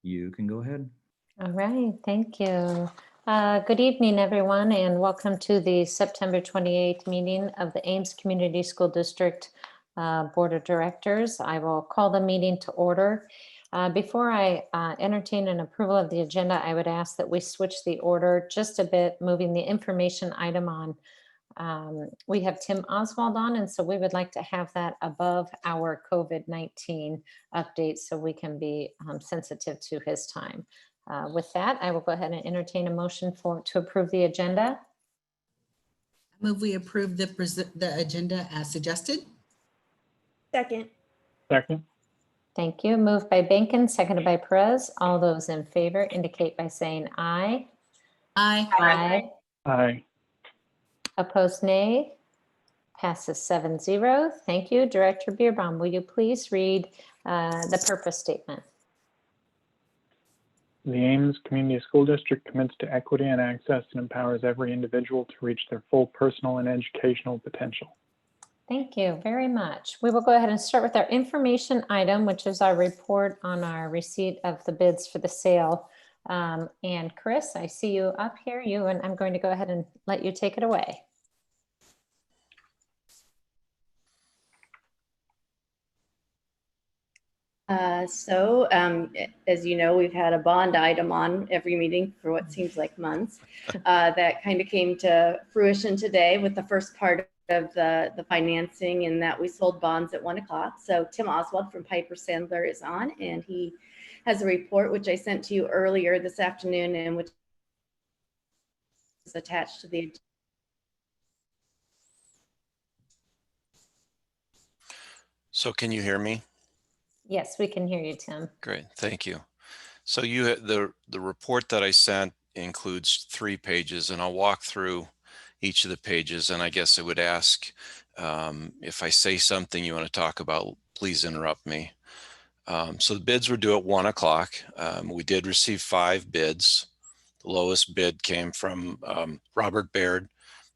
You can go ahead. All right, thank you. Good evening, everyone, and welcome to the September 28th meeting of the Ames Community School District Board of Directors. I will call the meeting to order. Before I entertain an approval of the agenda, I would ask that we switch the order just a bit, moving the information item on. We have Tim Oswald on, and so we would like to have that above our COVID-19 update so we can be sensitive to his time. With that, I will go ahead and entertain a motion to approve the agenda. I move we approve the agenda as suggested. Second. Second. Thank you. Moved by Benkin, seconded by Perez. All those in favor indicate by saying aye. Aye. Aye. Aye. Opposed, nay. Passes 7-0. Thank you. Director Beerbaum, will you please read the purpose statement? The Ames Community School District commits to equity and access and empowers every individual to reach their full personal and educational potential. Thank you very much. We will go ahead and start with our information item, which is our report on our receipt of the bids for the sale. And Chris, I see you up here, and I'm going to go ahead and let you take it away. As you know, we've had a bond item on every meeting for what seems like months. That kind of came to fruition today with the first part of the financing, and that we sold bonds at 1 o'clock. So Tim Oswald from Piper Sandler is on, and he has a report which I sent to you earlier this afternoon and which is attached to the. So can you hear me? Yes, we can hear you, Tim. Great, thank you. So the report that I sent includes 3 pages, and I'll walk through each of the pages. And I guess I would ask if I say something you want to talk about, please interrupt me. So the bids were due at 1 o'clock. We did receive 5 bids. The lowest bid came from Robert Baird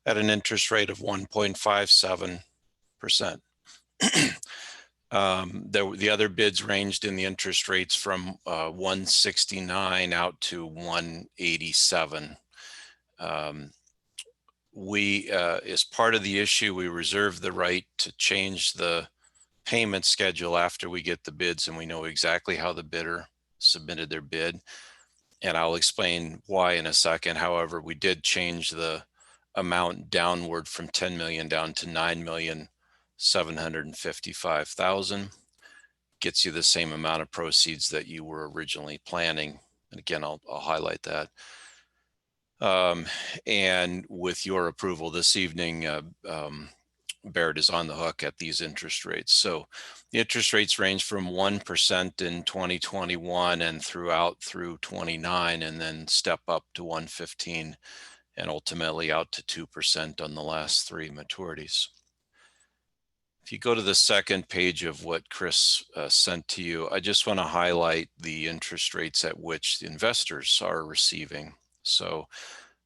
at an interest rate of 1.57%. The other bids ranged in the interest rates from 169 out to 187. As part of the issue, we reserve the right to change the payment schedule after we get the bids and we know exactly how the bidder submitted their bid. And I'll explain why in a second. However, we did change the amount downward from 10 million down to 9,755,000. Gets you the same amount of proceeds that you were originally planning. And again, I'll highlight that. And with your approval this evening, Baird is on the hook at these interest rates. So the interest rates range from 1% in 2021 and through 29, and then step up to 115 and ultimately out to 2% on the last 3 maturities. If you go to the second page of what Chris sent to you, I just want to highlight the interest rates at which the investors are receiving. So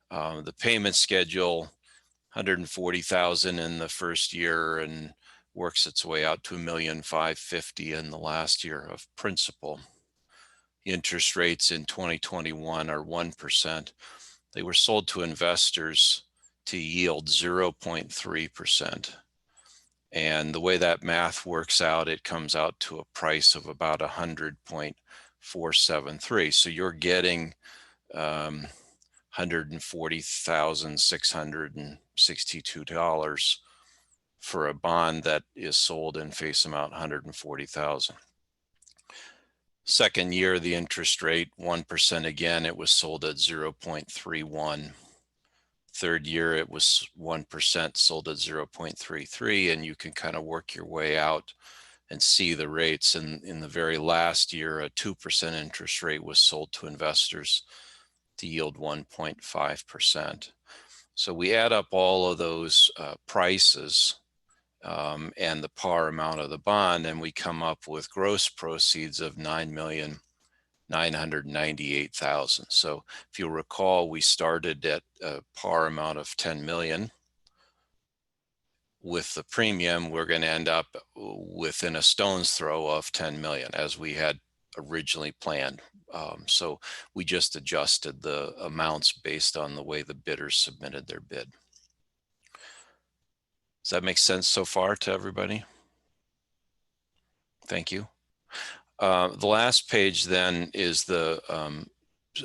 the payment schedule, $140,000 in the first year and works its way out to $1,550,000 in the last year of principal. The interest rates in 2021 are 1%. They were sold to investors to yield 0.3%. And the way that math works out, it comes out to a price of about 100.473. So you're getting $140,662 for a bond that is sold in face amount $140,000. Second year, the interest rate 1% again. It was sold at 0.31. Third year, it was 1%, sold at 0.33, and you can kind of work your way out and see the rates. And in the very last year, a 2% interest rate was sold to investors to yield 1.5%. So we add up all of those prices and the par amount of the bond, and we come up with gross proceeds of $9,998,000. So if you'll recall, we started at a par amount of 10 million. With the premium, we're going to end up within a stone's throw of 10 million, as we had originally planned So we just adjusted the amounts based on the way the bidders submitted their bid. Does that make sense so far to everybody? Thank you. The last page then is the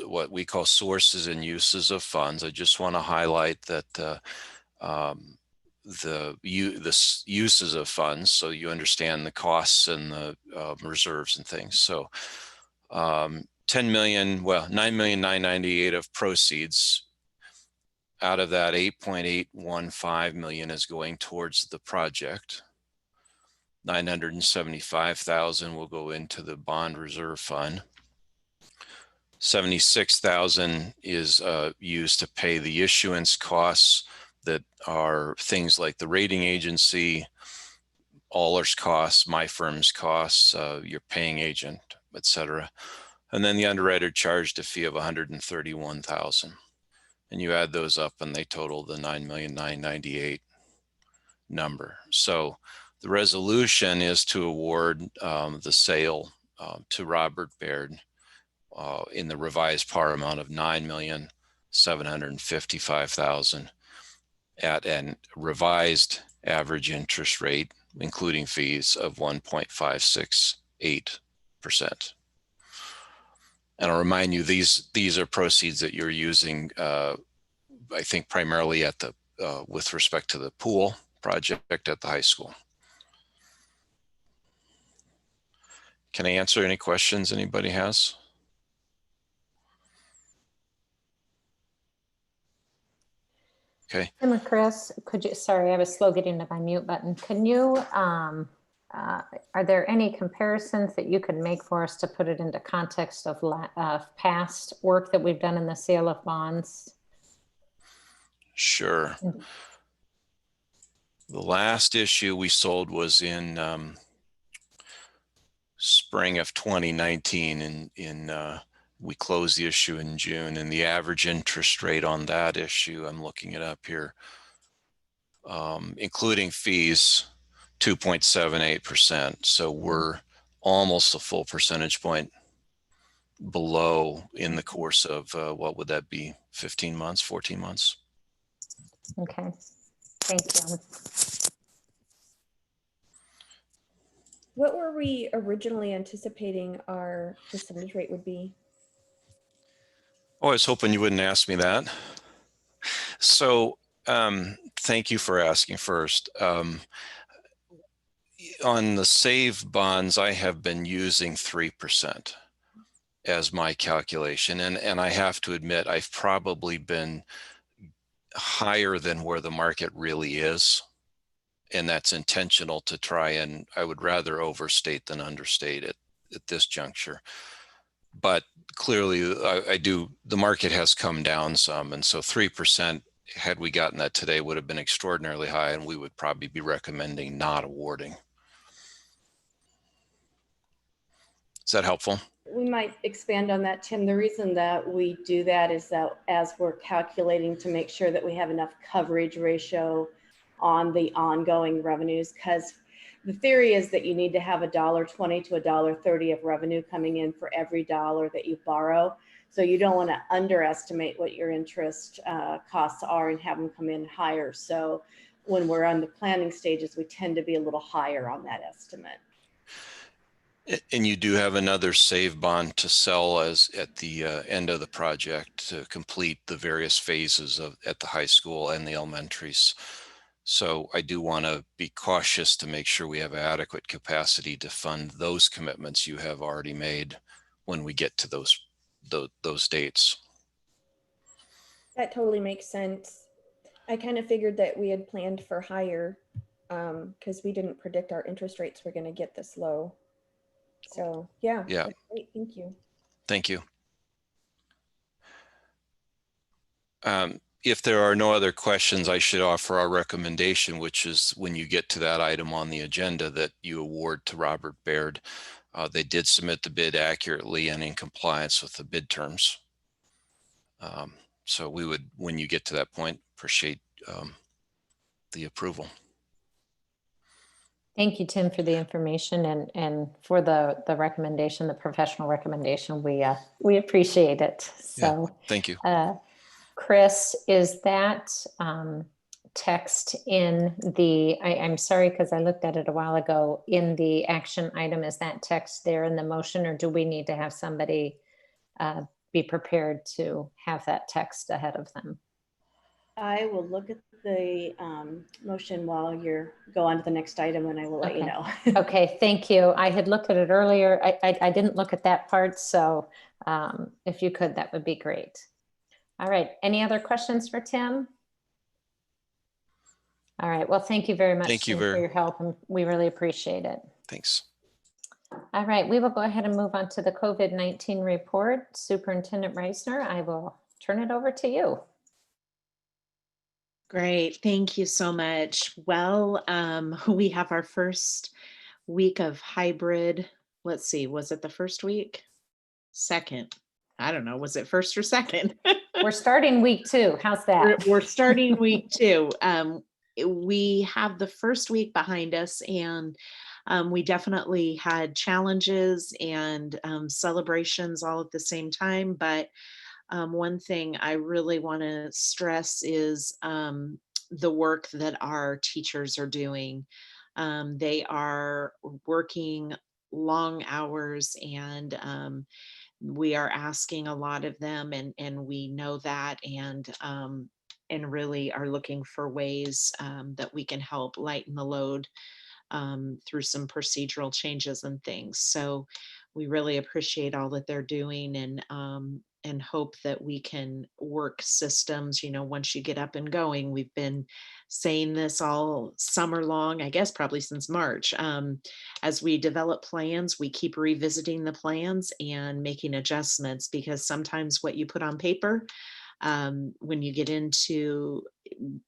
what we call sources and uses of funds. I just want to highlight that the uses of funds, so you understand the costs and the reserves and things. So 10 million, well, 9,998,000 of proceeds. Out of that, 8.815 million is going towards the project. 975,000 will go into the bond reserve fund. 76,000 is used to pay the issuance costs that are things like the rating agency, Allers costs, my firm's costs, your paying agent, etc. And then the underwriter charged a fee of 131,000. And you add those up and they total the 9,998,000 number. So the resolution is to award the sale to Robert Baird in the revised par amount of $9,755,000 at an revised average interest rate, including fees, of 1.568%. And I'll remind you, these are proceeds that you're using, I think, primarily at the with respect to the pool project at the high school. Can I answer any questions anybody has? Okay. Tim and Chris, could you, sorry, I was slow getting to my mute button. Can you, are there any comparisons that you could make for us to put it into context of past work that we've done in the sale of bonds? Sure. The last issue we sold was in spring of 2019, we closed the issue in June, and the average interest rate on that issue, I'm looking it up here, including fees, 2.78%. So we're almost a full percentage point below in the course of, what would that be, 15 months, 14 months? Okay, thank you. What were we originally anticipating our percentage rate would be? Oh, I was hoping you wouldn't ask me that. So thank you for asking first. On the SAVE bonds, I have been using 3% as my calculation. And I have to admit, I've probably been higher than where the market really is. And that's intentional to try, and I would rather overstate than understate it at this juncture. But clearly, the market has come down some. And so 3%, had we gotten that today, would have been extraordinarily high, and we would probably be recommending not awarding. Is that helpful? We might expand on that, Tim. The reason that we do that is that as we're calculating to make sure that we have enough coverage ratio on the ongoing revenues, because the theory is that you need to have $1.20 to $1.30 of revenue coming in for every dollar that you borrow. So you don't want to underestimate what your interest costs are and have them come in higher. So when we're on the planning stages, we tend to be a little higher on that estimate. And you do have another SAVE bond to sell at the end of the project to complete the various phases at the high school and the elementaries. So I do want to be cautious to make sure we have adequate capacity to fund those commitments you have already made when we get to those dates. That totally makes sense. I kind of figured that we had planned for higher because we didn't predict our interest rates were going to get this low. So yeah, that's great. Thank you. Thank you. If there are no other questions, I should offer our recommendation, which is when you get to that item on the agenda that you award to Robert Baird. They did submit the bid accurately and in compliance with the bid terms. So we would, when you get to that point, appreciate the approval. Thank you, Tim, for the information and for the recommendation, the professional recommendation. We appreciate it. So, Thank you. Chris, is that text in the, I'm sorry, because I looked at it a while ago, in the action item, is that text there in the motion, or do we need to have somebody be prepared to have that text ahead of them? I will look at the motion while you go on to the next item, and I will let you know. Okay, thank you. I had looked at it earlier. I didn't look at that part, so if you could, that would be great. All right, any other questions for Tim? All right, well, thank you very much, Thank you Tim, for your help, and we really appreciate it. Thanks. All right, we will go ahead and move on to the COVID-19 report. Superintendent Reisner, I will turn it over to you. Great, thank you so much. Well, we have our first week of hybrid. Let's see, was it the first week? Second? I don't know, was it first or second? We're starting week 2. How's that? We're starting week 2. We have the first week behind us, and we definitely had challenges and celebrations all at the same time. But one thing I really want to stress is the work that our teachers are doing. They are working long hours, and we are asking a lot of them, and we know that, and really are looking for ways that we can help lighten the load through some procedural changes and things. So we really appreciate all that they're doing, and hope that we can work systems. You know, once you get up and going, we've been saying this all summer long, I guess probably since March. As we develop plans, we keep revisiting the plans and making adjustments, because sometimes what you put on paper, when you get into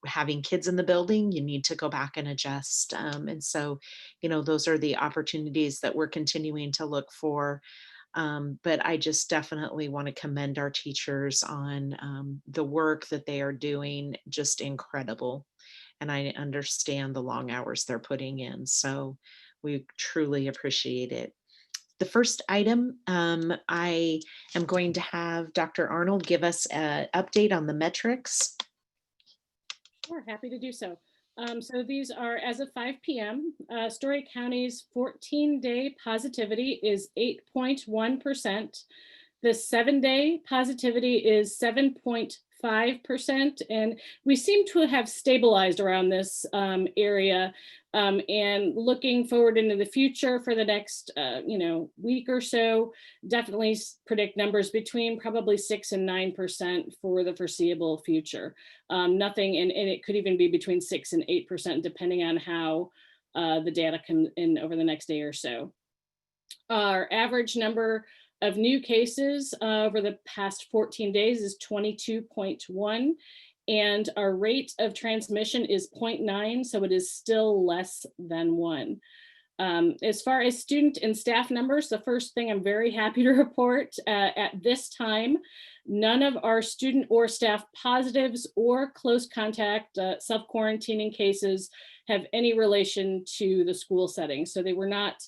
having kids in the building, you need to go back and adjust. And so, you know, those are the opportunities that we're continuing to look for. But I just definitely want to commend our teachers on the work that they are doing, just incredible. And I understand the long hours they're putting in. So we truly appreciate it. The first item, I am going to have Dr. Arnold give us an update on the metrics. Sure, happy to do so. So these are as of 5 p.m. Story County's 14-day positivity is 8.1%. The 7-day positivity is 7.5%. And we seem to have stabilized around this area. And looking forward into the future for the next week or so, definitely predict numbers between probably 6 and 9% for the foreseeable future. Nothing, and it could even be between 6 and 8%, depending on how the data comes in over the next day or so. Our average number of new cases over the past 14 days is 22.1. And our rate of transmission is 0.9, so it is still less than 1. As far as student and staff numbers, the first thing I'm very happy to report at this time, none of our student or staff positives or close contact self-quarantining cases have any relation to the school setting. So they were not,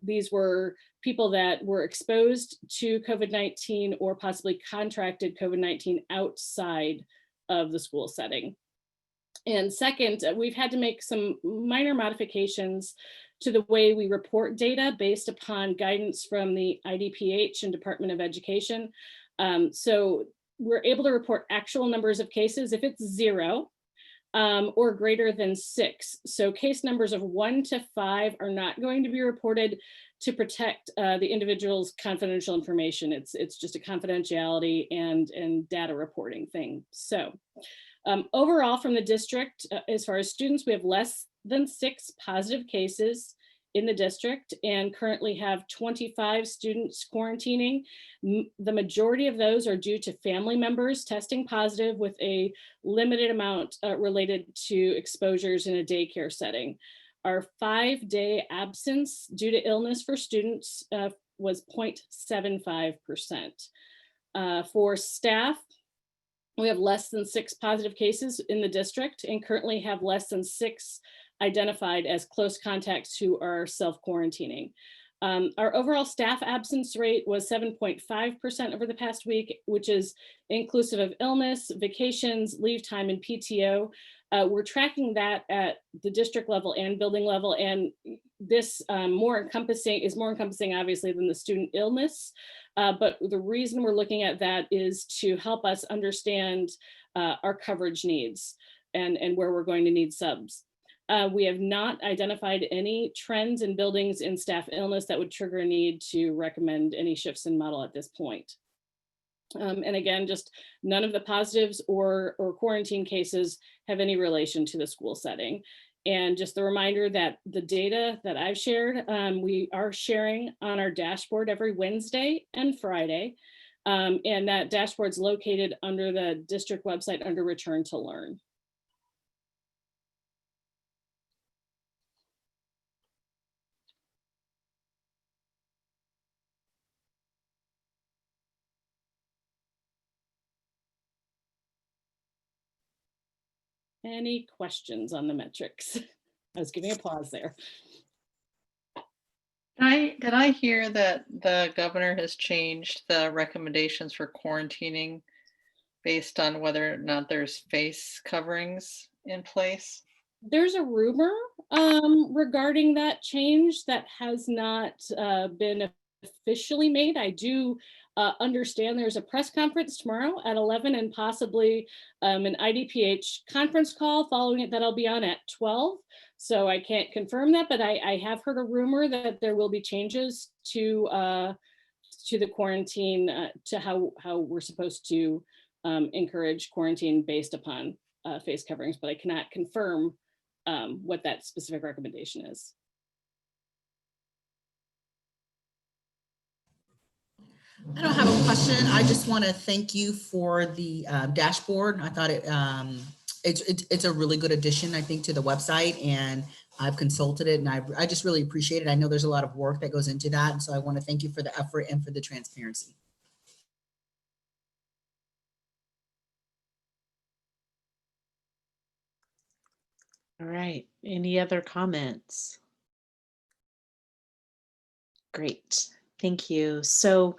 these were people that were exposed to COVID-19 or possibly contracted COVID-19 outside of the school setting. And second, we've had to make some minor modifications to the way we report data based upon guidance from the IDPH and Department of Education. So we're able to report actual numbers of cases if it's 0 or greater than 6. So case numbers of 1 to 5 are not going to be reported to protect the individual's confidential information. It's just a confidentiality and data reporting thing. So overall from the district, as far as students, we have less than 6 positive cases in the district and currently have 25 students quarantining. The majority of those are due to family members testing positive, with a limited amount related to exposures in a daycare setting. Our 5-day absence due to illness for students was 0.75%. For staff, we have less than 6 positive cases in the district and currently have less than 6 identified as close contacts who are self-quarantining. Our overall staff absence rate was 7.5% over the past week, which is inclusive of illness, vacations, leave time, and PTO. We're tracking that at the district level and building level, and this is more encompassing obviously than the student illness. But the reason we're looking at that is to help us understand our coverage needs and where we're going to need subs. We have not identified any trends in buildings in staff illness that would trigger a need to recommend any shifts in model at this point. And again, just none of the positives or quarantine cases have any relation to the school setting. And just the reminder that the data that I've shared, we are sharing on our dashboard every Wednesday and Friday. And that dashboard's located under the district website under Return to Learn. Any questions on the metrics? I was giving a pause there. Did I hear that the governor has changed the recommendations for quarantining based on whether or not there's face coverings in place? There's a rumor regarding that change that has not been officially made. I do understand there's a press conference tomorrow at 11 and possibly an IDPH conference call following it that I'll be on at 12. So I can't confirm that, but I have heard a rumor that there will be changes to the quarantine, to how we're supposed to encourage quarantine based upon face coverings, but I cannot confirm what that specific recommendation is. I don't have a question. I just want to thank you for the dashboard. I thought it's a really good addition, I think, to the website, and I've consulted it, and I just really appreciate it. I know there's a lot of work that goes into that, and so I want to thank you for the effort and for the transparency. All right, any other comments? Great, thank you. So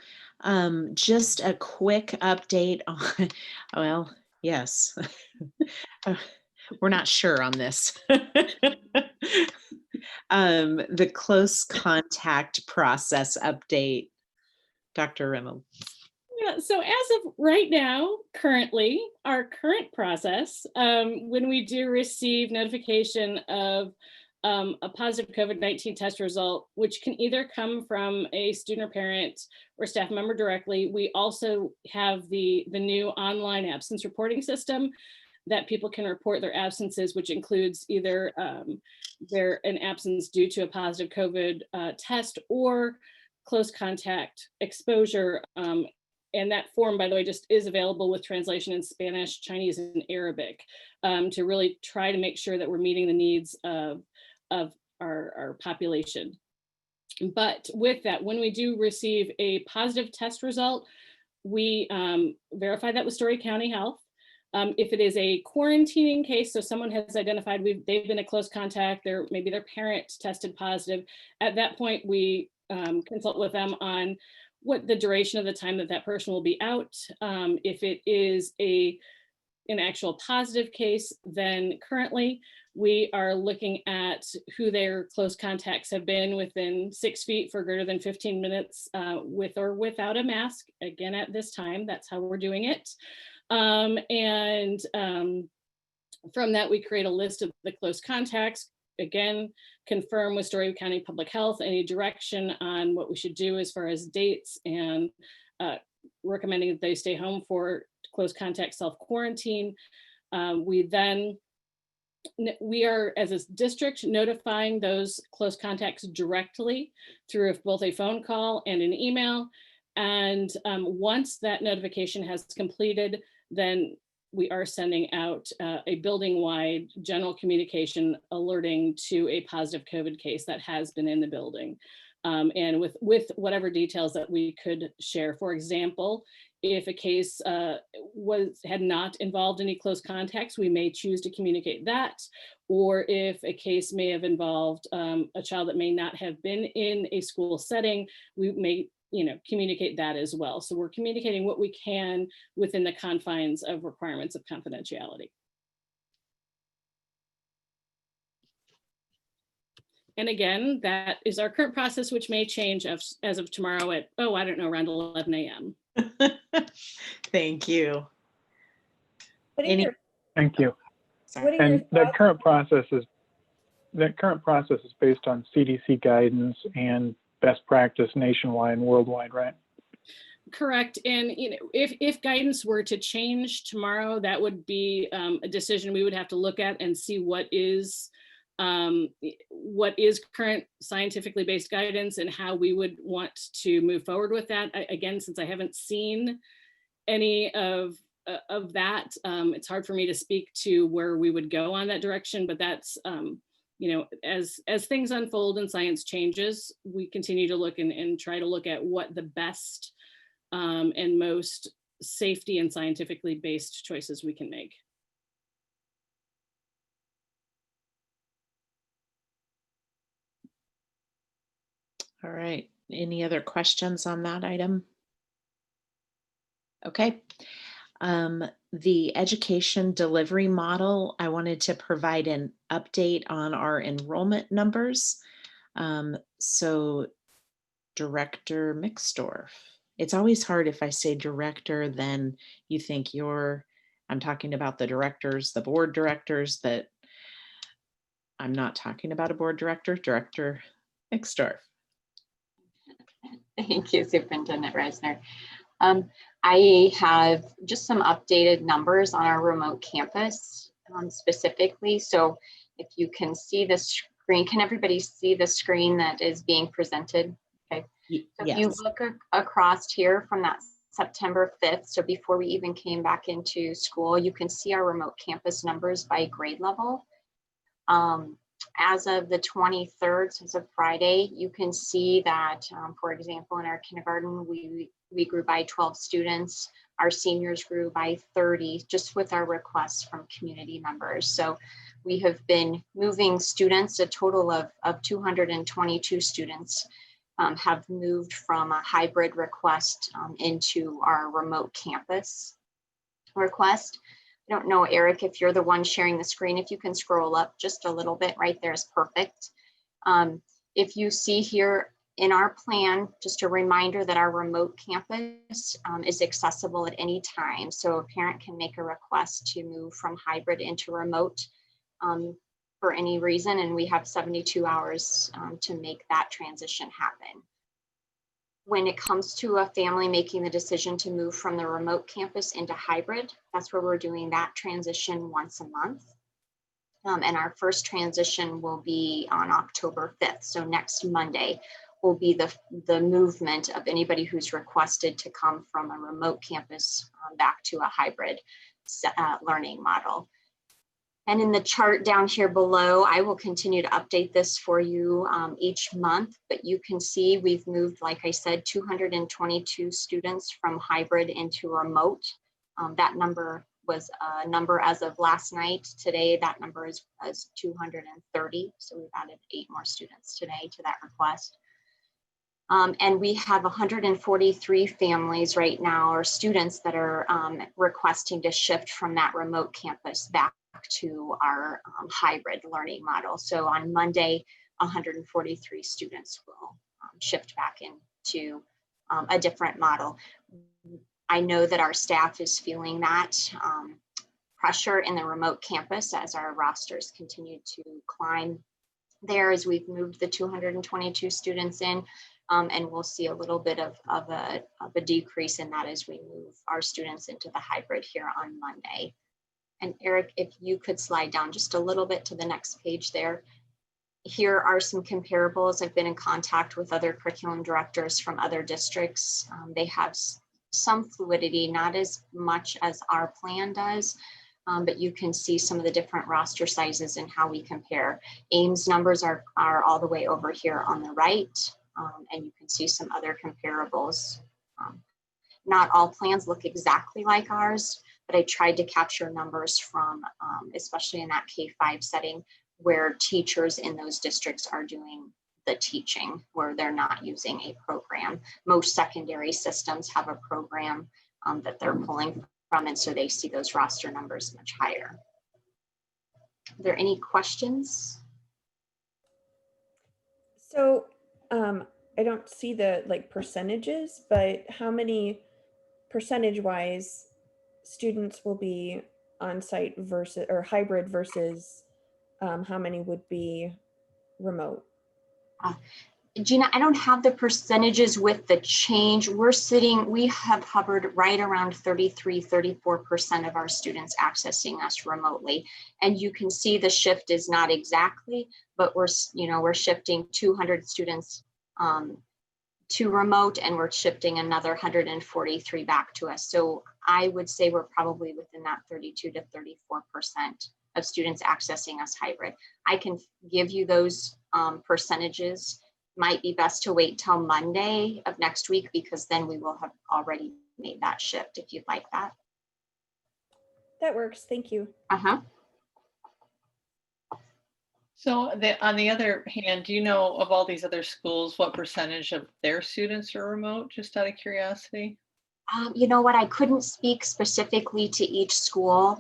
just a quick update on, well, yes, we're not sure on this. The close contact process update, Dr. Rimmel. Yeah, so as of right now, currently, our current process, when we do receive notification of a positive COVID-19 test result, which can either come from a student or parent or staff member directly, we also have the new online absence reporting system that people can report their absences, which includes either an absence due to a positive COVID test or close contact exposure. And that form, by the way, just is available with translation in Spanish, Chinese, and Arabic to really try to make sure that we're meeting the needs of our population. But with that, when we do receive a positive test result, we verify that with Story County Health. If it is a quarantining case, so someone has identified they've been a close contact, maybe their parent tested positive, at that point we consult with them on what the duration of the time that person will be out. If it is an actual positive case, then currently we are looking at who their close contacts have been within 6 feet for greater than 15 minutes with or without a mask. Again, at this time, that's how we're doing it. From that, we create a list of the close contacts. Again, confirm with Story County Public Health any direction on what we should do as far as dates and recommending that they stay home for close contact self-quarantine. We are, as a district, notifying those close contacts directly through both a phone call and an email. And once that notification has completed, then we are sending out a building-wide general communication alerting to a positive COVID case that has been in the building. And with whatever details that we could share. For example, If a case had not involved any close contacts, we may choose to communicate that. Or if a case may have involved a child that may not have been in a school setting, we may communicate that as well. So we're communicating what we can within the confines of requirements of confidentiality. And again, that is our current process, which may change as of tomorrow at, I don't know, around 11 a.m. Thank you. What are Any- your, Thank you. what are your And that thoughts? current process is based on CDC guidance and best practice nationwide and worldwide, right? Correct. And if guidance were to change tomorrow, that would be a decision we would have to look at and see what is current scientifically based guidance and how we would want to move forward with that. Again, since I haven't seen any of that, it's hard for me to speak to where we would go on that direction, but that's as things unfold and science changes, we continue to look and try to look at what the best and most safety and scientifically based choices we can make. All right. Any other questions on that item? Okay. The education delivery model, I wanted to provide an update on our enrollment numbers. So Director Mixdorf. It's always hard if I say director, then you think I'm talking about the directors, the board directors, that I'm not talking about a board director, Director Mixdorf. Thank you, Superintendent Reisner. I have just some updated numbers on our remote campus specifically. So if you can see the screen, can everybody see the screen that is being presented? Okay. So if you look across here from that September 5th, so before we even came back into school, you can see our remote campus numbers by grade level. As of the 23rd, so as of Friday, you can see that, for example, in our kindergarten, we grew by 12 students. Our seniors grew by 30, just with our requests from community members. So we have been moving students, a total of 222 students have moved from a hybrid request into our remote campus request. I don't know, Eric, if you're the one sharing the screen, if you can scroll up just a little bit, right there is perfect. If you see here in our plan, just a reminder that our remote campus is accessible at any time. So a parent can make a request to move from hybrid into remote for any reason, and we have 72 hours to make that transition happen. When it comes to a family making the decision to move from the remote campus into hybrid, that's where we're doing that transition once a month. And our first transition will be on October 5th. So next Monday will be the movement of anybody who's requested to come from a remote campus back to a hybrid learning model. And in the chart down here below, I will continue to update this for you each month, but you can see we've moved, like I said, 222 students from hybrid into remote. That number was a number as of last night. Today, that number is 230. So we've added 8 more students today to that request. And we have 143 families right now, or students that are requesting to shift from that remote campus back to our hybrid learning model. So on Monday, 143 students will shift back into a different model. I know that our staff is feeling that pressure in the remote campus as our rosters continue to climb there as we've moved the 222 students in. And we'll see a little bit of a decrease in that as we move our students into the hybrid here on Monday. And Eric, if you could slide down just a little bit to the next page there. Here are some comparables. I've been in contact with other curriculum directors from other districts. They have some fluidity, not as much as our plan does, but you can see some of the different roster sizes and how we compare. Ames numbers are all the way over here on the right, and you can see some other comparables. Not all plans look exactly like ours, but I tried to capture numbers from, especially in that K-5 setting, where teachers in those districts are doing the teaching, where they're not using a program. Most secondary systems have a program that they're pulling from, and so they see those roster numbers much higher. Are there any questions? So I don't see the like percentages, but how many percentage wise students will be on site versus or hybrid versus how many would be remote? Gina, I don't have the percentages with the change. We have hovered right around 33, 34% of our students accessing us remotely. And you can see the shift is not exactly, but we're shifting 200 students to remote, and we're shifting another 143 back to us. So I would say we're probably within that 32 to 34% of students accessing us hybrid. I can give you those percentages. Might be best to wait till Monday of next week, because then we will have already made that shift, if you'd like that. That works. Thank you. So on the other hand, do you know of all these other schools, what percentage of their students are remote, just out of curiosity? You know what, I couldn't speak specifically to each school.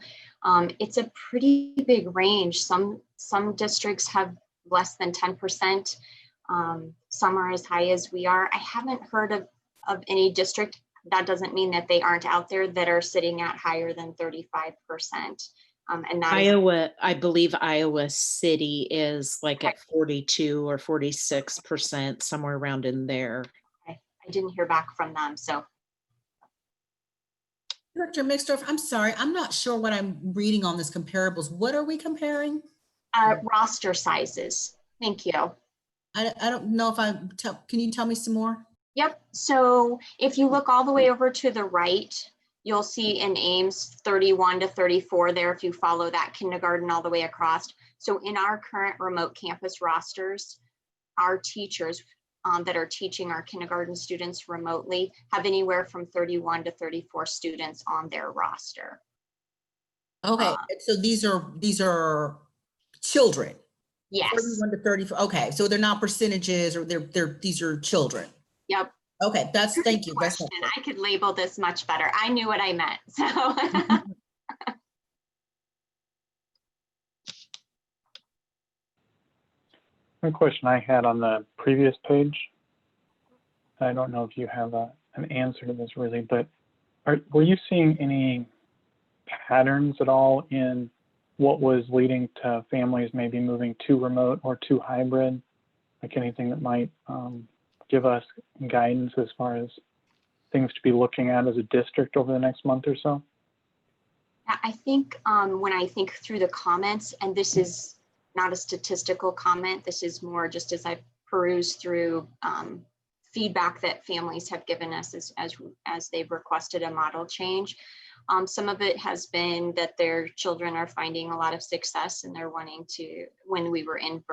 It's a pretty big range. Some districts have less than 10%. Some are as high as we are. I haven't heard of any district. That doesn't mean that they aren't out there that are sitting at higher than 35%. And that Iowa, I believe Iowa City is like at 42 or 46%, somewhere around in there. I didn't hear back from them, so. Director Mixdorf, I'm sorry, I'm not sure what I'm reading on this comparables. What are we comparing? Roster sizes. Thank you. I don't know if can you tell me some more? Yep. So if you look all the way over to the right, you'll see in Ames 31 to 34 there if you follow that kindergarten all the way across. So in our current remote campus rosters, our teachers that are teaching our kindergarten students remotely have anywhere from 31 to 34 students on their roster. Okay, so these are children. Yes. 31 to 34. Okay, so they're not percentages, or these are children. Yep. Okay, thank you. That's helpful. I could label this much better. I knew what I meant. So One question I had on the previous page, I don't know if you have an answer to this really, but were you seeing any patterns at all in what was leading to families maybe moving to remote or to hybrid? Like anything that might give us guidance as far as things to be looking at as a district over the next month or so? I think when I think through the comments, and this is not a statistical comment, this is more just as I peruse through feedback that families have given us as they've requested a model change. Some of it has been that their children are finding a lot of success and they're wanting to, when we were in 100%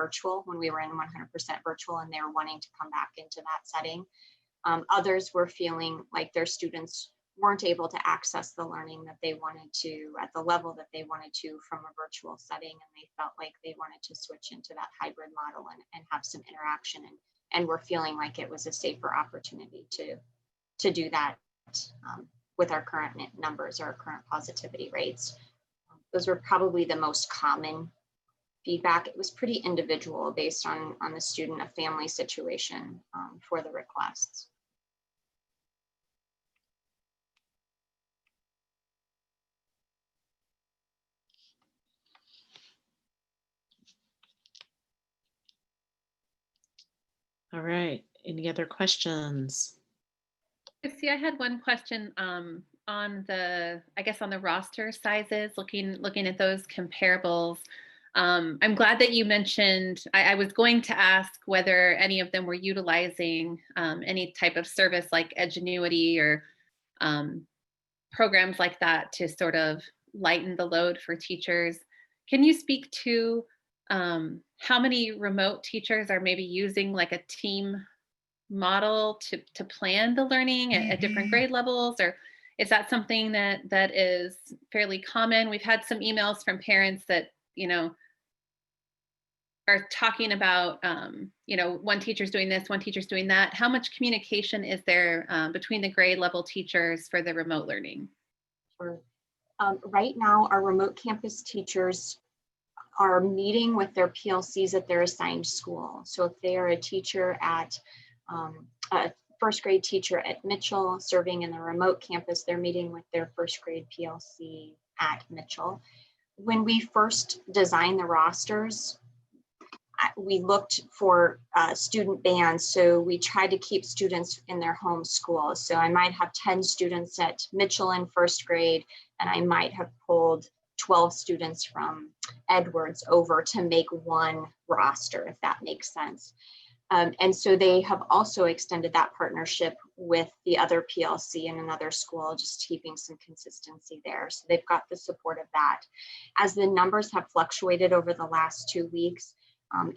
virtual, and they're wanting to come back into that setting. Others were feeling like their students weren't able to access the learning that they wanted to at the level that they wanted to from a virtual setting, and they felt like they wanted to switch into that hybrid model and have some interaction, and were feeling like it was a safer opportunity to do that with our current numbers, our current positivity rates. Those were probably the most common feedback. It was pretty individual based on the student, a family situation for the requests. All right, any other questions? See, I had one question on the, I guess on the roster sizes, looking at those comparables. I'm glad that you mentioned, I was going to ask whether any of them were utilizing any type of service like Edgenuity or programs like that to sort of lighten the load for teachers. Can you speak to how many remote teachers are maybe using like a team model to plan the learning at different grade levels, or is that something that is fairly common? We've had some emails from parents that, are talking about, one teacher's doing this, one teacher's doing that. How much communication is there between the grade level teachers for the remote learning? Sure. Right now, our remote campus teachers are meeting with their PLCs at their assigned school. So if they are a teacher at a first grade teacher at Mitchell serving in the remote campus, they're meeting with their first grade PLC at Mitchell. When we first designed the rosters, we looked for student bands. So we tried to keep students in their home schools. So I might have 10 students at Mitchell in first grade, and I might have pulled 12 students from Edwards over to make one roster, if that makes sense. And so they have also extended that partnership with the other PLC in another school, just keeping some consistency there. So they've got the support of that. As the numbers have fluctuated over the last 2 weeks,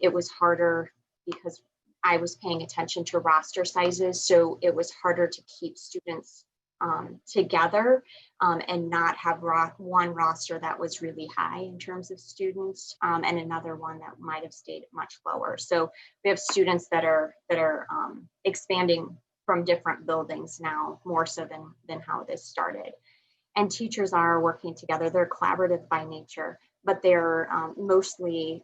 it was harder because I was paying attention to roster sizes. So it was harder to keep students together and not have one roster that was really high in terms of students and another one that might have stayed much lower. So we have students that are expanding from different buildings now, more so than how this started. And teachers are working together. They're collaborative by nature, but they're mostly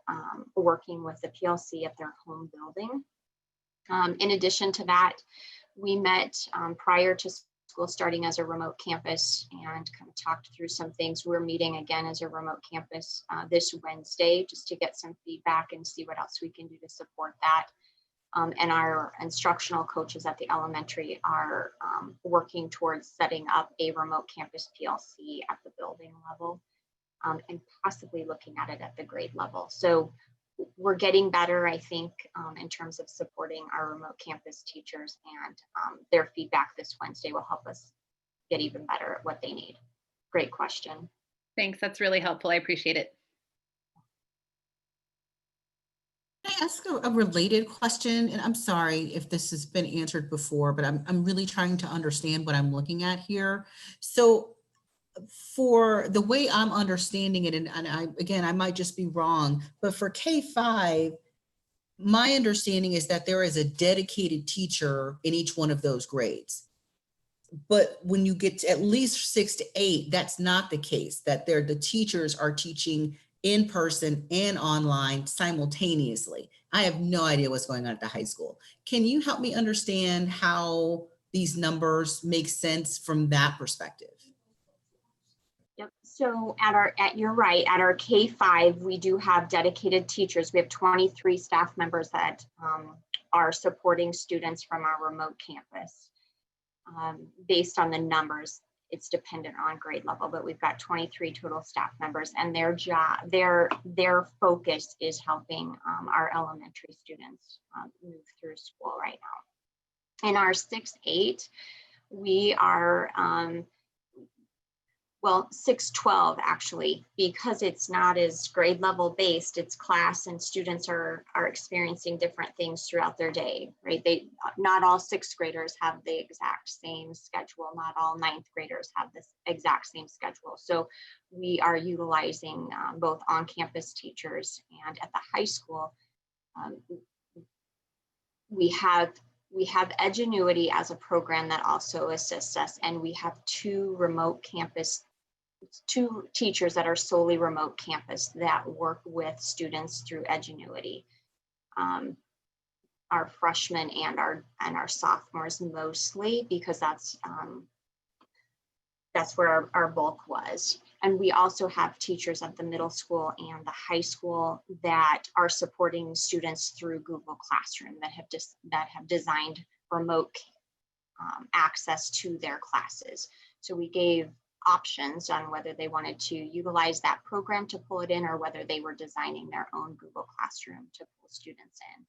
working with the PLC at their home building. In addition to that, we met prior to school starting as a remote campus and kind of talked through some things. We're meeting again as a remote campus this Wednesday just to get some feedback and see what else we can do to support that. And our instructional coaches at the elementary are working towards setting up a remote campus PLC at the building level and possibly looking at it at the grade level. So we're getting better, I think, in terms of supporting our remote campus teachers, and their feedback this Wednesday will help us get even better at what they need. Great question. Thanks, that's really helpful. I appreciate it. Can I ask a related question? And I'm sorry if this has been answered before, but I'm really trying to understand what I'm looking at here. So for the way I'm understanding it, and I might just be wrong, but for K-5, my understanding is that there is a dedicated teacher in each one of those grades. But when you get to at least 6 to 8, that's not the case, that the teachers are teaching in person and online simultaneously. I have no idea what's going on at the high school. Can you help me understand how these numbers make sense from that perspective? Yep. So you're right, at our K-5, we do have dedicated teachers. We have 23 staff members that are supporting students from our remote campus. Based on the numbers, it's dependent on grade level, but we've got 23 total staff members, and their focus is helping our elementary students move through school right now. In our 6-8, we are 6-12 actually, because it's not as grade level based, it's class, and students are experiencing different things throughout their day, right? Not all 6th graders have the exact same schedule. Not all 9th graders have this exact same schedule. So we are utilizing both on-campus teachers, and at the high school, we have Edgenuity as a program that also assists us, and we have 2 teachers that are solely remote campus that work with students through Edgenuity. Our freshmen and our sophomores mostly, because that's where our bulk was. And we also have teachers at the middle school and the high school that are supporting students through Google Classroom that have designed remote access to their classes. So we gave options on whether they wanted to utilize that program to pull it in, or whether they were designing their own Google Classroom to pull students in.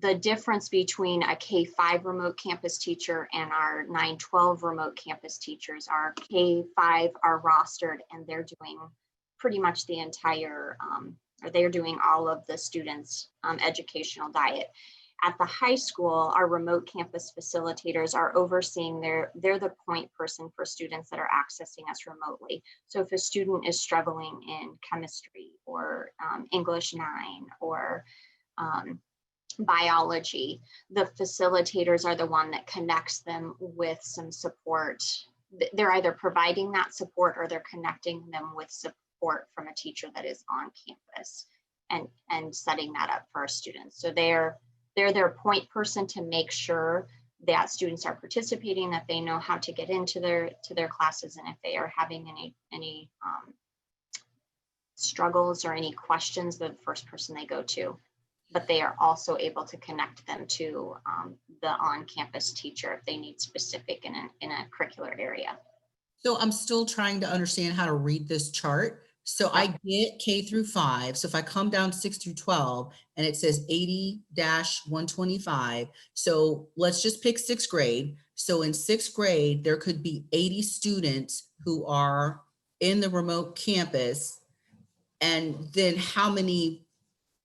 The difference between a K-5 remote campus teacher and our 9-12 remote campus teachers, our K-5 are rostered, and they're doing pretty much the entire, or they're doing all of the students' educational diet. At the high school, our remote campus facilitators are overseeing they're the point person for students that are accessing us remotely. So if a student is struggling in chemistry or English 9 or biology, the facilitators are the one that connects them with some support. They're either providing that support or they're connecting them with support from a teacher that is on campus and setting that up for our students. So they're their point person to make sure that students are participating, that they know how to get into their classes, and if they are having any struggles or any questions, they're the first person they go to. But they are also able to connect them to the on-campus teacher if they need specific in a curricular area. So I'm still trying to understand how to read this chart. So I get K through 5. So if I come down 6 through 12 and it says 80-125. So let's just pick 6th grade. So in 6th grade, there could be 80 students who are in the remote campus. And then how many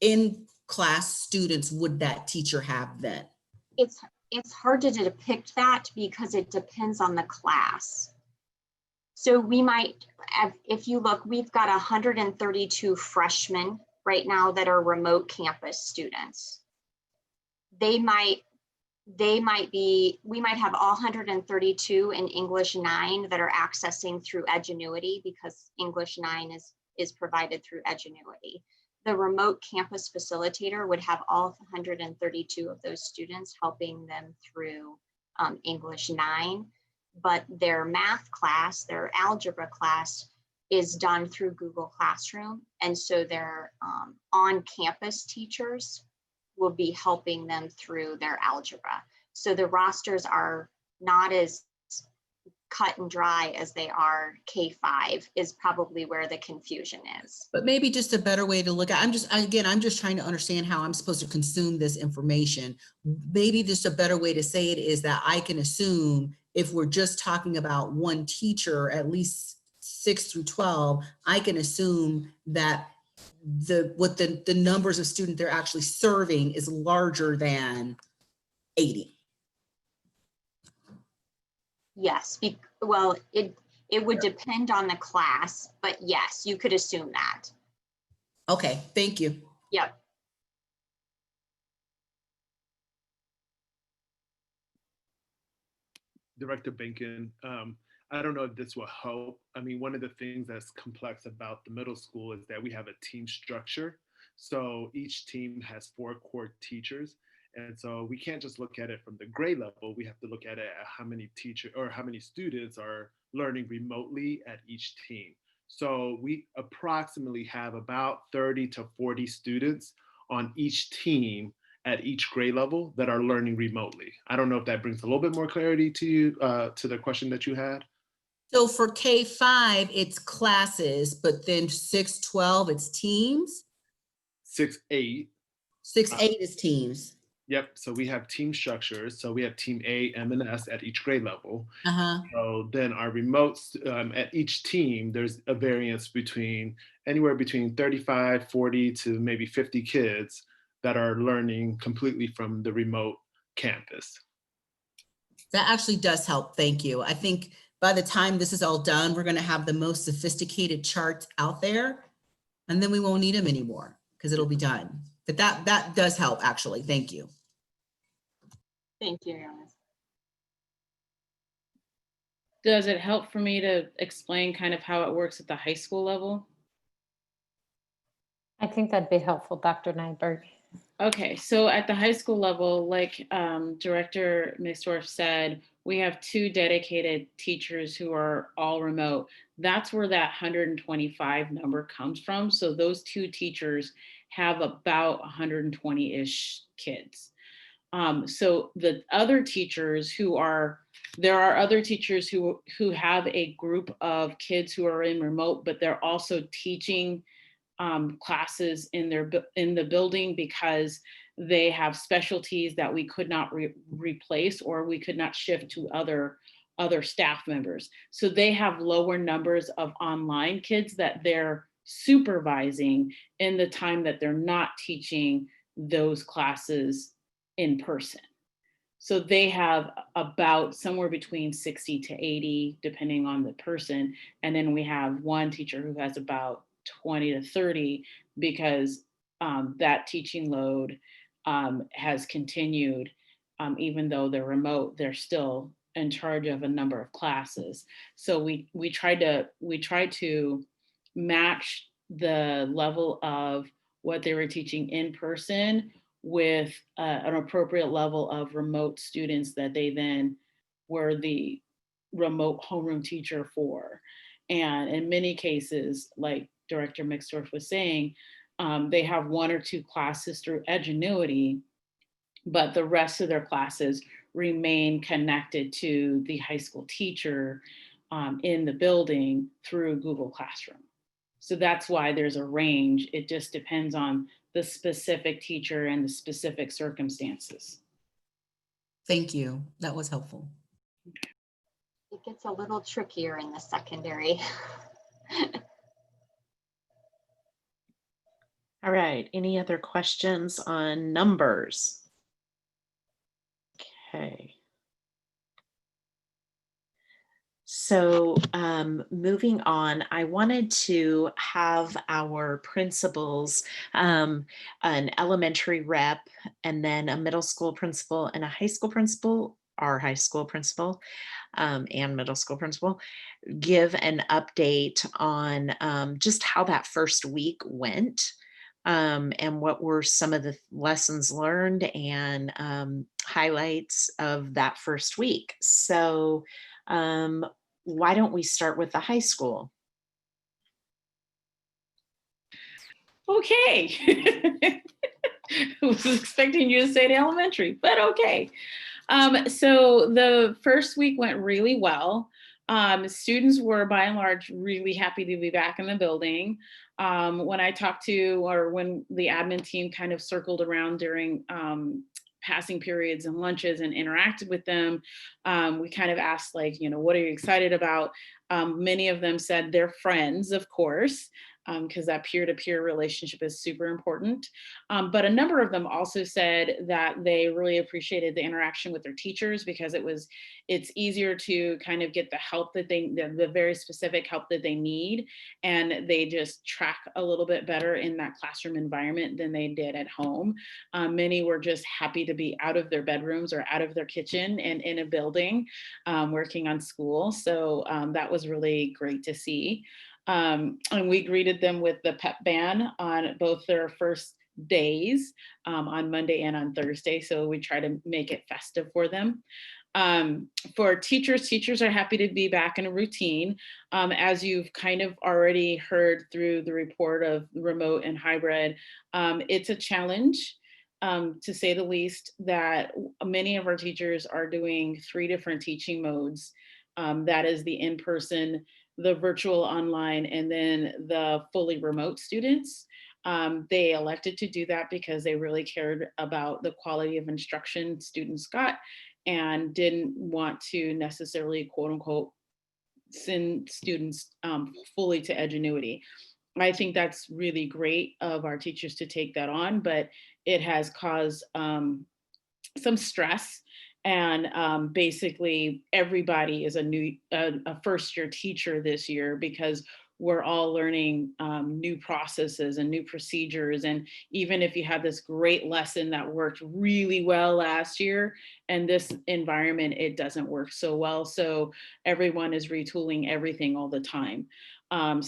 in-class students would that teacher have then? It's hard to depict that because it depends on the class. So we might, if you look, we've got 132 freshmen right now that are remote campus students. We might have all 132 in English 9 that are accessing through Edgenuity because English 9 is provided through Edgenuity. The remote campus facilitator would have all 132 of those students helping them through English 9. But their math class, their algebra class is done through Google Classroom. And so their on-campus teachers will be helping them through their algebra. So the rosters are not as cut and dry as they are K-5 is probably where the confusion is. But maybe just a better way to look at, I'm just trying to understand how I'm supposed to consume this information. Maybe just a better way to say it is that I can assume if we're just talking about one teacher, at least 6 through 12, I can assume that the numbers of students they're actually serving is larger than 80. Yes, well, it would depend on the class, but yes, you could assume that. Okay, thank you. Yep. Director Benkin, I don't know if this will help. I mean, one of the things that's complex about the middle school is that we have a team structure. So each team has 4 core teachers. And so we can't just look at it from the grade level. We have to look at it at how many how many students are learning remotely at each team. So we approximately have about 30 to 40 students on each team at each grade level that are learning remotely. I don't know if that brings a little bit more clarity to you, to the question that you had. So for K-5, it's classes, but then 6-12, it's teams? 6-8. 6-8 is teams. Yep, so we have team structures. So we have team A, M, and S at each grade level. So then our remotes at each team, there's a variance between anywhere between 35, 40 to maybe 50 kids that are learning completely from the remote campus. That actually does help, thank you. I think by the time this is all done, we're gonna have the most sophisticated charts out there, and then we won't need them anymore because it'll be done. But that does help, actually, thank you. Thank you, Jonas. Does it help for me to explain kind of how it works at the high school level? I think that'd be helpful, Dr. Nyberg. Okay, so at the high school level, like Director Mixdorf said, we have 2 dedicated teachers who are all remote. That's where that 125 number comes from. So those 2 teachers have about 120-ish kids. So the other teachers there are other teachers who have a group of kids who are in remote, but they're also teaching classes in the building because they have specialties that we could not replace or we could not shift to other staff members. So they have lower numbers of online kids that they're supervising in the time that they're not teaching those classes in person. So they have about somewhere between 60 to 80, depending on the person. And then we have one teacher who has about 20 to 30 because that teaching load has continued. Even though they're remote, they're still in charge of a number of classes. So we try to match the level of what they were teaching in person with an appropriate level of remote students that they then were the remote homeroom teacher for. And in many cases, like Director Mixdorf was saying, they have 1 or 2 classes through Edgenuity, but the rest of their classes remain connected to the high school teacher in the building through Google Classroom. So that's why there's a range. It just depends on the specific teacher and the specific circumstances. Thank you. That was helpful. It gets a little trickier in the secondary. All right, any other questions on numbers? Okay. So moving on, I wanted to have our principals, an elementary rep, and then a middle school principal and a high school principal, our high school principal and middle school principal, give an update on just how that first week went. And what were some of the lessons learned and highlights of that first week. So why don't we start with the high school? Okay. I was expecting you to say the elementary, but okay. So the first week went really well. Students were by and large really happy to be back in the building. When I talked to, or when the admin team kind of circled around during passing periods and lunches and interacted with them, we kind of asked, like, what are you excited about? Many of them said they're friends, of course, because that peer-to-peer relationship is super important. But a number of them also said that they really appreciated the interaction with their teachers, because it's easier to kind of get the help that the very specific help that they need. And they just track a little bit better in that classroom environment than they did at home. Many were just happy to be out of their bedrooms or out of their kitchen and in a building working on school. So that was really great to see. And we greeted them with the pep band on both their first days, on Monday and on Thursday. So we try to make it festive for them. For teachers are happy to be back in a routine. As you've kind of already heard through the report of remote and hybrid, it's a challenge, to say the least, that many of our teachers are doing 3 different teaching modes. That is the in-person, the virtual online, and then the fully remote students. They elected to do that because they really cared about the quality of instruction students got and didn't want to necessarily, quote unquote, send students fully to Edgenuity. I think that's really great of our teachers to take that on, but it has caused some stress. And basically everybody is a first-year teacher this year, because we're all learning new processes and new procedures. And even if you had this great lesson that worked really well last year, and this environment, it doesn't work so well. So everyone is retooling everything all the time. But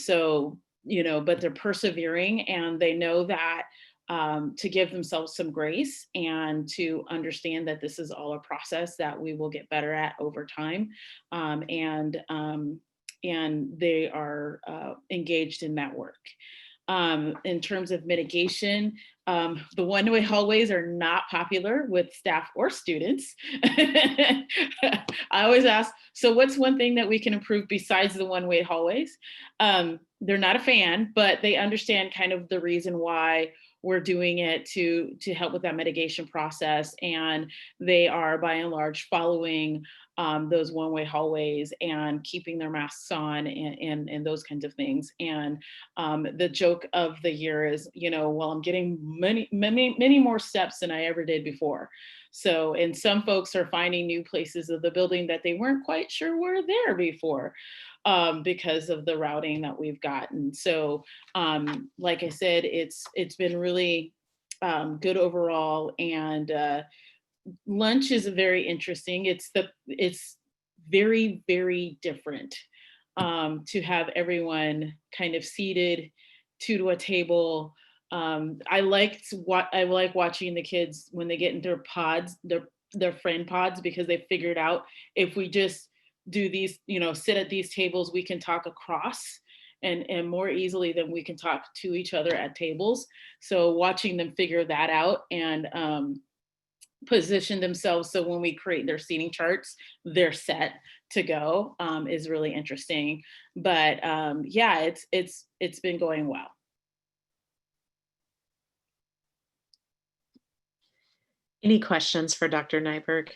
they're persevering, and they know that to give themselves some grace and to understand that this is all a process that we will get better at over time. And they are engaged in that work. In terms of mitigation, the one-way hallways are not popular with staff or students. I always ask, so what's one thing that we can improve besides the one-way hallways? They're not a fan, but they understand kind of the reason why we're doing it to help with that mitigation process. And they are by and large following those one-way hallways and keeping their masks on and those kinds of things. And the joke of the year is, well, I'm getting many more steps than I ever did before. So, and some folks are finding new places of the building that they weren't quite sure were there before because of the routing that we've gotten. So, like I said, it's been really good overall. And lunch is very interesting. It's very, very different to have everyone kind of seated to a table. I like watching the kids when they get into their pods, their friend pods, because they figured out if we just do these, sit at these tables, we can talk across and more easily than we can talk to each other at tables. So watching them figure that out and position themselves so when we create their seating charts, they're set to go is really interesting. But yeah, it's been going well. Any questions for Dr. Nyberg?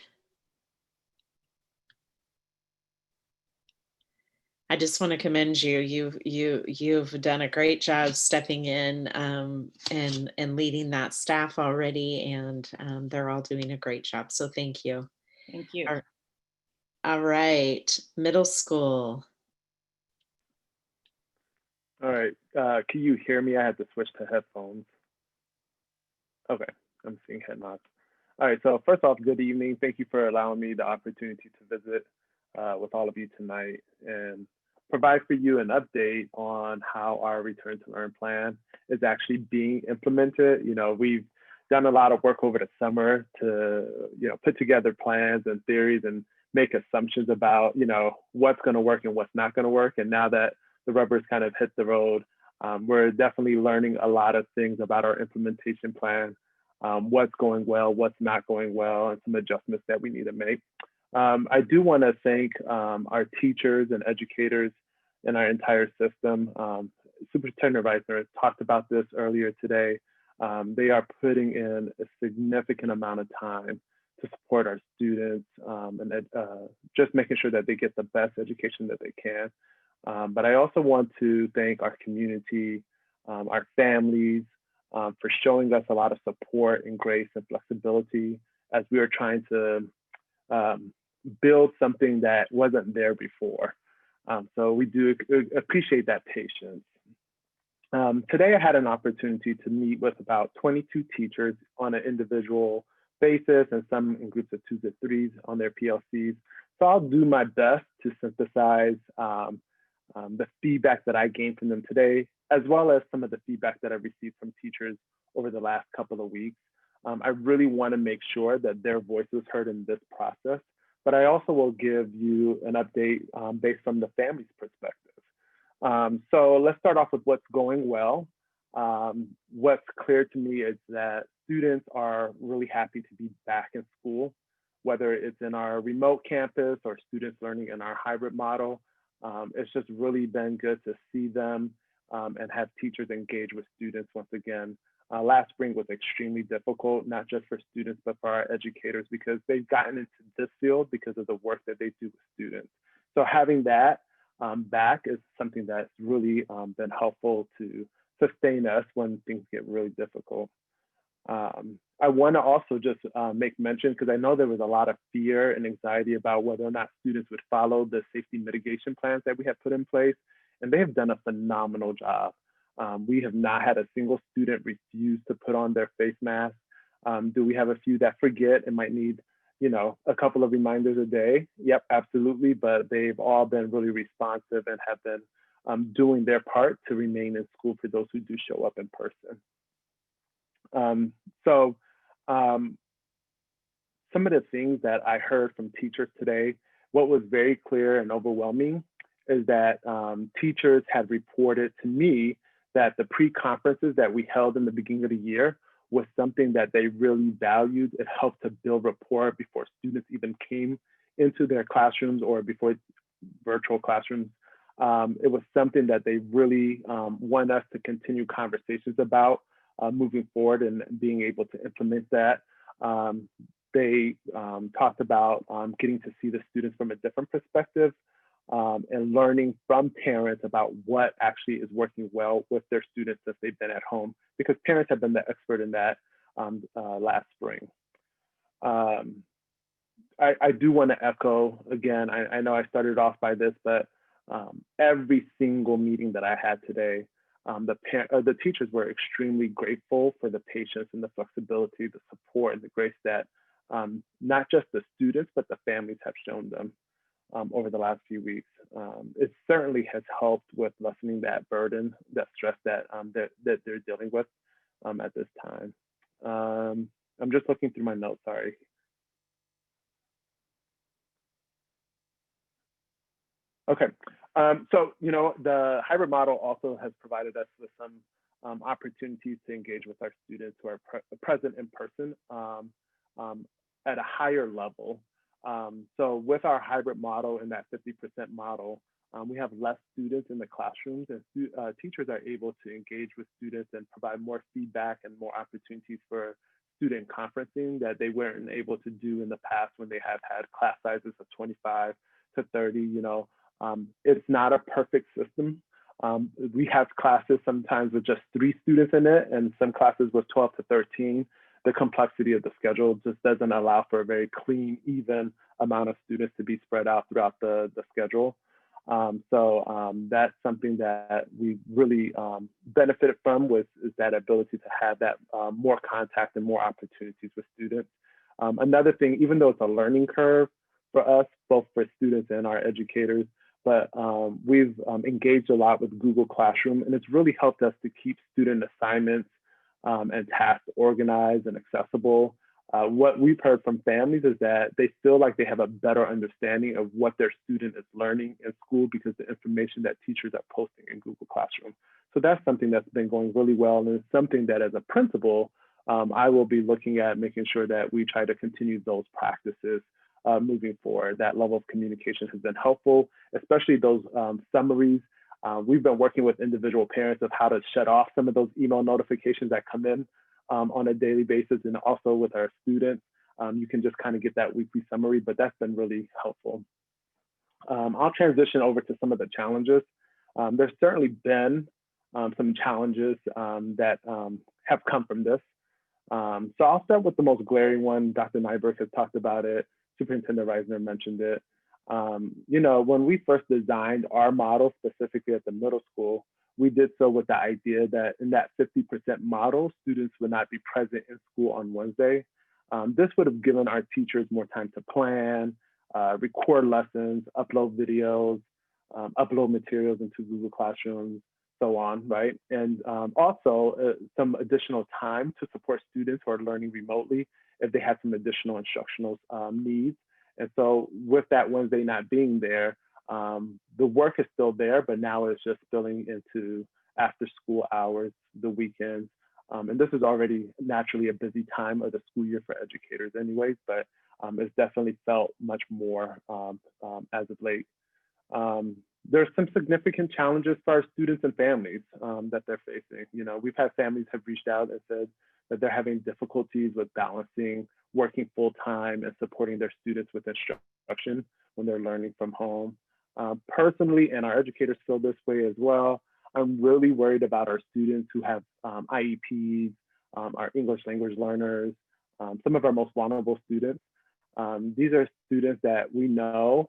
I just want to commend you. You've done a great job stepping in and leading that staff already, and they're all doing a great job. So thank you. Thank you. All right, middle school. All right, can you hear me? I had to switch to headphones. Okay, I'm seeing head nods. All right, so first off, good evening. Thank you for allowing me the opportunity to visit with all of you tonight and provide for you an update on how our return to learn plan is actually being implemented. We've done a lot of work over the summer to, put together plans and theories and make assumptions about, what's going to work and what's not going to work. And now that the rubber's kind of hit the road, we're definitely learning a lot of things about our implementation plan, what's going well, what's not going well, and some adjustments that we need to make. I do want to thank our teachers and educators in our entire system. Superintendent Reisner talked about this earlier today. They are putting in a significant amount of time to support our students and just making sure that they get the best education that they can. But I also want to thank our community, our families, for showing us a lot of support and grace and flexibility as we are trying to build something that wasn't there before. So we do appreciate that patience. Today I had an opportunity to meet with about 22 teachers on an individual basis and some in groups of 2s to 3s on their PLCs. So I'll do my best to synthesize the feedback that I gained from them today, as well as some of the feedback that I received from teachers over the last couple of weeks. I really want to make sure that their voice was heard in this process, but I also will give you an update based from the family's perspective. So let's start off with what's going well. What's clear to me is that students are really happy to be back in school, whether it's in our remote campus or students learning in our hybrid model. It's just really been good to see them and have teachers engage with students once again. Last spring was extremely difficult, not just for students, but for our educators, because they've gotten into this field because of the work that they do with students. So having that back is something that's really been helpful to sustain us when things get really difficult. I want to also just make mention, because I know there was a lot of fear and anxiety about whether or not students would follow the safety mitigation plans that we have put in place, and they have done a phenomenal job. We have not had a single student refuse to put on their face mask. Do we have a few that forget and might need, a couple of reminders a day? Yep, absolutely. But they've all been really responsive and have been doing their part to remain in school for those who do show up in person. Some of the things that I heard from teachers today, what was very clear and overwhelming is that teachers had reported to me that the pre-conferences that we held in the beginning of the year was something that they really valued. It helped to build rapport before students even came into their classrooms or before virtual classrooms. It was something that they really want us to continue conversations about moving forward and being able to implement that. They talked about getting to see the students from a different perspective and learning from parents about what actually is working well with their students if they've been at home, because parents have been the expert in that last spring. I do want to echo again, I know I started off by this, but every single meeting that I had today, the teachers were extremely grateful for the patience and the flexibility, the support and the grace that not just the students, but the families have shown them over the last few weeks. It certainly has helped with lessening that burden, that stress that, that they're dealing with at this time. I'm just looking through my notes, sorry. Okay, so, you know, the hybrid model also has provided us with some opportunities to engage with our students who are present in person at a higher level. So with our hybrid model and that 50% model, we have less students in the classrooms, and teachers are able to engage with students and provide more feedback and more opportunities for student conferencing that they weren't able to do in the past when they have had class sizes of 25 to 30, you know. It's not a perfect system. We have classes sometimes with just 3 students in it, and some classes with 12 to 13. The complexity of the schedule just doesn't allow for a very clean, even amount of students to be spread out throughout the schedule. So that's something that we really benefited from, is that ability to have that more contact and more opportunities with students. Another thing, even though it's a learning curve for us, both for students and our educators, but we've engaged a lot with Google Classroom, and it's really helped us to keep student assignments and tasks organized and accessible. What we've heard from families is that they feel like they have a better understanding of what their student is learning in school because the information that teachers are posting in Google Classroom. So that's something that's been going really well, and it's something that as a principal, I will be looking at making sure that we try to continue those practices moving forward. That level of communication has been helpful, especially those summaries. We've been working with individual parents of how to shut off some of those email notifications that come in on a daily basis, and also with our students. You can just kind of get that weekly summary, but that's been really helpful. I'll transition over to some of the challenges. There's certainly been some challenges that have come from this. So I'll start with the most glaring one. Dr. Nyberg has talked about it. Superintendent Reisner mentioned it. You know, when we first designed our model specifically at the middle school, we did so with the idea that in that 50% model, students would not be present in school on Wednesday. This would have given our teachers more time to plan, record lessons, upload videos, upload materials into Google Classrooms, so on, right? And also some additional time to support students who are learning remotely if they have some additional instructional needs. And so with that Wednesday not being there, the work is still there, but now it's just spilling into after school hours, the weekends. And this is already naturally a busy time of the school year for educators anyways, but it's definitely felt much more as of late. There's some significant challenges for our students and families that they're facing. You know, we've had families have reached out and said that they're having difficulties with balancing working full time and supporting their students with instruction when they're learning from home. Personally, and our educators feel this way as well, I'm really worried about our students who have IEPs, our English language learners, some of our most vulnerable students. These are students that we know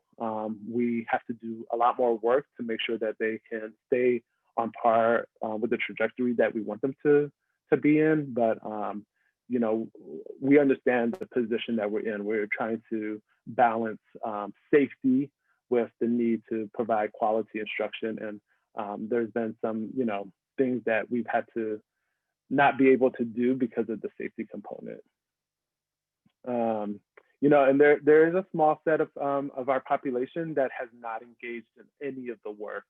we have to do a lot more work to make sure that they can stay on par with the trajectory that we want them to be in. But you know, we understand the position that we're in. We're trying to balance safety with the need to provide quality instruction. And there's been some, you know, things that we've had to not be able to do because of the safety component. You know, and there is a small set of our population that has not engaged in any of the work,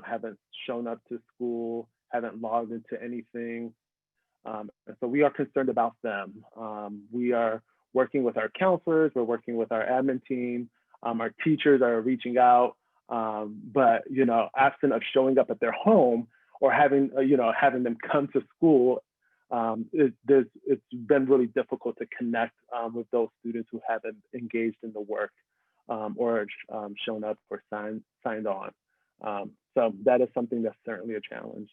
haven't shown up to school, haven't logged into anything. And so we are concerned about them. We are working with our counselors, we're working with our admin team, our teachers are reaching out, but, you know, absent of showing up at their home or having, you know, having them come to school it's been really difficult to connect with those students who haven't engaged in the work or shown up or signed on. So that is something that's certainly a challenge.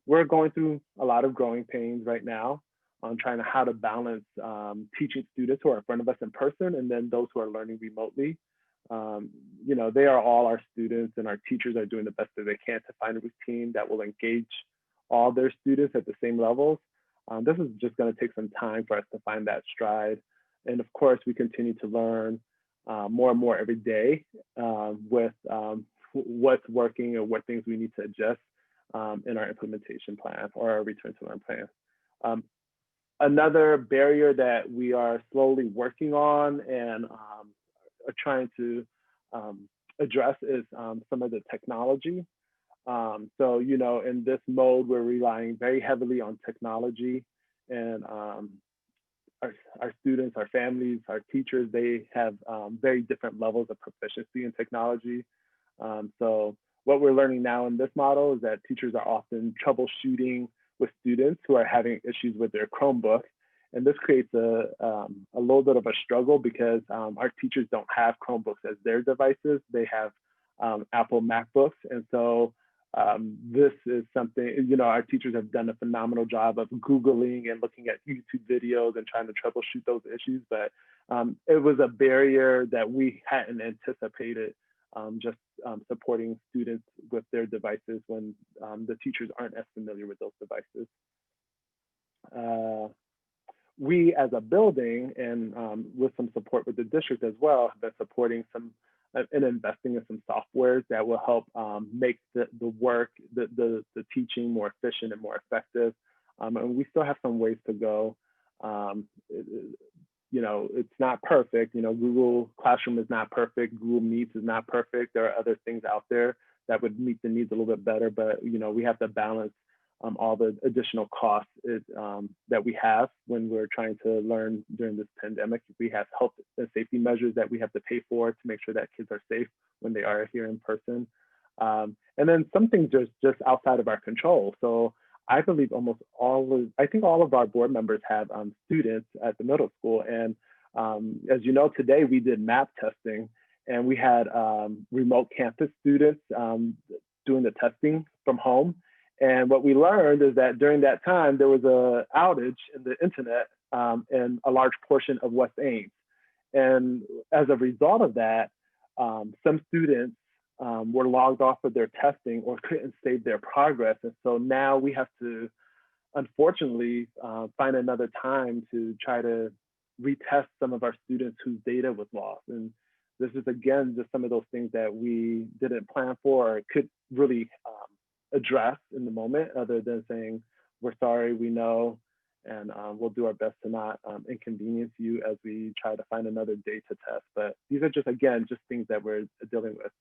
We're going through a lot of growing pains right now on trying to how to balance teaching students who are in front of us in person and then those who are learning remotely. You know, they are all our students, and our teachers are doing the best that they can to find a routine that will engage all their students at the same levels. This is just going to take some time for us to find that stride. And of course, we continue to learn more and more every day with what's working and what things we need to adjust in our implementation plan or our return to learn plan. Another barrier that we are slowly working on and are trying to address is some of the technology. So, you know, in this mode, we're relying very heavily on technology, and our students, our families, our teachers, they have very different levels of proficiency in technology. So what we're learning now in this model is that teachers are often troubleshooting with students who are having issues with their Chromebook. And this creates a little bit of a struggle because our teachers don't have Chromebooks as their devices. They have Apple MacBooks. And so this is something, you know, our teachers have done a phenomenal job of Googling and looking at YouTube videos and trying to troubleshoot those issues. But it was a barrier that we hadn't anticipated, just supporting students with their devices when the teachers aren't as familiar with those devices. We as a building and with some support with the district as well have been supporting some and investing in some softwares that will help make the work, the teaching more efficient and more effective. And we still have some ways to go. You know, it's not perfect. You know, Google Classroom is not perfect. Google Meets is not perfect. There are other things out there that would meet the needs a little bit better, but, you know, we have to balance all the additional costs that we have when we're trying to learn during this pandemic. We have health and safety measures that we have to pay for to make sure that kids are safe when they are here in person. And then some things are just outside of our control. So I believe I think all of our board members have students at the middle school. And as you know, today we did MAP testing, and we had remote campus students doing the testing from home. And what we learned is that during that time, there was an outage in the internet in a large portion of West Ames. And as a result of that, some students were logged off of their testing or couldn't save their progress. And so now we have to, unfortunately, find another time to try to retest some of our students whose data was lost. And this is, again, just some of those things that we didn't plan for or could really address in the moment, other than saying, we're sorry, we know, and we'll do our best to not inconvenience you as we try to find another day to test. But these are just, again, just things that we're dealing with.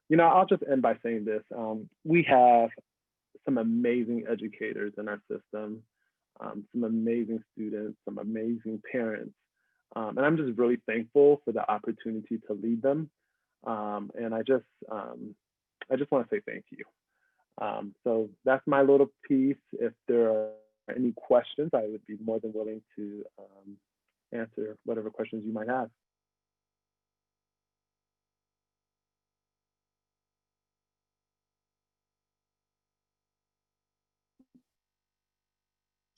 You know, I'll just end by saying this. We have some amazing educators in our system, some amazing students, some amazing parents. And I'm just really thankful for the opportunity to lead them. And I just want to say thank you. So that's my little piece. If there are any questions, I would be more than willing to answer whatever questions you might have.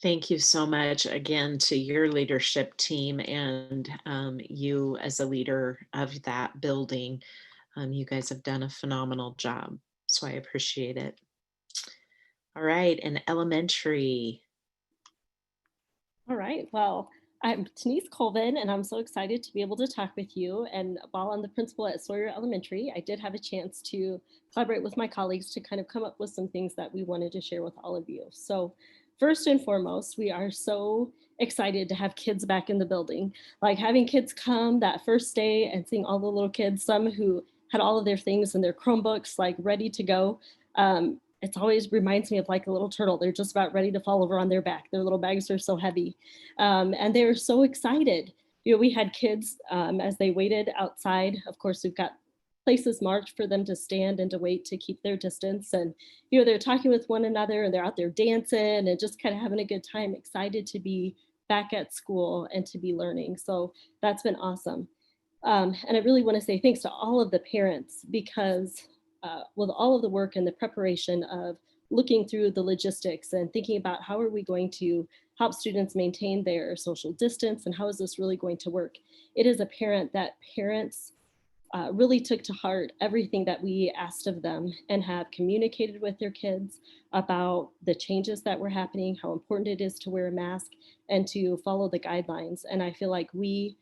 Thank you so much again to your leadership team and you as a leader of that building. You guys have done a phenomenal job, so I appreciate it. All right, and elementary. All right, well, I'm Denise Colvin, and I'm so excited to be able to talk with you. And while I'm the principal at Sawyer Elementary, I did have a chance to collaborate with my colleagues to kind of come up with some things that we wanted to share with all of you. So first and foremost, we are so excited to have kids back in the building. Like having kids come that first day and seeing all the little kids, some who had all of their things in their Chromebooks like ready to go. It always reminds me of like a little turtle. They're just about ready to fall over on their back. Their little bags are so heavy. And they're so excited. You know, we had kids as they waited outside. Of course, we've got places marked for them to stand and to wait to keep their distance. And, you know, they're talking with one another and they're out there dancing and just kind of having a good time, excited to be back at school and to be learning. So that's been awesome. And I really want to say thanks to all of the parents because with all of the work and the preparation of looking through the logistics and thinking about how are we going to help students maintain their social distance and how is this really going to work, it is apparent that parents really took to heart everything that we asked of them and have communicated with their kids about the changes that were happening, how important it is to wear a mask and to follow the guidelines. And I feel like we,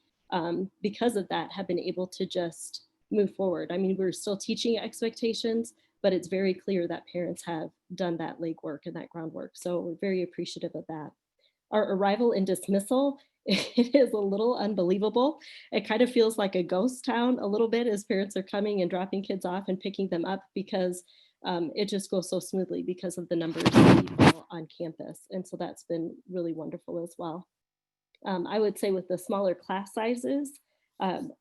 because of that, have been able to just move forward. I mean, we're still teaching expectations, but it's very clear that parents have done that legwork and that groundwork. So we're very appreciative of that. Our arrival and dismissal, it is a little unbelievable. It kind of feels like a ghost town a little bit as parents are coming and dropping kids off and picking them up because it just goes so smoothly because of the numbers of people on campus. And so that's been really wonderful as well. I would say with the smaller class sizes,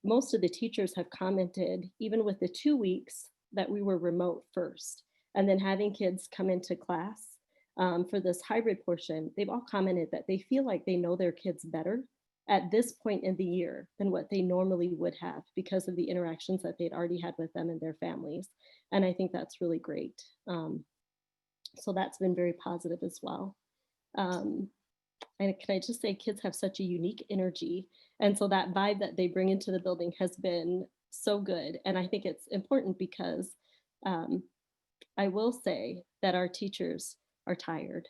most of the teachers have commented, even with the 2 weeks that we were remote first, and then having kids come into class for this hybrid portion, they've all commented that they feel like they know their kids better at this point in the year than what they normally would have because of the interactions that they'd already had with them and their families. And I think that's really great. So that's been very positive as well. And can I just say, kids have such a unique energy. And so that vibe that they bring into the building has been so good. And I think it's important because I will say that our teachers are tired.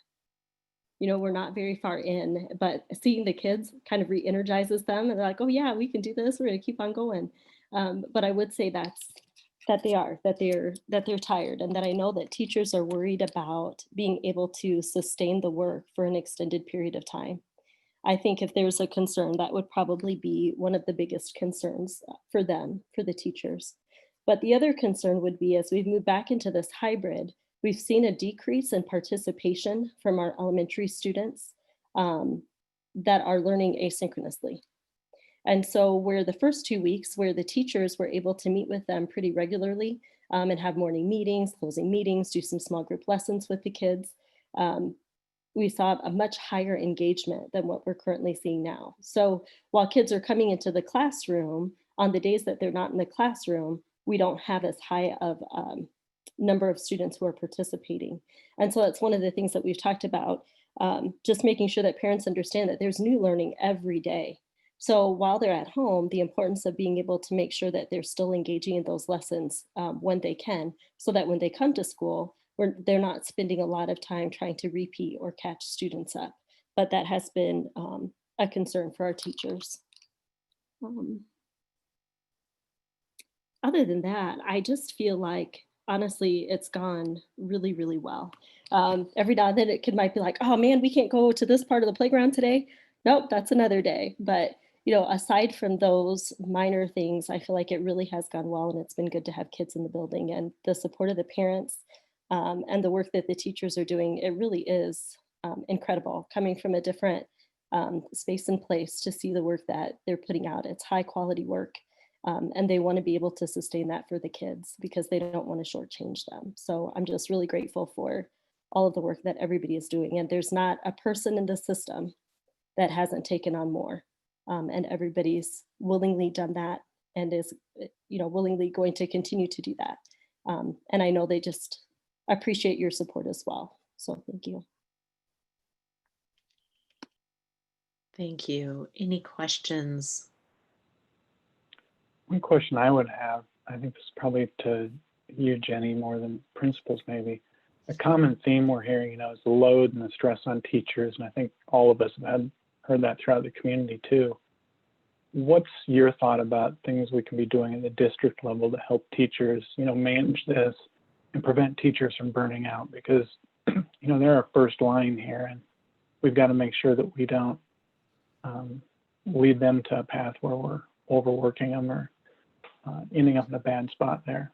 You know, we're not very far in, but seeing the kids kind of re-energizes them. And they're like, oh yeah, we can do this. We're gonna keep on going. But I would say that they're tired, and that I know that teachers are worried about being able to sustain the work for an extended period of time. I think if there's a concern, that would probably be one of the biggest concerns for them, for the teachers. But the other concern would be as we've moved back into this hybrid, we've seen a decrease in participation from our elementary students that are learning asynchronously. And so where the first 2 weeks where the teachers were able to meet with them pretty regularly and have morning meetings, closing meetings, do some small group lessons with the kids, we saw a much higher engagement than what we're currently seeing now. So while kids are coming into the classroom, on the days that they're not in the classroom, we don't have as high of number of students who are participating. And so that's one of the things that we've talked about, just making sure that parents understand that there's new learning every day. So while they're at home, the importance of being able to make sure that they're still engaging in those lessons when they can, so that when they come to school, they're not spending a lot of time trying to repeat or catch students up. But that has been a concern for our teachers. Other than that, I just feel like, honestly, it's gone really, really well. Every now and then it might be like, oh man, we can't go to this part of the playground today. Nope, that's another day. But you know, aside from those minor things, I feel like it really has gone well, and it's been good to have kids in the building, and the support of the parents and the work that the teachers are doing. It really is incredible, coming from a different space and place to see the work that they're putting out. It's high quality work, and they want to be able to sustain that for the kids because they don't want to shortchange them. So I'm just really grateful for all of the work that everybody is doing, and there's not a person in the system that hasn't taken on more. And everybody's willingly done that and is, you know, willingly going to continue to do that. And I know they just appreciate your support as well. So thank you. Thank you. Any questions? One question I would have, I think this is probably to you, Jenny, more than principals maybe. A common theme we're hearing, you know, is the load and the stress on teachers. And I think all of us have heard that throughout the community too. What's your thought about things we can be doing at the district level to help teachers, you know, manage this and prevent teachers from burning out? Because, you know, they're our first line here, and we've got to make sure that we don't lead them to a path where we're overworking them or ending up in a bad spot there.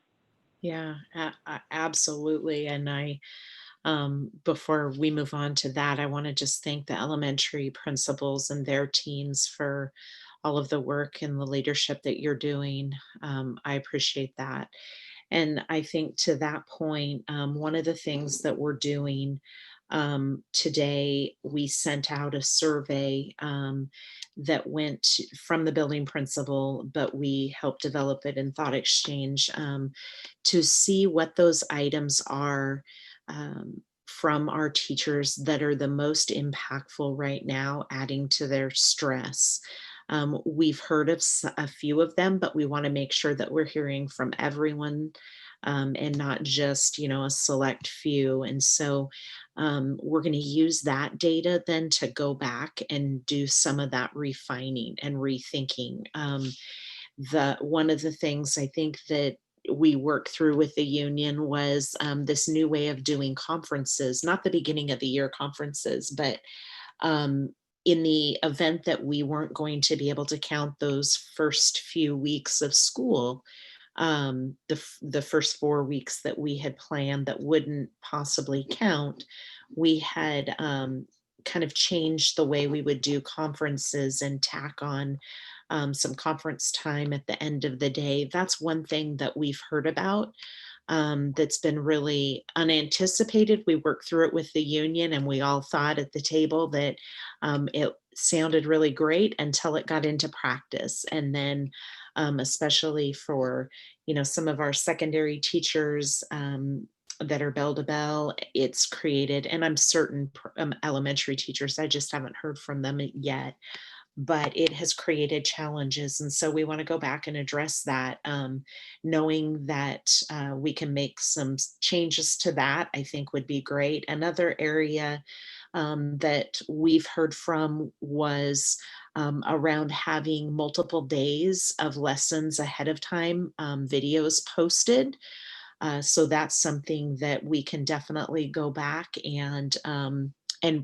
Yeah, absolutely. And before we move on to that, I want to just thank the elementary principals and their teams for all of the work and the leadership that you're doing. I appreciate that. And I think to that point, one of the things that we're doing today, we sent out a survey that went from the building principal, but we helped develop it in Thought Exchange to see what those items are from our teachers that are the most impactful right now, adding to their stress. We've heard of a few of them, but we want to make sure that we're hearing from everyone and not just, a select few. And so we're going to use that data then to go back and do some of that refining and rethinking. One of the things I think that we worked through with the union was this new way of doing conferences, not the beginning of the year conferences, but in the event that we weren't going to be able to count those first few weeks of school, the first 4 weeks that we had planned that wouldn't possibly count, we had kind of changed the way we would do conferences and tack on some conference time at the end of the day. That's one thing that we've heard about that's been really unanticipated. We worked through it with the union and we all thought at the table that it sounded really great until it got into practice. And then especially for, some of our secondary teachers that are bell to bell, it's created, and I'm certain elementary teachers, I just haven't heard from them yet, but it has created challenges. And so we want to go back and address that, knowing that we can make some changes to that, I think would be great. Another area that we've heard from was around having multiple days of lessons ahead of time, videos posted. So that's something that we can definitely go back and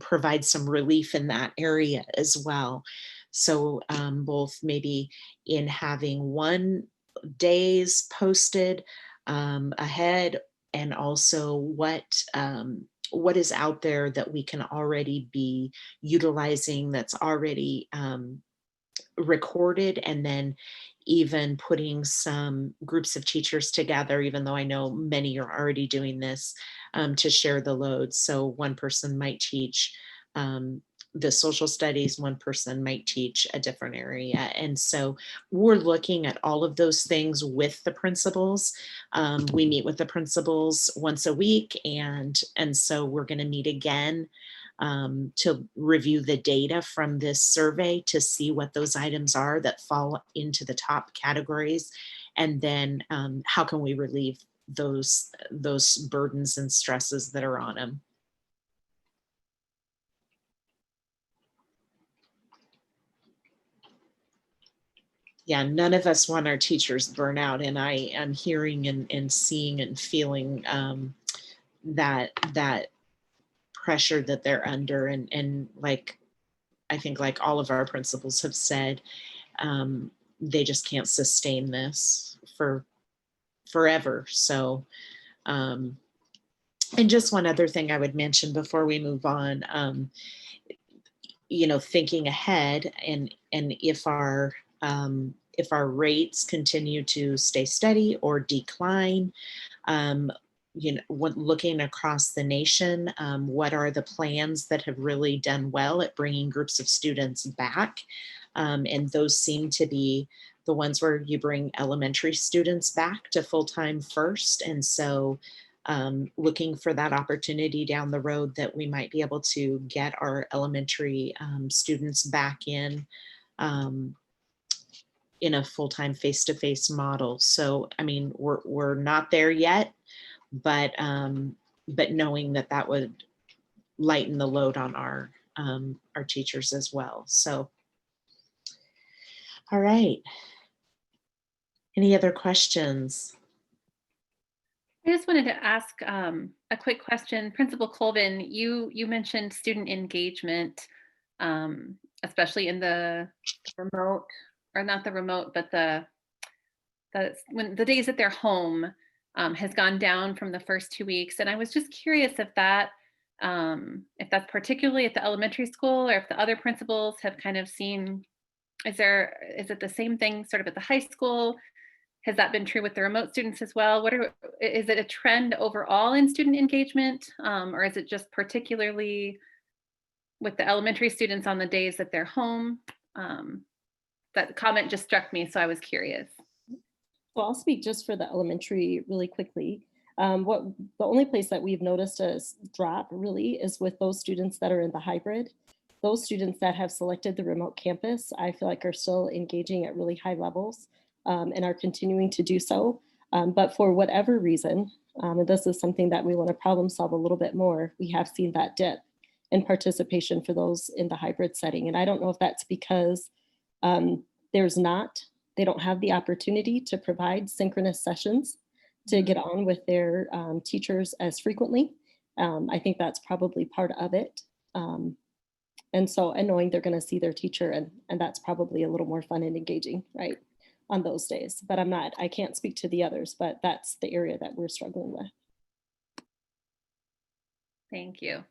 provide some relief in that area as well. So both maybe in having 1 days posted ahead, and also what is out there that we can already be utilizing that's already recorded, and then even putting some groups of teachers together, even though I know many are already doing this, to share the load. So one person might teach the social studies, one person might teach a different area. And so we're looking at all of those things with the principals. We meet with the principals once a week, and so we're going to meet again to review the data from this survey to see what those items are that fall into the top categories, and then how can we relieve those burdens and stresses that are on them. Yeah, none of us want our teachers burn out, and I am hearing and seeing and feeling that pressure that they're under, and like I think like all of our principals have said, they just can't sustain this for forever. So and just one other thing I would mention before we move on, thinking ahead, and if our rates continue to stay steady or decline, looking across the nation, what are the plans that have really done well at bringing groups of students back? And those seem to be the ones where you bring elementary students back to full-time first. And so looking for that opportunity down the road that we might be able to get our elementary students back in a full-time face-to-face model. So, I mean, we're not there yet, but knowing that would lighten the load on our teachers as well. So, all right. Any other questions? I just wanted to ask a quick question. Principal Colvin, you mentioned student engagement, especially in the remote, or not the remote, but when the days that they're home has gone down from the first 2 weeks. And I was just curious if that's particularly at the elementary school, or if the other principals have kind of seen is it the same thing sort of at the high school? Has that been true with the remote students as well? Is it a trend overall in student engagement? Or is it just particularly with the elementary students on the days that they're home? That comment just struck me, so I was curious. Well, I'll speak just for the elementary really quickly. The only place that we've noticed a drop really is with those students that are in the hybrid. Those students that have selected the remote campus, I feel like are still engaging at really high levels and are continuing to do so. But for whatever reason, and this is something that we want to problem solve a little bit more, we have seen that dip in participation for those in the hybrid setting. And I don't know if that's because they don't have the opportunity to provide synchronous sessions to get on with their teachers as frequently. I think that's probably part of it. And knowing they're going to see their teacher, and that's probably a little more fun and engaging, right, on those days. But I can't speak to the others, but that's the area that we're struggling with. Thank you.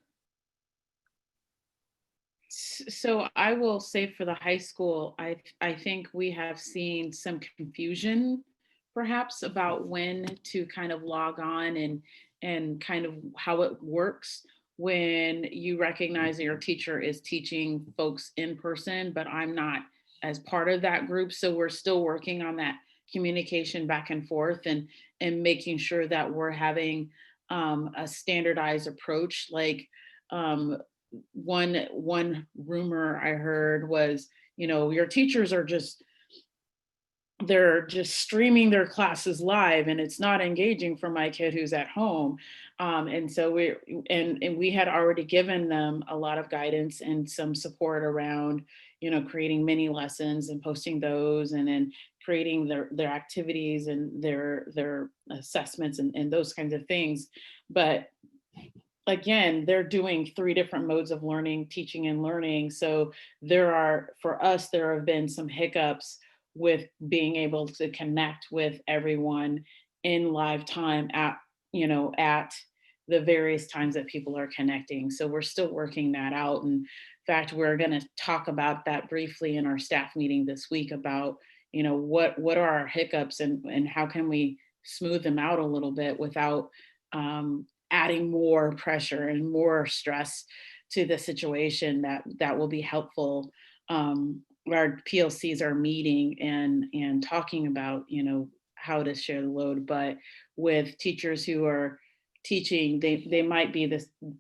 So I will say for the high school, I think we have seen some confusion perhaps about when to kind of log on and kind of how it works when you recognize that your teacher is teaching folks in person, but I'm not as part of that group. So we're still working on that communication back and forth and making sure that we're having a standardized approach. Like one rumor I heard was, your teachers are they're just streaming their classes live and it's not engaging for my kid who's at home. And so we had already given them a lot of guidance and some support around, creating mini lessons and posting those, and then creating their activities and their assessments and those kinds of things. But again, they're doing 3 different modes of learning, teaching and learning. So for us, there have been some hiccups with being able to connect with everyone in live time at the various times that people are connecting. So we're still working that out. And in fact, we're going to talk about that briefly in our staff meeting this week about, what are our hiccups and how can we smooth them out a little bit without adding more pressure and more stress to the situation that will be helpful. Our PLCs are meeting and talking about, how to share the load, but with teachers who are teaching, they might be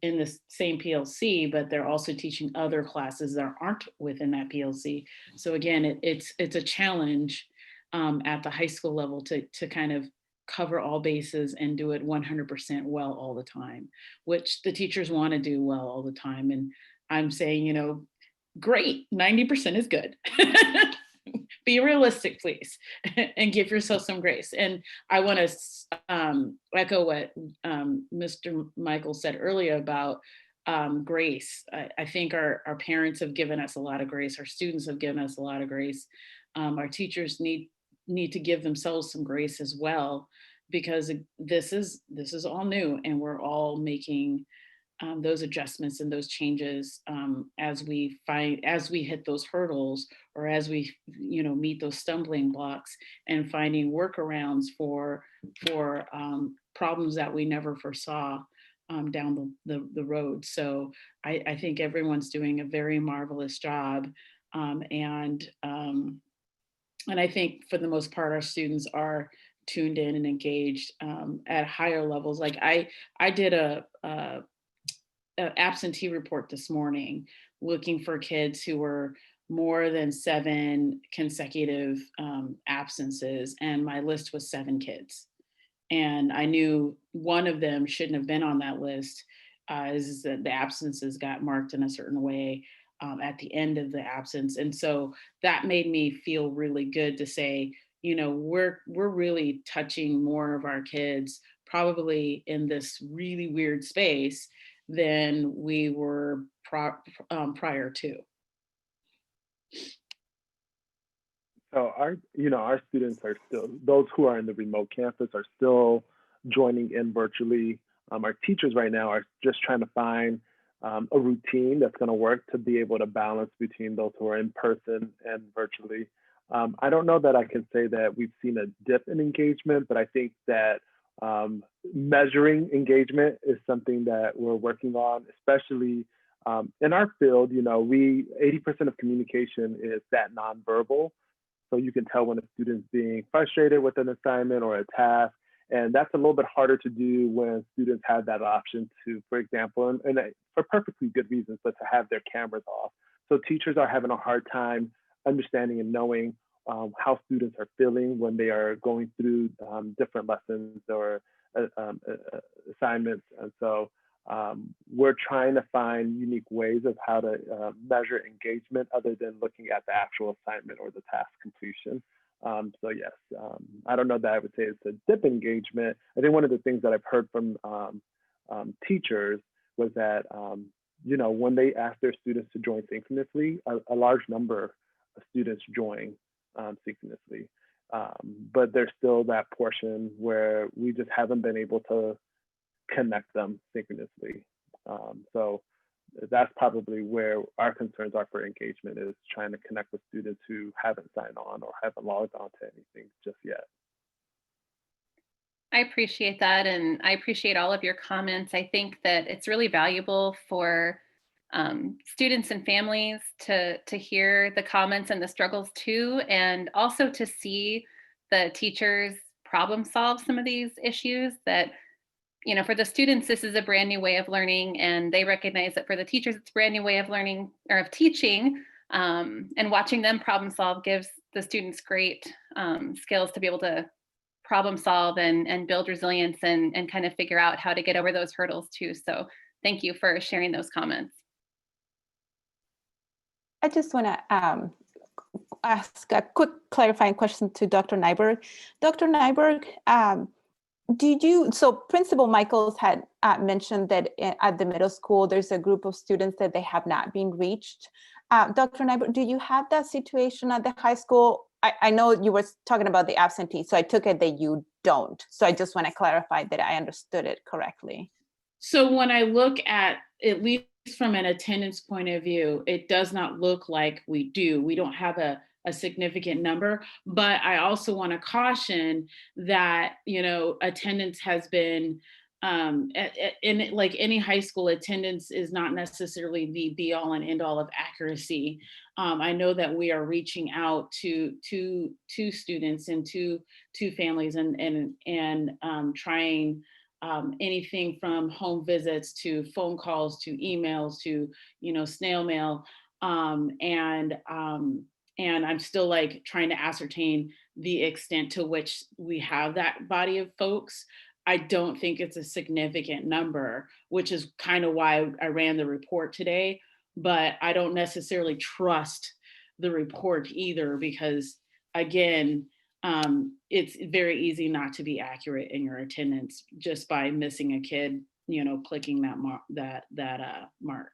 in the same PLC, but they're also teaching other classes that aren't within that PLC. So again, it's a challenge at the high school level to kind of cover all bases and do it 100% well all the time, which the teachers want to do well all the time. And I'm saying, great, 90% is good. Be realistic, please, and give yourself some grace. And I want to echo what Mr. Michael said earlier about grace. I think our parents have given us a lot of grace. Our students have given us a lot of grace. Our teachers need to give themselves some grace as well, because this is all new and we're all making those adjustments and those changes as we hit those hurdles, or as we meet those stumbling blocks, and finding workarounds for problems that we never foresaw down the road. So I think everyone's doing a very marvelous job, and I think for the most part our students are tuned in and engaged at higher levels. Like I did a absentee report this morning looking for kids who were more than 7 consecutive absences, and my list was 7 kids, and I knew one of them shouldn't have been on that list, is that the absences got marked in a certain way at the end of the absence. And so that made me feel really good to say, we're really touching more of our kids probably in this really weird space than we were prior to. So our students are still, those who are in the remote campus are still joining in virtually. Our teachers right now are just trying to find a routine that's going to work to be able to balance between those who are in person and virtually. I don't know that I can say that we've seen a dip in engagement, but I think that measuring engagement is something that we're working on, especially in our field. 80% of communication is that nonverbal. So you can tell when a student's being frustrated with an assignment or a task. And that's a little bit harder to do when students have that option to, for example, and for perfectly good reasons, but to have their cameras off. So teachers are having a hard time understanding and knowing how students are feeling when they are going through different lessons or assignments. And so we're trying to find unique ways of how to measure engagement other than looking at the actual assignment or the task completion. So yes, I don't know that I would say it's a dip engagement. I think one of the things that I've heard from teachers was that, when they ask their students to join synchronously, a large number of students join synchronously. But there's still that portion where we just haven't been able to connect them synchronously. So that's probably where our concerns are for engagement, is trying to connect with students who haven't signed on or haven't logged on to anything just yet. I appreciate that, and I appreciate all of your comments. I think that it's really valuable for students and families to hear the comments and the struggles too, and also to see the teachers problem solve some of these issues that, for the students, this is a brand new way of learning, and they recognize that for the teachers, it's a brand new way of learning or of teaching, and watching them problem solve gives the students great skills to be able to problem solve and build resilience and kind of figure out how to get over those hurdles too. So thank you for sharing those comments. I just want to ask a quick clarifying question to Dr. Nyberg. Dr. Nyberg, so Principal Michaels had mentioned that at the middle school, there's a group of students that they have not been reached. Dr. Nyberg, do you have that situation at the high school? I know you were talking about the absentee, so I took it that you don't. So I just want to clarify that I understood it correctly. So when I look at least from an attendance point of view, it does not look like we do. We don't have a significant number, but I also want to caution that, attendance has been, in like any high school, attendance is not necessarily the be all and end all of accuracy. I know that we are reaching out to students and to families and trying anything from home visits to phone calls to emails to snail mail, and I'm still trying to ascertain the extent to which we have that body of folks. I don't think it's a significant number, which is kind of why I ran the report today, but I don't necessarily trust the report either, because again, it's very easy not to be accurate in your attendance just by missing a kid, clicking that mark.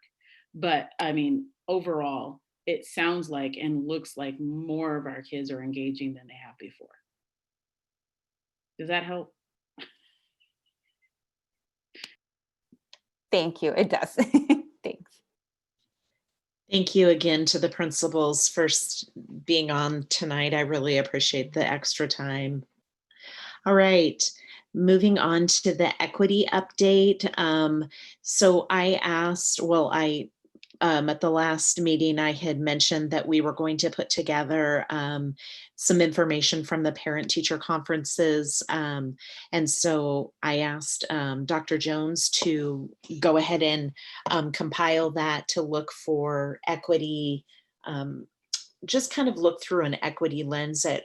But I mean, overall, it sounds like and looks like more of our kids are engaging than they have before. Does that help? Thank you. It does. Thanks. Thank you again to the principals for being on tonight. I really appreciate the extra time. All right, moving on to the equity update. So I asked, at the last meeting, I had mentioned that we were going to put together some information from the parent-teacher conferences. And so I asked Dr. Jones to go ahead and compile that to look for equity, just kind of look through an equity lens at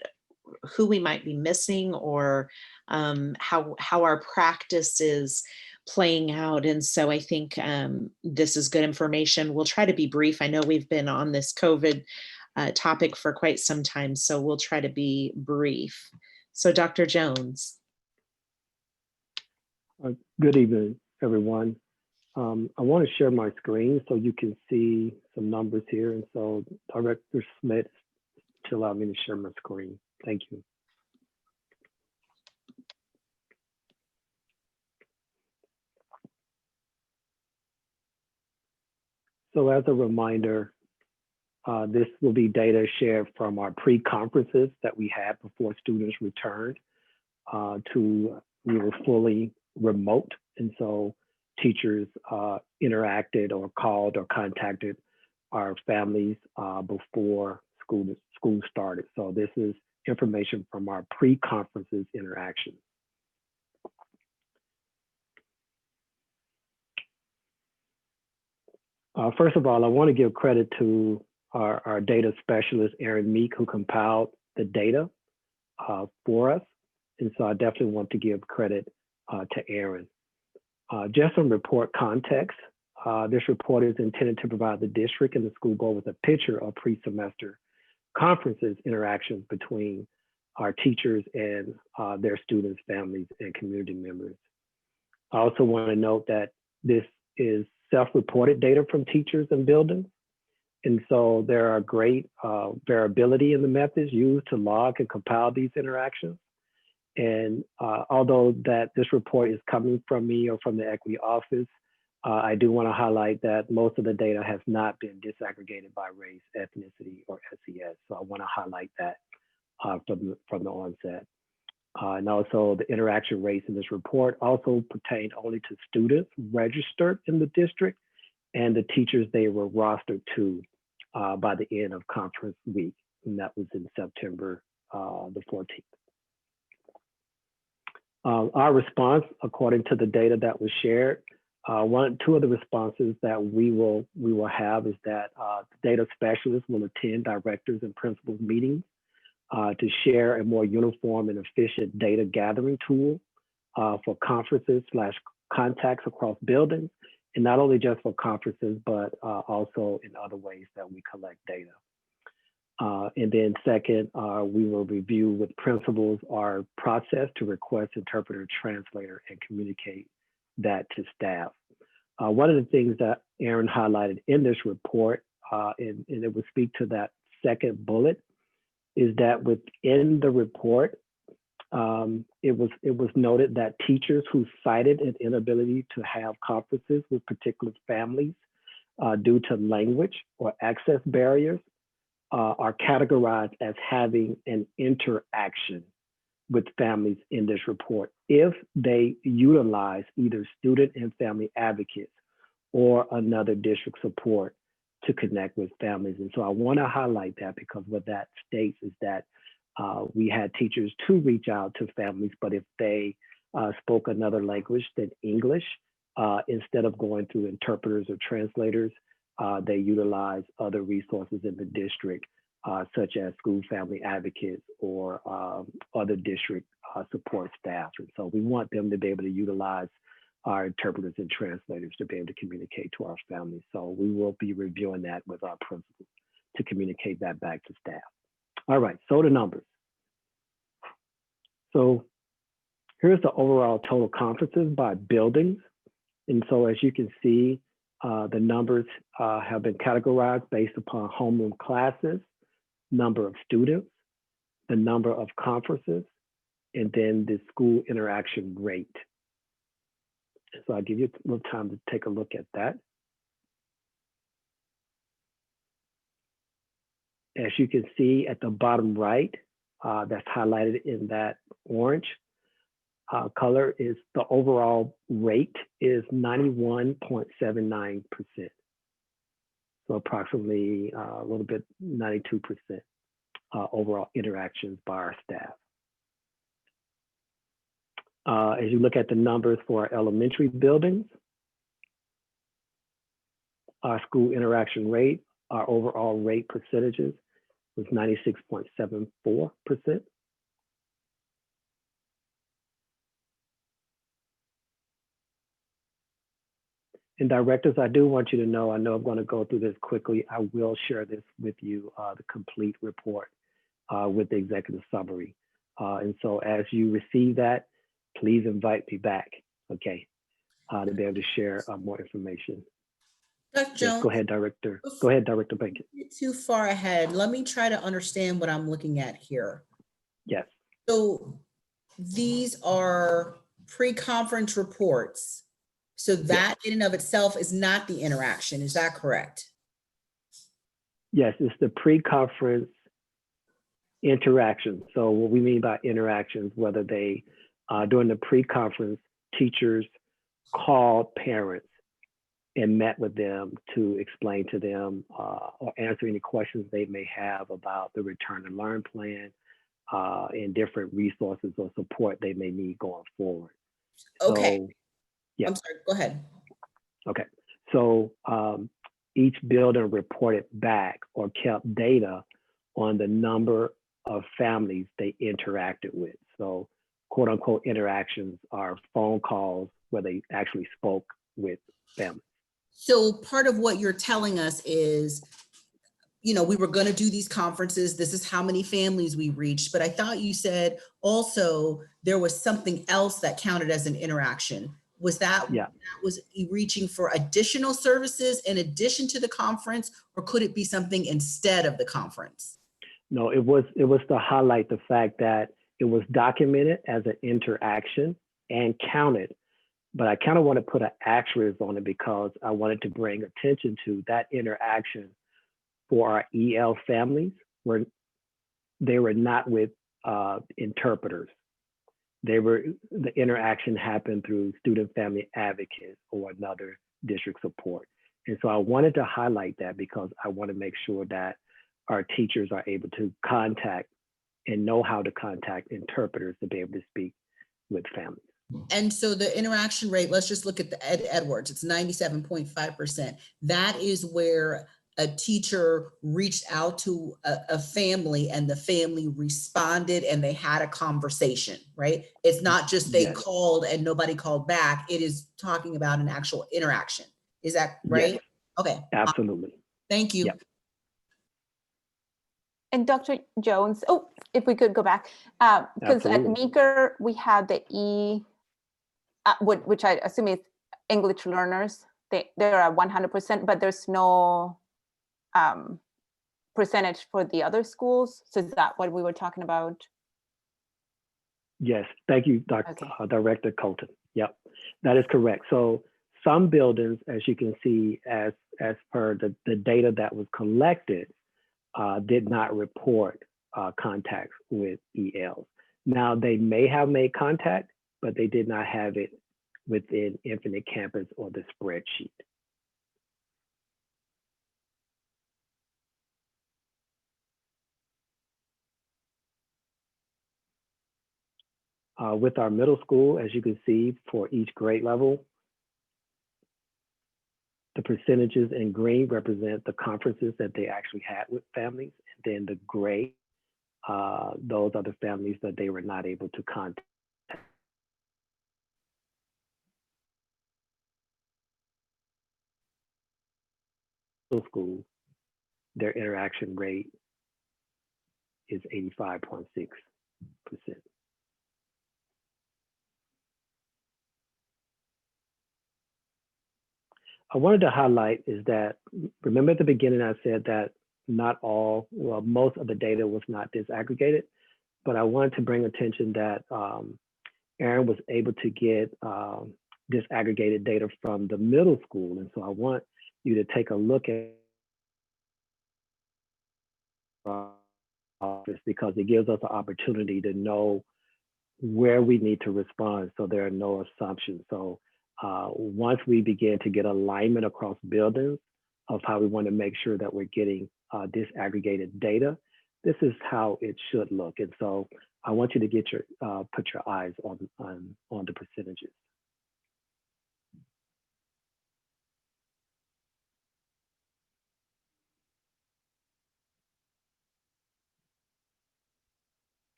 who we might be missing or how our practice is playing out. And so I think this is good information. We'll try to be brief. I know we've been on this COVID topic for quite some time, so we'll try to be brief. So Dr. Jones. Good evening, everyone. I want to share my screen so you can see some numbers here. And so Director Smith to allow me to share my screen. Thank you. So as a reminder, this will be data shared from our pre-conferences that we had before students returned we were fully remote. And so teachers interacted or called or contacted our families before school started. So this is information from our pre-conferences interaction. First of all, I want to give credit to our data specialist, Aaron Meek, who compiled the data for us. And so I definitely want to give credit to Aaron. Just some report context. This report is intended to provide the district and the school board with a picture of pre-semester conferences interactions between our teachers and their students, families, and community members. I also want to note that this is self-reported data from teachers and buildings. And so there are great variability in the methods used to log and compile these interactions. And although that this report is coming from me or from the equity office, I do want to highlight that most of the data has not been disaggregated by race, ethnicity, or SES. So I want to highlight that from the onset. And also the interaction rates in this report also pertain only to students registered in the district and the teachers they were rostered to by the end of conference week. And that was in September the 14th. Our response, according to the data that was shared, two of the responses that we will have is that data specialists will attend directors and principals meetings to share a more uniform and efficient data gathering tool for conferences / contacts across buildings, and not only just for conferences, but also in other ways that we collect data. And then second, we will review with principals our process to request interpreter, translator, and communicate that to staff. One of the things that Aaron highlighted in this report, and it will speak to that second bullet, is that within the report, it was noted that teachers who cited an inability to have conferences with particular families due to language or access barriers are categorized as having an interaction with families in this report if they utilize either student and family advocates or another district support to connect with families. And so I want to highlight that because what that states is that we had teachers to reach out to families, but if they spoke another language than English, instead of going through interpreters or translators, they utilize other resources in the district, such as school family advocates or other district support staff. And so we want them to be able to utilize our interpreters and translators to be able to communicate to our families. So we will be reviewing that with our principals to communicate that back to staff. All right, so the numbers. So here's the overall total conferences by buildings. And so as you can see, the numbers have been categorized based upon homeroom classes, number of students, the number of conferences, and then the school interaction rate. So I'll give you a little time to take a look at that. As you can see at the bottom right, that's highlighted in that orange color, is the overall rate is 91.79%. So approximately a little bit 92% overall interactions by our staff. As you look at the numbers for our elementary buildings, our school interaction rate, our overall rate percentages was 96.74%. And directors, I do want you to know, I know I'm going to go through this quickly. I will share this with you, the complete report with the executive summary. And so as you receive that, please invite me back, okay, to be able to share more information. Dr. Jones, yes, go ahead, Director. Go ahead, Director Bankett. Too far ahead. Let me try to understand what I'm looking at here. Yes. So these are pre-conference reports So that in and of itself is not the interaction. Is that correct? Yes, it's the pre-conference interaction. So what we mean by interactions, whether they, during the pre-conference, teachers called parents and met with them to explain to them or answer any questions they may have about the return to learn plan and different resources or support they may need going forward. Okay. So, yeah. I'm sorry, go ahead. Okay. So each building reported back or kept data on the number of families they interacted with. So quote unquote interactions are phone calls where they actually spoke with families. So part of what you're telling us is, you know, we were going to do these conferences. This is how many families we reached. But I thought you said also there was something else that counted as an interaction. Was that, Yeah. that was reaching for additional services in addition to the conference, or could it be something instead of the conference? No, it was to highlight the fact that it was documented as an interaction and counted. But I kind of want to put an asterisk on it because I wanted to bring attention to that interaction for our EL families where they were not with interpreters. The interaction happened through student family advocates or another district support. And so I wanted to highlight that because I want to make sure that our teachers are able to contact and know how to contact interpreters to be able to speak with families. And so the interaction rate, let's just look at the Edwards, it's 97.5%. That is where a teacher reached out to a family and the family responded and they had a conversation, right? It's not just they Yes. called and nobody called back. It is talking about an actual interaction. Is that right? Yes. Okay. Absolutely. Thank you. Yep. And Dr. Jones, oh, if we could go back, because at Absolutely. Meeker, we have the E, which I assume is English learners. They're at 100%, but there's no percentage for the other schools. So is that what we were talking about? Yes, thank you, Director Colton. Yep, that is correct. So some buildings, as you can see, as per the data that was collected, did not report contacts with ELs. Now, they may have made contact, but they did not have it within Infinite Campus or the spreadsheet. With our middle school, as you can see, for each grade level, the percentages in green represent the conferences that they actually had with families. And then the gray, those are the families that they were not able to contact. Middle school, their interaction rate is 85.6%. I wanted to highlight is that, remember at the beginning I said that not all, well, most of the data was not disaggregated, but I wanted to bring attention that Erin was able to get disaggregated data from the middle school. And so I want you to take a look at this because it gives us an opportunity to know where we need to respond so there are no assumptions. So once we begin to get alignment across buildings of how we want to make sure that we're getting disaggregated data, this is how it should look. And so I want you to get your put your eyes on the percentages.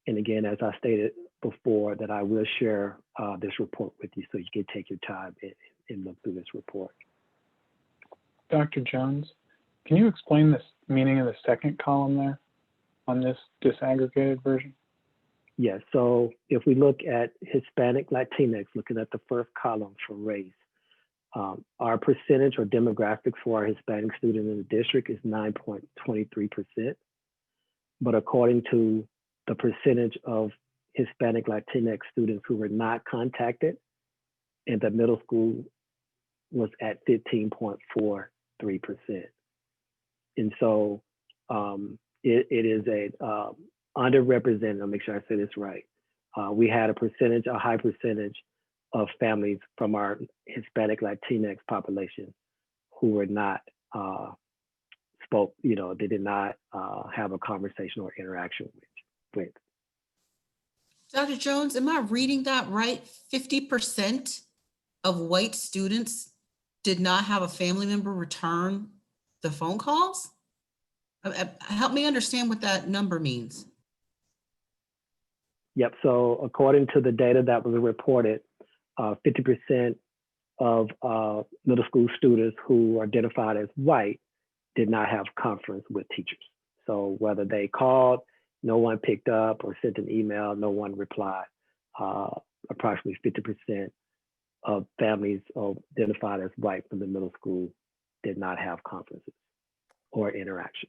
And again, as I stated before, that I will share this report with you so you can take your time and look through this report. Dr. Jones, can you explain this meaning of the second column there on this disaggregated version? Yes, so if we look at Hispanic Latinx, looking at the first column for race, our percentage or demographics for our Hispanic students in the district is 9.23%. But according to the percentage of Hispanic Latinx students who were not contacted in the middle school was at 15.43%. And so it is a underrepresented, I'll make sure I say this right. We had a high percentage of families from our Hispanic Latinx population who were not they did not have a conversation or interaction with. Dr. Jones, am I reading that right? 50% of white students did not have a family member return the phone calls? Help me understand what that number means. Yep, so according to the data that was reported, 50% of middle school students who are identified as white did not have conference with teachers. So whether they called, no one picked up, or sent an email, no one replied. Approximately 50% of families identified as white from the middle school did not have conferences or interaction.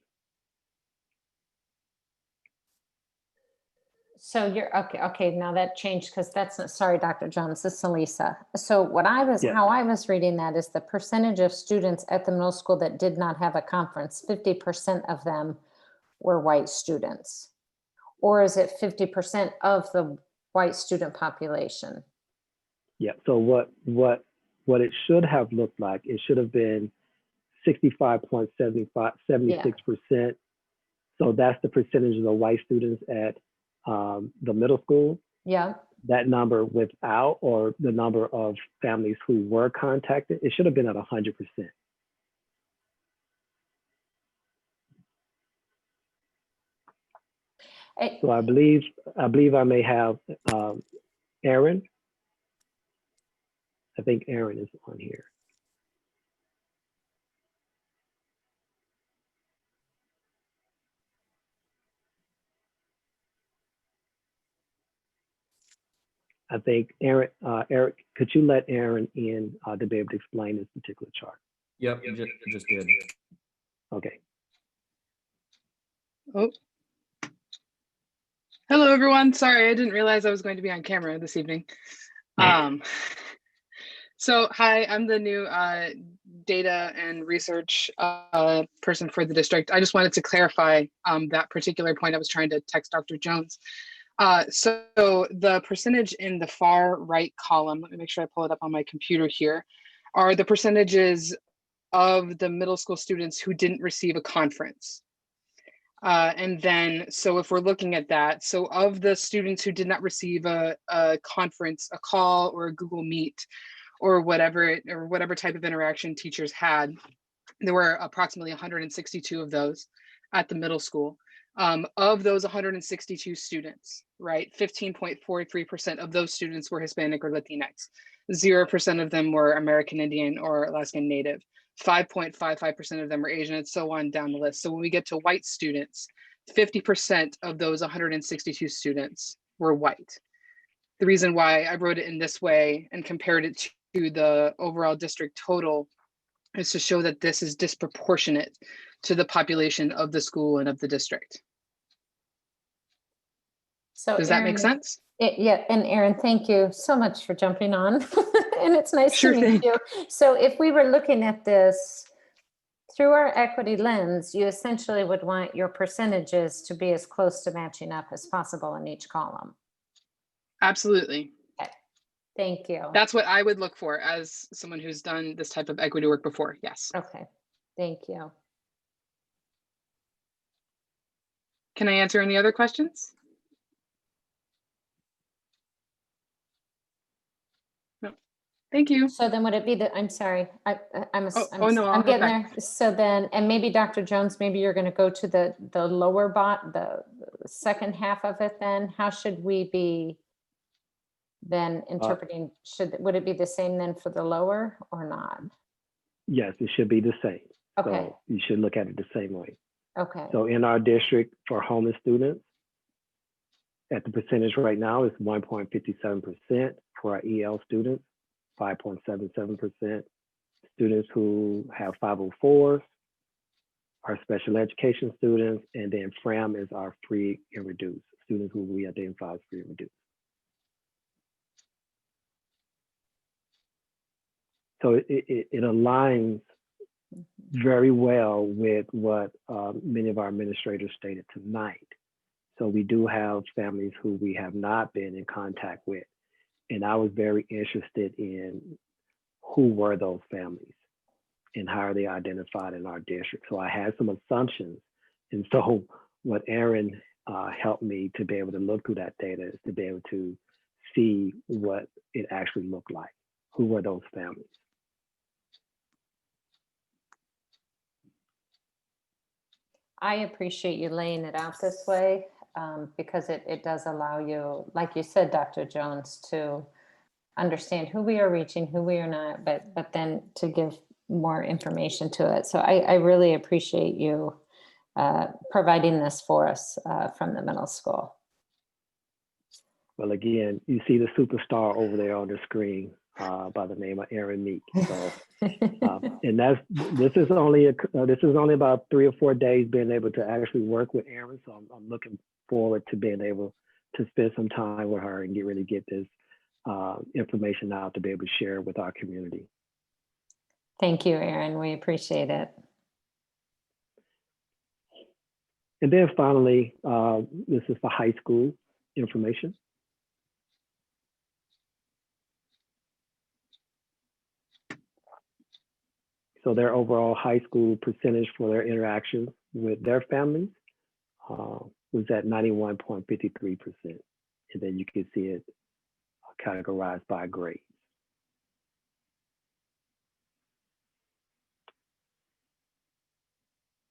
So you're okay. Now that changed because that's not, sorry, Dr. Jones, this is Elisa. So what how I was reading that is the percentage of students at the middle school that did not have a conference, 50% of them were white students. Or is it 50% of the white student population? Yeah, so what it should have looked like, it should have been 76%. So that's the percentage of the white students at the middle school. Yeah. That number without, or the number of families who were contacted, it should have been at 100%. So I believe I may have Aaron. I think Aaron is on here. I think Aaron, Eric, could you let Aaron in to be able to explain this particular chart? Yep, just did. Okay. Oh. Hello, everyone. Sorry, I didn't realize I was going to be on camera this evening. So hi, I'm the new data and research person for the district. I just wanted to clarify that particular point I was trying to text Dr. Jones. So the percentage in the far right column, let me make sure I pull it up on my computer here, are the percentages of the middle school students who didn't receive a conference. And then, so if we're looking at that, so of the students who did not receive a conference, a call, or a Google Meet, or whatever type of interaction teachers had, there were approximately 162 of those at the middle school. Of those 162 students, right, 15.43% of those students were Hispanic or Latinx. 0% of them were American Indian or Alaskan Native. 5.55% of them were Asian, and so on down the list. So when we get to white students, 50% of those 162 students were white. The reason why I wrote it in this way and compared it to the overall district total is to show that this is disproportionate to the population of the school and of the district. So does that make sense? Yeah, and Aaron, thank you so much for jumping on. And it's nice Sure to meet thing. you. So if we were looking at this through our equity lens, you essentially would want your percentages to be as close to matching up as possible in each column. Absolutely. Okay. Thank you. That's what I would look for as someone who's done this type of equity work before. Yes. Okay. Thank you. Can I answer any other questions? No. Thank you. So then would it be the, I'm sorry, I'm no, I'll I'm hop getting back. there. So then, and maybe Dr. Jones, maybe you're going to go to the lower the second half of it then. How should we be then interpreting? Would it be the same then for the lower or not? Yes, it should be the same. Okay. So you should look at it the same way. Okay. So in our district for homeless students, at the percentage right now is 1.57%. For our EL students, 5.77%. Students who have 504s, our special education students, and then FRAM is our free and reduced, students who we identify as free and reduced. So it aligns very well with what many of our administrators stated tonight. So we do have families who we have not been in contact with. And I was very interested in who were those families and how are they identified in our district. So I had some assumptions. And so what Aaron helped me to be able to look through that data is to be able to see what it actually looked like. Who were those families? I appreciate you laying it out this way because it does allow you, like you said, Dr. Jones, to understand who we are reaching, who we are not, but then to give more information to it. So I really appreciate you providing this for us from the middle school. Well, again, you see the superstar over there on the screen by the name of Aaron Meek. So, and this is only about 3 or 4 days being able to actually work with Aaron. So I'm looking forward to being able to spend some time with her and really get this information out to be able to share with our community. Thank you, Aaron. We appreciate it. And then finally, this is for high school information. So their overall high school percentage for their interactions with their families was at 91.53%. And then you can see it categorized by grades.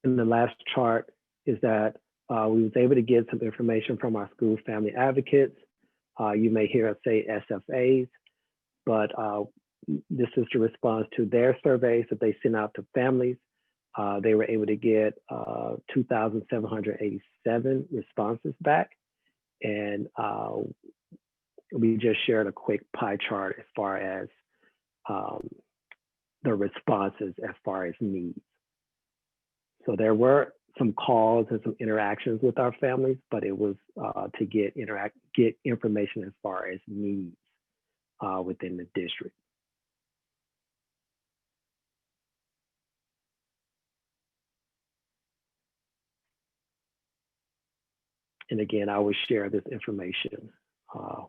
And the last chart is that we was able to get some information from our school family advocates. You may hear us say SFAs, but this is the response to their surveys that they sent out to families. They were able to get 2,787 responses back. And we just shared a quick pie chart as far as the responses as far as needs. So there were some calls and some interactions with our families, but it was to get information as far as needs within the district. And again, I will share this information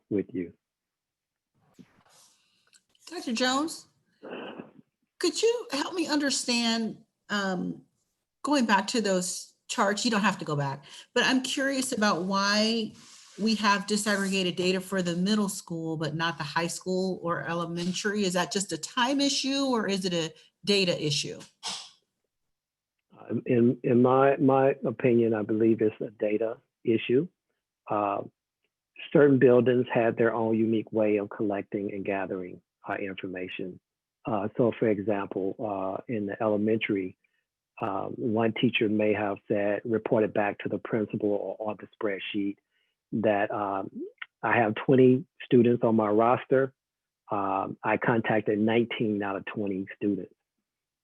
with you. Dr. Jones, could you help me understand, going back to those charts, you don't have to go back, but I'm curious about why we have disaggregated data for the middle school, but not the high school or elementary. Is that just a time issue or is it a data issue? In my opinion, I believe it's a data issue. Certain buildings had their own unique way of collecting and gathering information. So for example, in the elementary, one teacher may have reported back to the principal or on the spreadsheet that I have 20 students on my roster. I contacted 19 out of 20 students.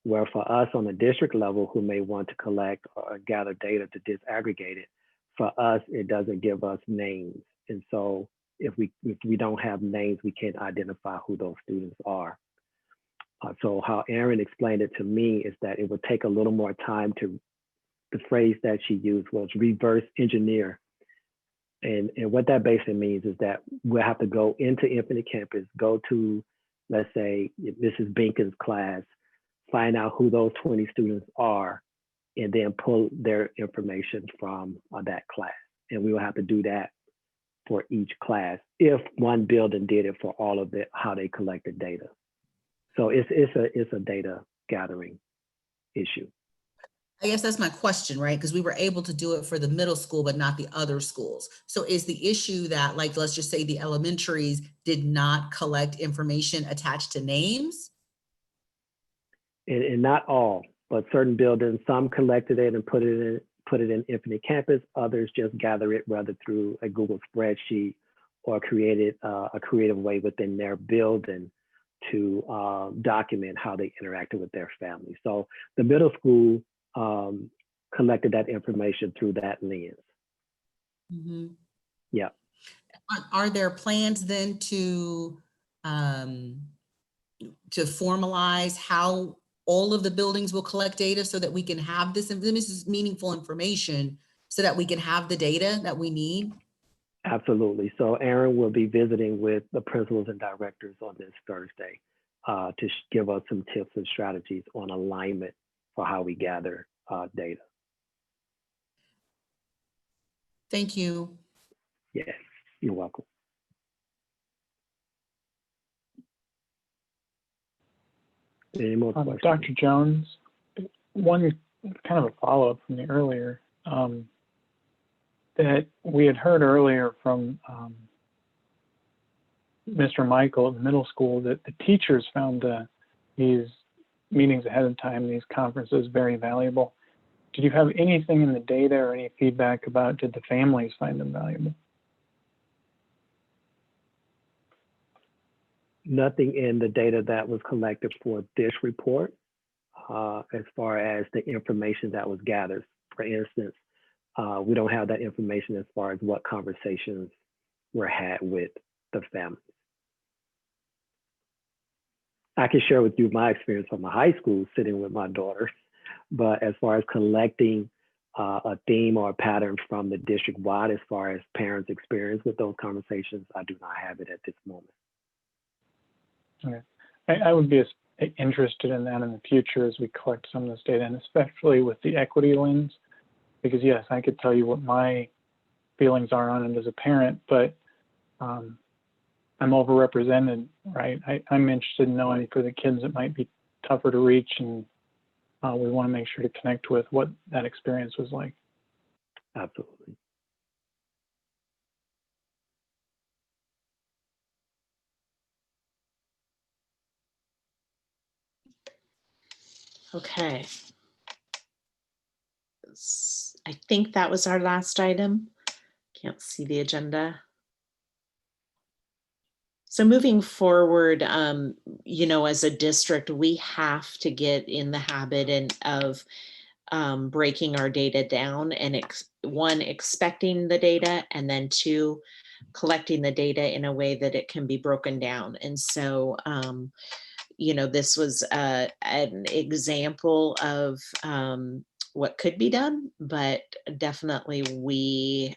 Where for us on the district level who may want to collect or gather data to disaggregate it, for us, it doesn't give us names. And so if we don't have names, we can't identify who those students are. So how Aaron explained it to me is that it would take a little more time the phrase that she used was reverse engineer. And what that basically means is that we'll have to go into Infinite Campus, go to, let's say, if this is Binkin's class, find out who those 20 students are, and then pull their information from that class. And we will have to do that for each class if one building did it for all of how they collected data. So it's a data gathering issue. I guess that's my question, right? Because we were able to do it for the middle school, but not the other schools. So is the issue that, like, let's just say the elementaries did not collect information attached to names? And not all, but certain buildings, some collected it and put it in Infinite Campus. Others just gather it rather through a Google spreadsheet or created a creative way within their building to document how they interacted with their family. So the middle school collected that information through that lens. Mm-hmm. Yeah. Are there plans then to formalize how all of the buildings will collect data so that we can have this is meaningful information so that we can have the data that we need? Absolutely. So Aaron will be visiting with the principals and directors on this Thursday to give us some tips and strategies on alignment for how we gather data. Thank you. Yes, you're welcome. Any more questions? Dr. Jones, one kind of a follow-up from the earlier, that we had heard earlier from Mr. Michael at the middle school that the teachers found these meetings ahead of time, these conferences, very valuable. Did you have anything in the data or any feedback about, did the families find them valuable? Nothing in the data that was collected for this report as far as the information that was gathered. For instance, we don't have that information as far as what conversations were had with the families. I can share with you my experience from my high school sitting with my daughter, but as far as collecting a theme or a pattern from the district-wide as far as parents' experience with those conversations, I do not have it at this moment. Okay. I would be interested in that in the future as we collect some of this data, and especially with the equity lens, because yes, I could tell you what my feelings are on it as a parent, but I'm overrepresented, right? I'm interested in knowing for the kids it might be tougher to reach, and we want to make sure to connect with what that experience was like. Absolutely. Okay. I think that was our last item. Can't see the agenda. So moving forward, as a district, we have to get in the habit of breaking our data down and one, expecting the data, and then two, collecting the data in a way that it can be broken down. And so, this was an example of what could be done, but definitely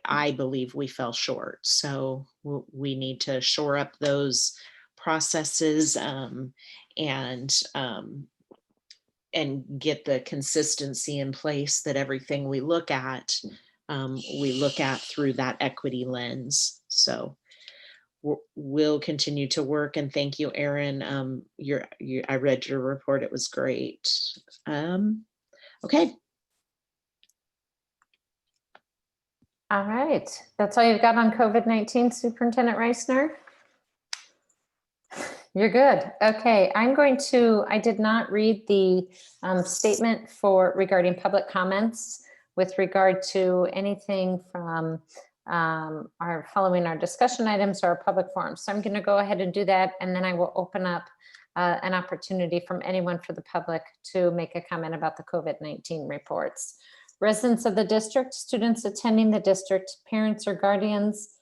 I believe we fell short. So we need to shore up those processes and get the consistency in place that everything we look at through that equity lens. So we'll continue to work, and thank you, Aaron. I read your report; it was great. Okay. All right, that's all you've got on COVID-19, Superintendent Reisner? You're good. Okay, I did not read the statement regarding public comments with regard to anything from following our discussion items or our public forums. So I'm going to go ahead and do that, and then I will open up an opportunity from anyone for the public to make a comment about the COVID-19 reports. Residents of the district, students attending the district, parents or guardians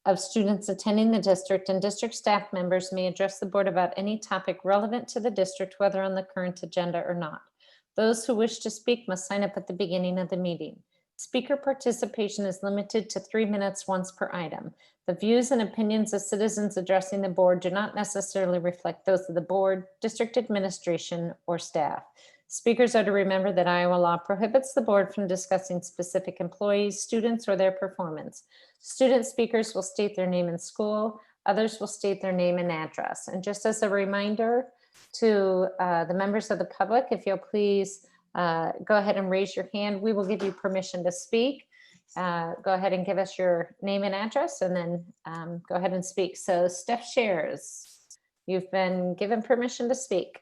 of students attending the district, and district staff members may address the board about any topic relevant to the district, whether on the current agenda or not. Those who wish to speak must sign up at the beginning of the meeting. Speaker participation is limited to 3 minutes once per item. The views and opinions of citizens addressing the board do not necessarily reflect those of the board, district administration, or staff. Speakers are to remember that Iowa law prohibits the board from discussing specific employees, students, or their performance. Student speakers will state their name and school. Others will state their name and address. And just as a reminder to the members of the public, if you'll please go ahead and raise your hand, we will give you permission to speak. Go ahead and give us your name and address, and then go ahead and speak. So Steph Shares, you've been given permission to speak.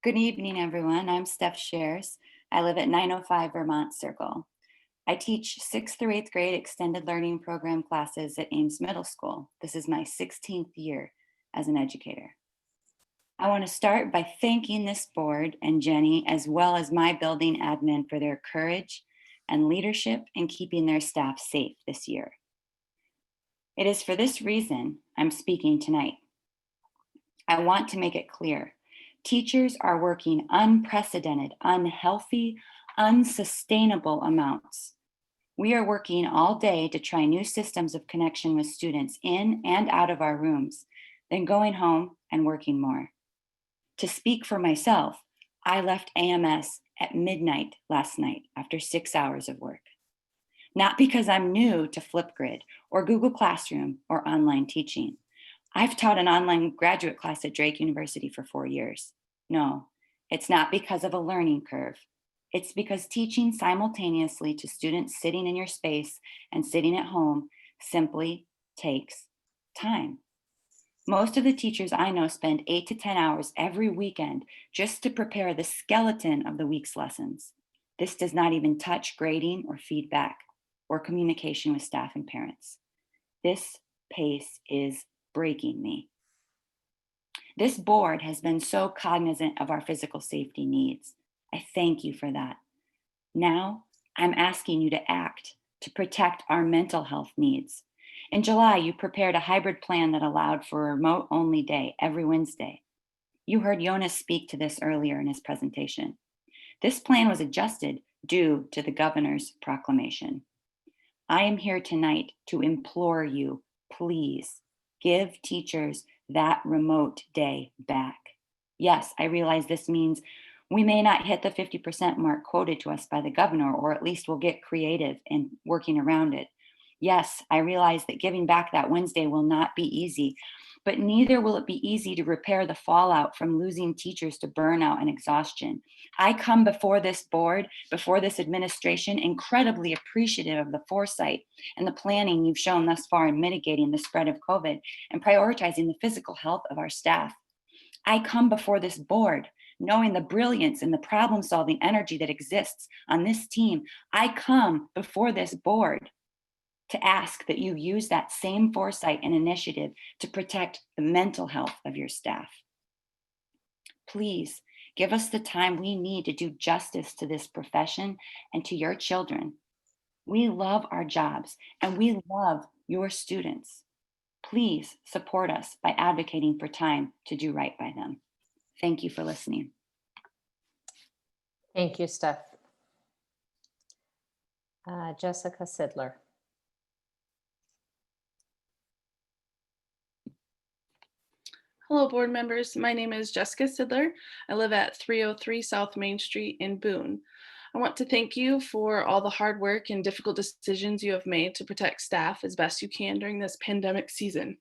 Good evening, everyone. I'm Steph Shares. I live at 905 Vermont Circle. I teach 6th through 8th grade extended learning program classes at Ames Middle School. This is my 16th year as an educator. I want to start by thanking this board and Jenny, as well as my building admin, for their courage and leadership in keeping their staff safe this year. It is for this reason I'm speaking tonight. I want to make it clear. Teachers are working unprecedented, unhealthy, unsustainable amounts. We are working all day to try new systems of connection with students in and out of our rooms, then going home and working more. To speak for myself, I left AMS at midnight last night after 6 hours of work. Not because I'm new to Flipgrid or Google Classroom or online teaching. I've taught an online graduate class at Drake University for 4 years. No, it's not because of a learning curve. It's because teaching simultaneously to students sitting in your space and sitting at home simply takes time. Most of the teachers I know spend 8 to 10 hours every weekend just to prepare the skeleton of the week's lessons. This does not even touch grading or feedback or communication with staff and parents. This pace is breaking me. This board has been so cognizant of our physical safety needs. I thank you for that. Now, I'm asking you to act to protect our mental health needs. In July, you prepared a hybrid plan that allowed for a remote-only day every Wednesday. You heard Jonas speak to this earlier in his presentation. This plan was adjusted due to the governor's proclamation. I am here tonight to implore you, please give teachers that remote day back. Yes, I realize this means we may not hit the 50% mark quoted to us by the governor, or at least we'll get creative in working around it. Yes, I realize that giving back that Wednesday will not be easy, but neither will it be easy to repair the fallout from losing teachers to burnout and exhaustion. I come before this board, before this administration, incredibly appreciative of the foresight and the planning you've shown thus far in mitigating the spread of COVID and prioritizing the physical health of our staff. I come before this board knowing the brilliance and the problem-solving energy that exists on this team. I come before this board to ask that you use that same foresight and initiative to protect the mental health of your staff. Please give us the time we need to do justice to this profession and to your children. We love our jobs and we love your students. Please support us by advocating for time to do right by them. Thank you for listening. Thank you, Steph. Jessica Sidler. Hello, board members. My name is Jessica Sidler. I live at 303 South Main Street in Boone. I want to thank you for all the hard work and difficult decisions you have made to protect staff as best you can during this pandemic season.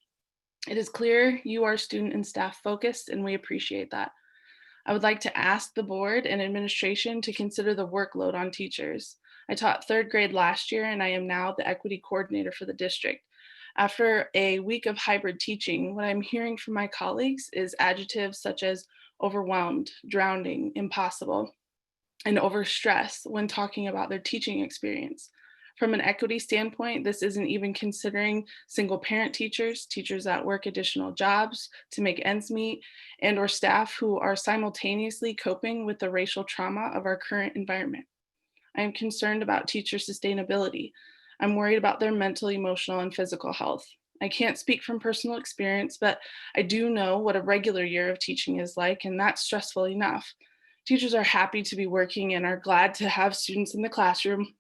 It is clear you are student and staff focused, and we appreciate that. I would like to ask the board and administration to consider the workload on teachers. I taught 3rd grade last year, and I am now the equity coordinator for the district. After a week of hybrid teaching, what I'm hearing from my colleagues is adjectives such as overwhelmed, drowning, impossible, and overstressed when talking about their teaching experience. From an equity standpoint, this isn't even considering single parent teachers, teachers that work additional jobs to make ends meet, and or staff who are simultaneously coping with the racial trauma of our current environment. I am concerned about teacher sustainability. I'm worried about their mental, emotional, and physical health. I can't speak from personal experience, but I do know what a regular year of teaching is like, and that's stressful enough. Teachers are happy to be working and are glad to have students in the classroom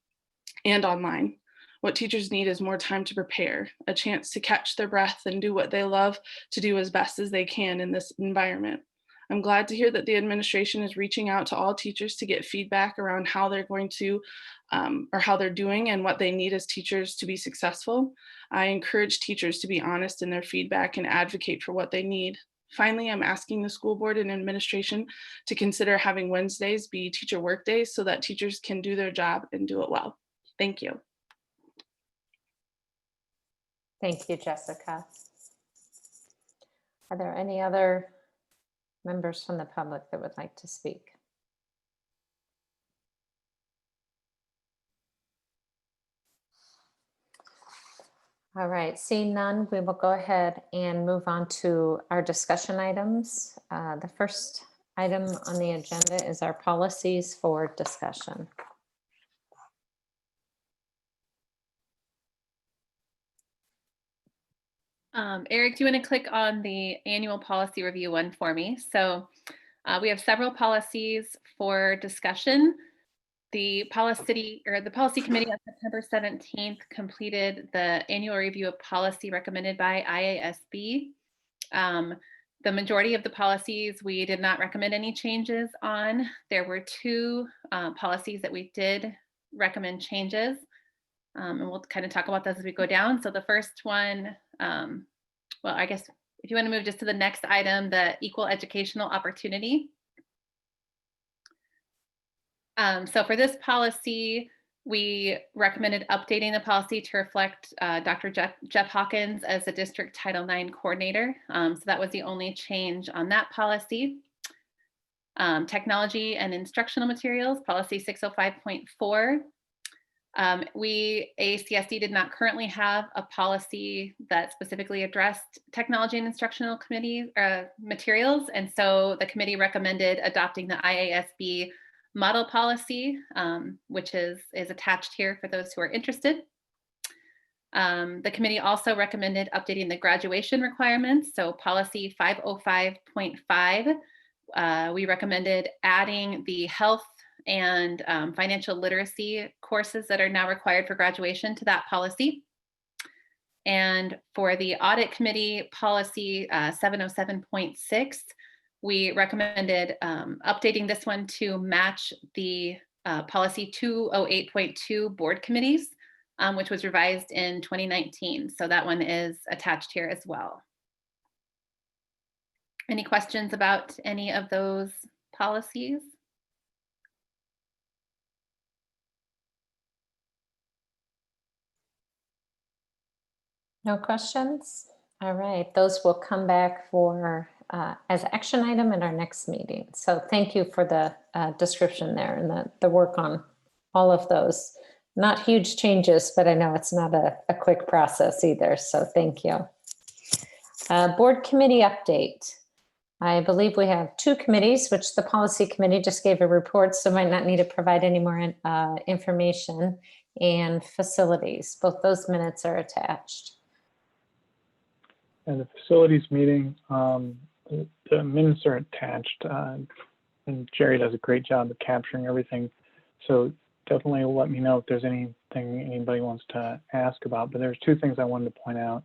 and online. What teachers need is more time to prepare, a chance to catch their breath and do what they love to do as best as they can in this environment. I'm glad to hear that the administration is reaching out to all teachers to get feedback around how they're going to, or how they're doing and what they need as teachers to be successful. I encourage teachers to be honest in their feedback and advocate for what they need. Finally, I'm asking the school board and administration to consider having Wednesdays be teacher work days so that teachers can do their job and do it well. Thank you. Thank you, Jessica. Are there any other members from the public that would like to speak? All right, seeing none, we will go ahead and move on to our discussion items. The first item on the agenda is our policies for discussion. Eric, do you want to click on the annual policy review one for me? So we have several policies for discussion. The policy committee on September 17th completed the annual review of policy recommended by IASB. The majority of the policies we did not recommend any changes on. There were two policies that we did recommend changes. And we'll kind of talk about those as we go down. So the first one, well, I guess if you want to move just to the next item, the equal educational opportunity. So for this policy, we recommended updating the policy to reflect Dr. Jeff Hawkins as the district Title IX coordinator. So that was the only change on that policy. Technology and instructional materials, policy 605.4. We, ACSD, did not currently have a policy that specifically addressed technology and instructional committee materials. And so the committee recommended adopting the IASB model policy, which is attached here for those who are interested. The committee also recommended updating the graduation requirements. So policy 505.5, we recommended adding the health and financial literacy courses that are now required for graduation to that policy. And for the audit committee policy 707.6, we recommended updating this one to match the policy 208.2 board committees, which was revised in 2019. So that one is attached here as well. Any questions about any of those policies? No questions? All right, those will come back for as action item in our next meeting. So thank you for the description there and the work on all of those. Not huge changes, but I know it's not a quick process either, so thank you. Board committee update. I believe we have two committees, which the policy committee just gave a report, so might not need to provide any more information, and facilities. Both those minutes are attached. And the facilities meeting, the minutes are attached, and Jerry does a great job of capturing everything. So definitely let me know if there's anything anybody wants to ask about. But there's two things I wanted to point out.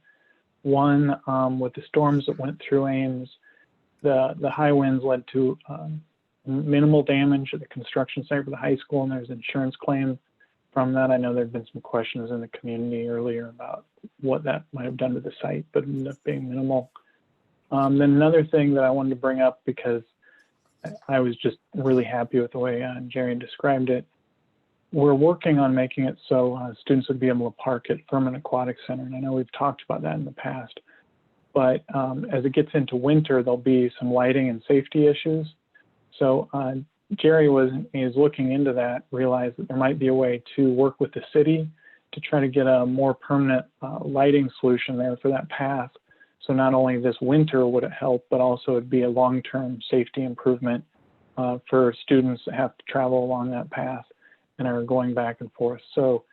One, with the storms that went through Ames, the high winds led to minimal damage at the construction site for the high school, and there's insurance claim from that. I know there have been some questions in the community earlier about what that might have done to the site, but it ended up being minimal. Then another thing that I wanted to bring up, because I was just really happy with the way Jerry described it, we're working on making it so students would be able to park at Furman Aquatic Center. And I know we've talked about that in the past, but as it gets into winter, there'll be some lighting and safety issues. So Jerry is looking into that, realized that there might be a way to work with the city to try to get a more permanent lighting solution there for that path. So not only this winter would it help, but also it'd be a long-term safety improvement for students that have to travel along that path and are going back and forth. So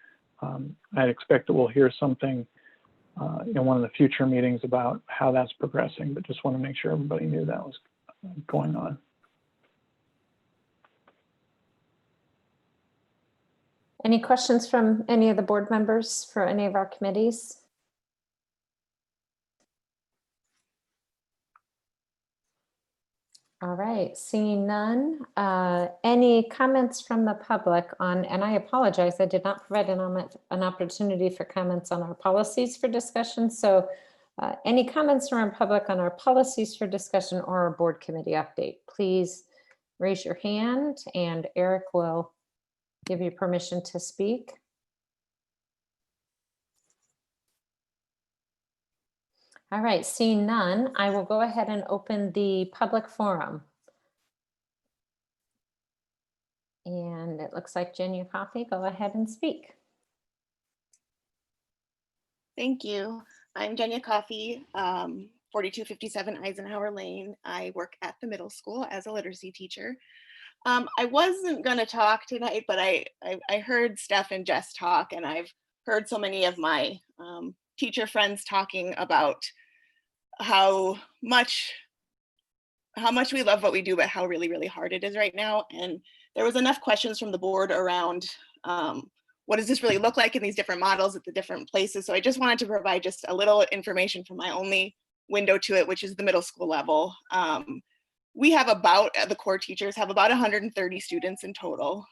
I'd expect that we'll hear something in one of the future meetings about how that's progressing, but just want to make sure everybody knew that was going on. Any questions from any of the board members for any of our committees? All right, seeing none. Any comments from the public on, and I apologize, I did not provide an opportunity for comments on our policies for discussion. So any comments from our public on our policies for discussion or our board committee update, please raise your hand and Eric will give you permission to speak. All right, seeing none, I will go ahead and open the public forum. And it looks like Jenya Coffey, go ahead and speak. Thank you. I'm Jenya Coffey, 4257 Eisenhower Lane. I work at the middle school as a literacy teacher. I wasn't going to talk tonight, but I heard Steph and Jess talk, and I've heard so many of my teacher friends talking about how much we love what we do, but how really, really hard it is right now. And there was enough questions from the board around what does this really look like in these different models at the different places. So I just wanted to provide just a little information from my only window to it, which is the middle school level. We have the core teachers have about 130 students in total.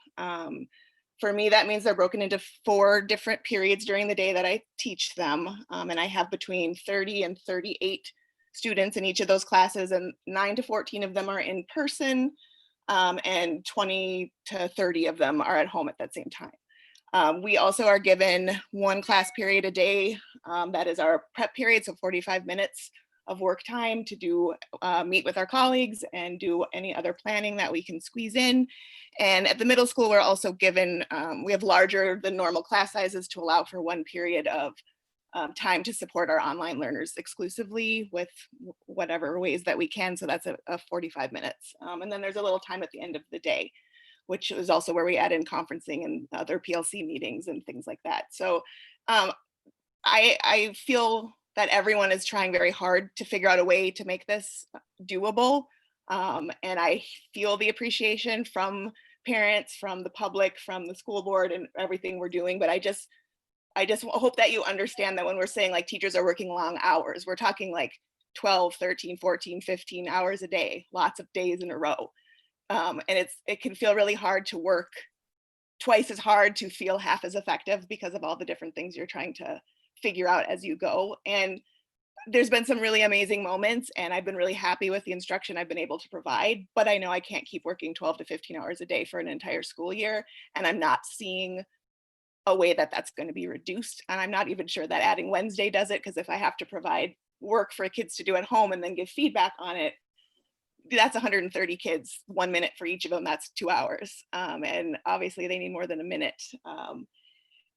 For me, that means they're broken into 4 different periods during the day that I teach them. And I have between 30 and 38 students in each of those classes, and 9 to 14 of them are in person, and 20 to 30 of them are at home at that same time. We also are given 1 class period a day. That is our prep period, so 45 minutes of work time to do meet with our colleagues and do any other planning that we can squeeze in. And at the middle school, we're also given, we have larger than normal class sizes to allow for 1 period of time to support our online learners exclusively with whatever ways that we can. So that's a 45 minutes. And then there's a little time at the end of the day, which is also where we add in conferencing and other PLC meetings and things like that. So I feel that everyone is trying very hard to figure out a way to make this doable. And I feel the appreciation from parents, from the public, from the school board and everything we're doing. But I just hope that you understand that when we're saying like teachers are working long hours, we're talking like 12, 13, 14, 15 hours a day, lots of days in a row. And it can feel really hard to work twice as hard to feel half as effective because of all the different things you're trying to figure out as you go. And there's been some really amazing moments, and I've been really happy with the instruction I've been able to provide, but I know I can't keep working 12 to 15 hours a day for an entire school year. And I'm not seeing a way that that's going to be reduced. And I'm not even sure that adding Wednesday does it, because if I have to provide work for kids to do at home and then give feedback on it, that's 130 kids, 1 minute for each of them, that's 2 hours. And obviously they need more than a minute.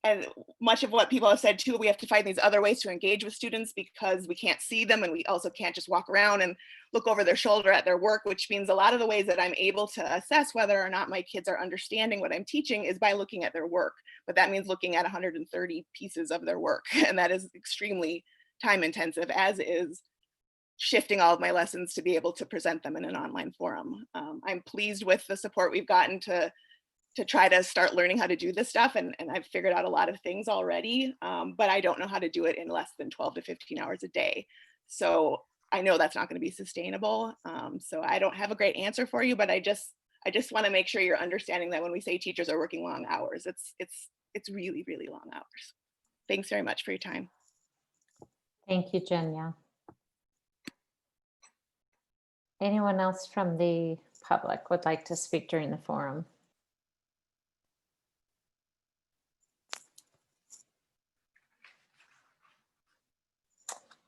And much of what people have said too, we have to find these other ways to engage with students because we can't see them, and we also can't just walk around and look over their shoulder at their work, which means a lot of the ways that I'm able to assess whether or not my kids are understanding what I'm teaching is by looking at their work. But that means looking at 130 pieces of their work, and that is extremely time intensive, as is shifting all of my lessons to be able to present them in an online forum. I'm pleased with the support we've gotten to try to start learning how to do this stuff. And I've figured out a lot of things already, but I don't know how to do it in less than 12 to 15 hours a day. So I know that's not going to be sustainable. So I don't have a great answer for you, but I just want to make sure you're understanding that when we say teachers are working long hours, it's really, really long hours. Thanks very much for your time. Thank you, Jenya. Anyone else from the public would like to speak during the forum?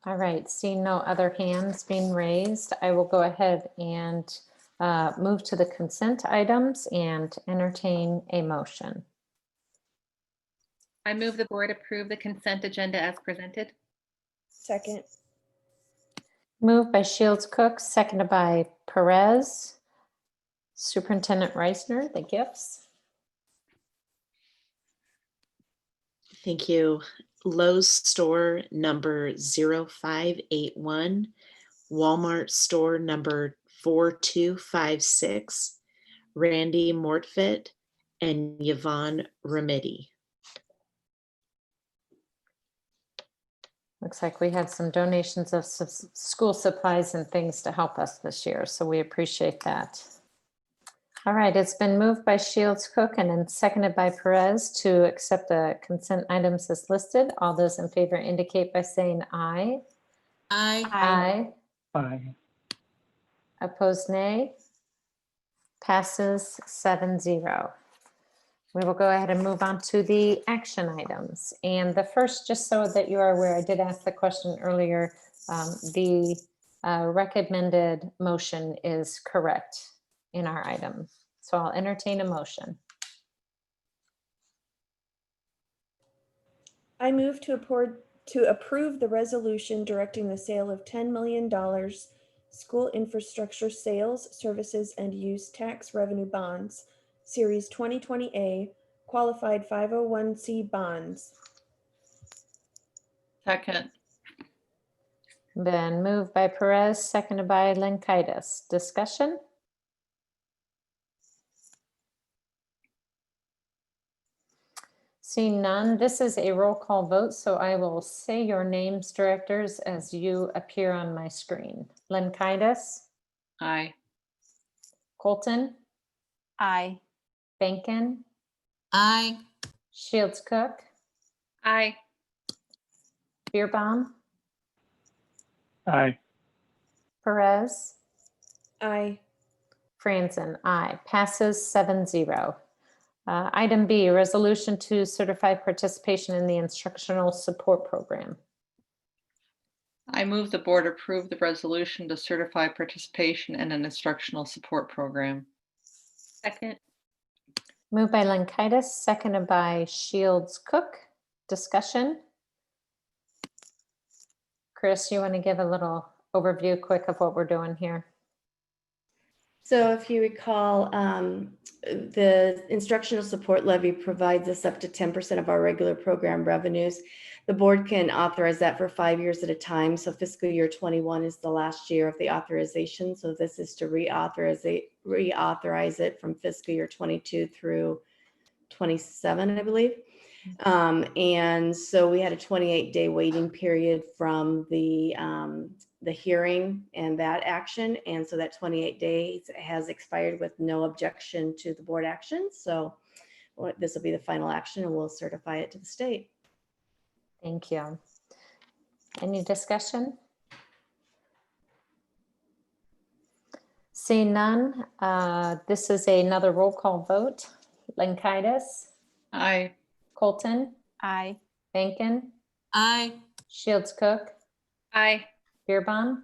All right, seeing no other hands being raised, I will go ahead and move to the consent items and entertain a motion. I move the board approve the consent agenda as presented. Second. Moved by Shields Cook, seconded by Perez. Superintendent Reisner, the gifts. Thank you. Lowe's store number 0581, Walmart store number 4256, Randy Mortfit, and Yvonne Remedy. Looks like we had some donations of school supplies and things to help us this year, so we appreciate that. All right, it's been moved by Shields Cook and then seconded by Perez to accept the consent items as listed. All those in favor indicate by saying aye. Aye. Aye. Aye. Opposed, nay. Passes 7-0. We will go ahead and move on to the action items. And the first, just so that you are aware, I did ask the question earlier, the recommended motion is correct in our item. So I'll entertain a motion. I move to approve the resolution directing the sale of $10 million school infrastructure sales, services, and use tax revenue bonds, Series 2020A, qualified 501c bonds. Second. Been moved by Perez, seconded by Lenkaitis. Discussion? Seeing none, this is a roll call vote, so I will say your names, directors, as you appear on my screen. Lenkaitis, Aye. Colton, Aye. Benkin, Aye. Shields Cook, Aye. Beerbaum, Aye. Perez, Aye. Franzen, aye. Passes 7-0. Item B, resolution to certify participation in the instructional support program. I move the board approve the resolution to certify participation in an instructional support program. Second. Moved by Lenkaitis, seconded by Shields Cook. Discussion? Chris, you want to give a little overview quick of what we're doing here? So if you recall, the instructional support levy provides us up to 10% of our regular program revenues. The board can authorize that for 5 years at a time. So fiscal year 21 is the last year of the authorization. So this is to reauthorize it from fiscal year 22 through 27, I believe. And so we had a 28-day waiting period from the hearing and that action. And so that 28 days has expired with no objection to the board action. So this will be the final action and we'll certify it to the state. Thank you. Any discussion? Seeing none, this is another roll call vote. Lenkaitis, Aye. Colton, Aye. Benkin, Aye. Shields Cook, Aye. Beerbaum,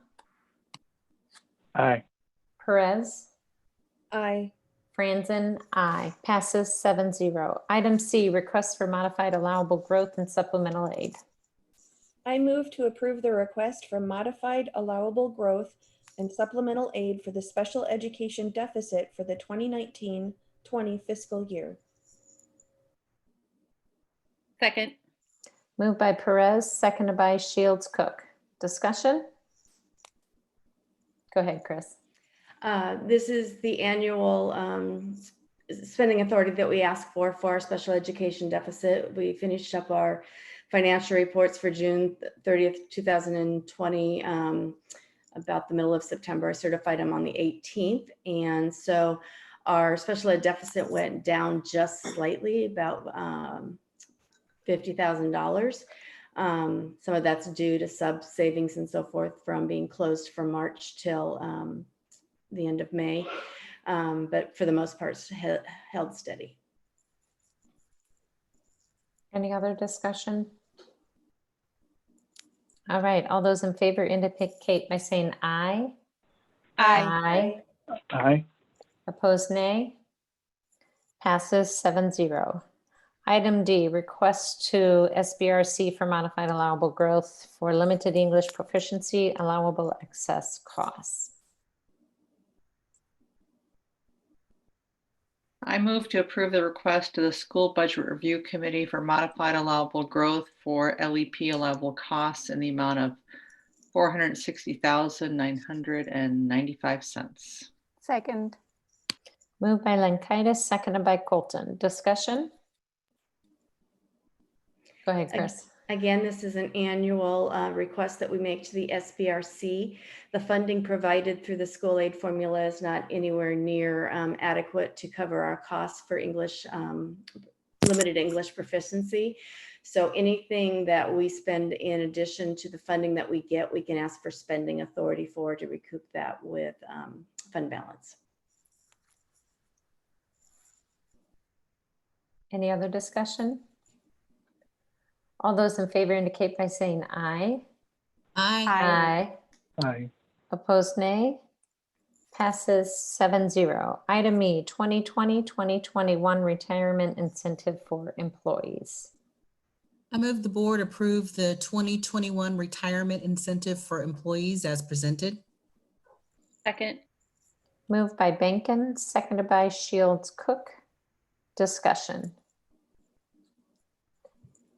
Aye. Perez, Aye. Franzen, aye. Passes 7-0. Item C, request for modified allowable growth and supplemental aid. I move to approve the request for modified allowable growth and supplemental aid for the special education deficit for the 2019-20 fiscal year. Second. Moved by Perez, seconded by Shields Cook. Discussion? Go ahead, Chris. This is the annual spending authority that we ask for our special education deficit. We finished up our financial reports for June 30th, 2020, about the middle of September. I certified them on the 18th. And so our special ed deficit went down just slightly, about $50,000. Some of that's due to sub savings and so forth from being closed from March till the end of May. But for the most part, held steady. Any other discussion? All right, all those in favor indicate by saying aye. Aye. Aye. Aye. Opposed, nay. Passes 7-0. Item D, request to SBRC for modified allowable growth for limited English proficiency, allowable excess costs. I move to approve the request to the School Budget Review Committee for modified allowable growth for LEP allowable costs in the amount of $460,995. Second. Moved by Lenkaitis, seconded by Colton. Discussion? Go ahead, Chris. Again, this is an annual request that we make to the SBRC. The funding provided through the school aid formula is not anywhere near adequate to cover our costs for English, limited English proficiency. So anything that we spend in addition to the funding that we get, we can ask for spending authority for to recoup that with fund balance. Any other discussion? All those in favor indicate by saying aye. Aye. Aye. Aye. Opposed, nay. Passes 7-0. Item E, 2020-2021 retirement incentive for employees. I move the board approve the 2021 retirement incentive for employees as presented. Second. Moved by Benkin, seconded by Shields Cook. Discussion.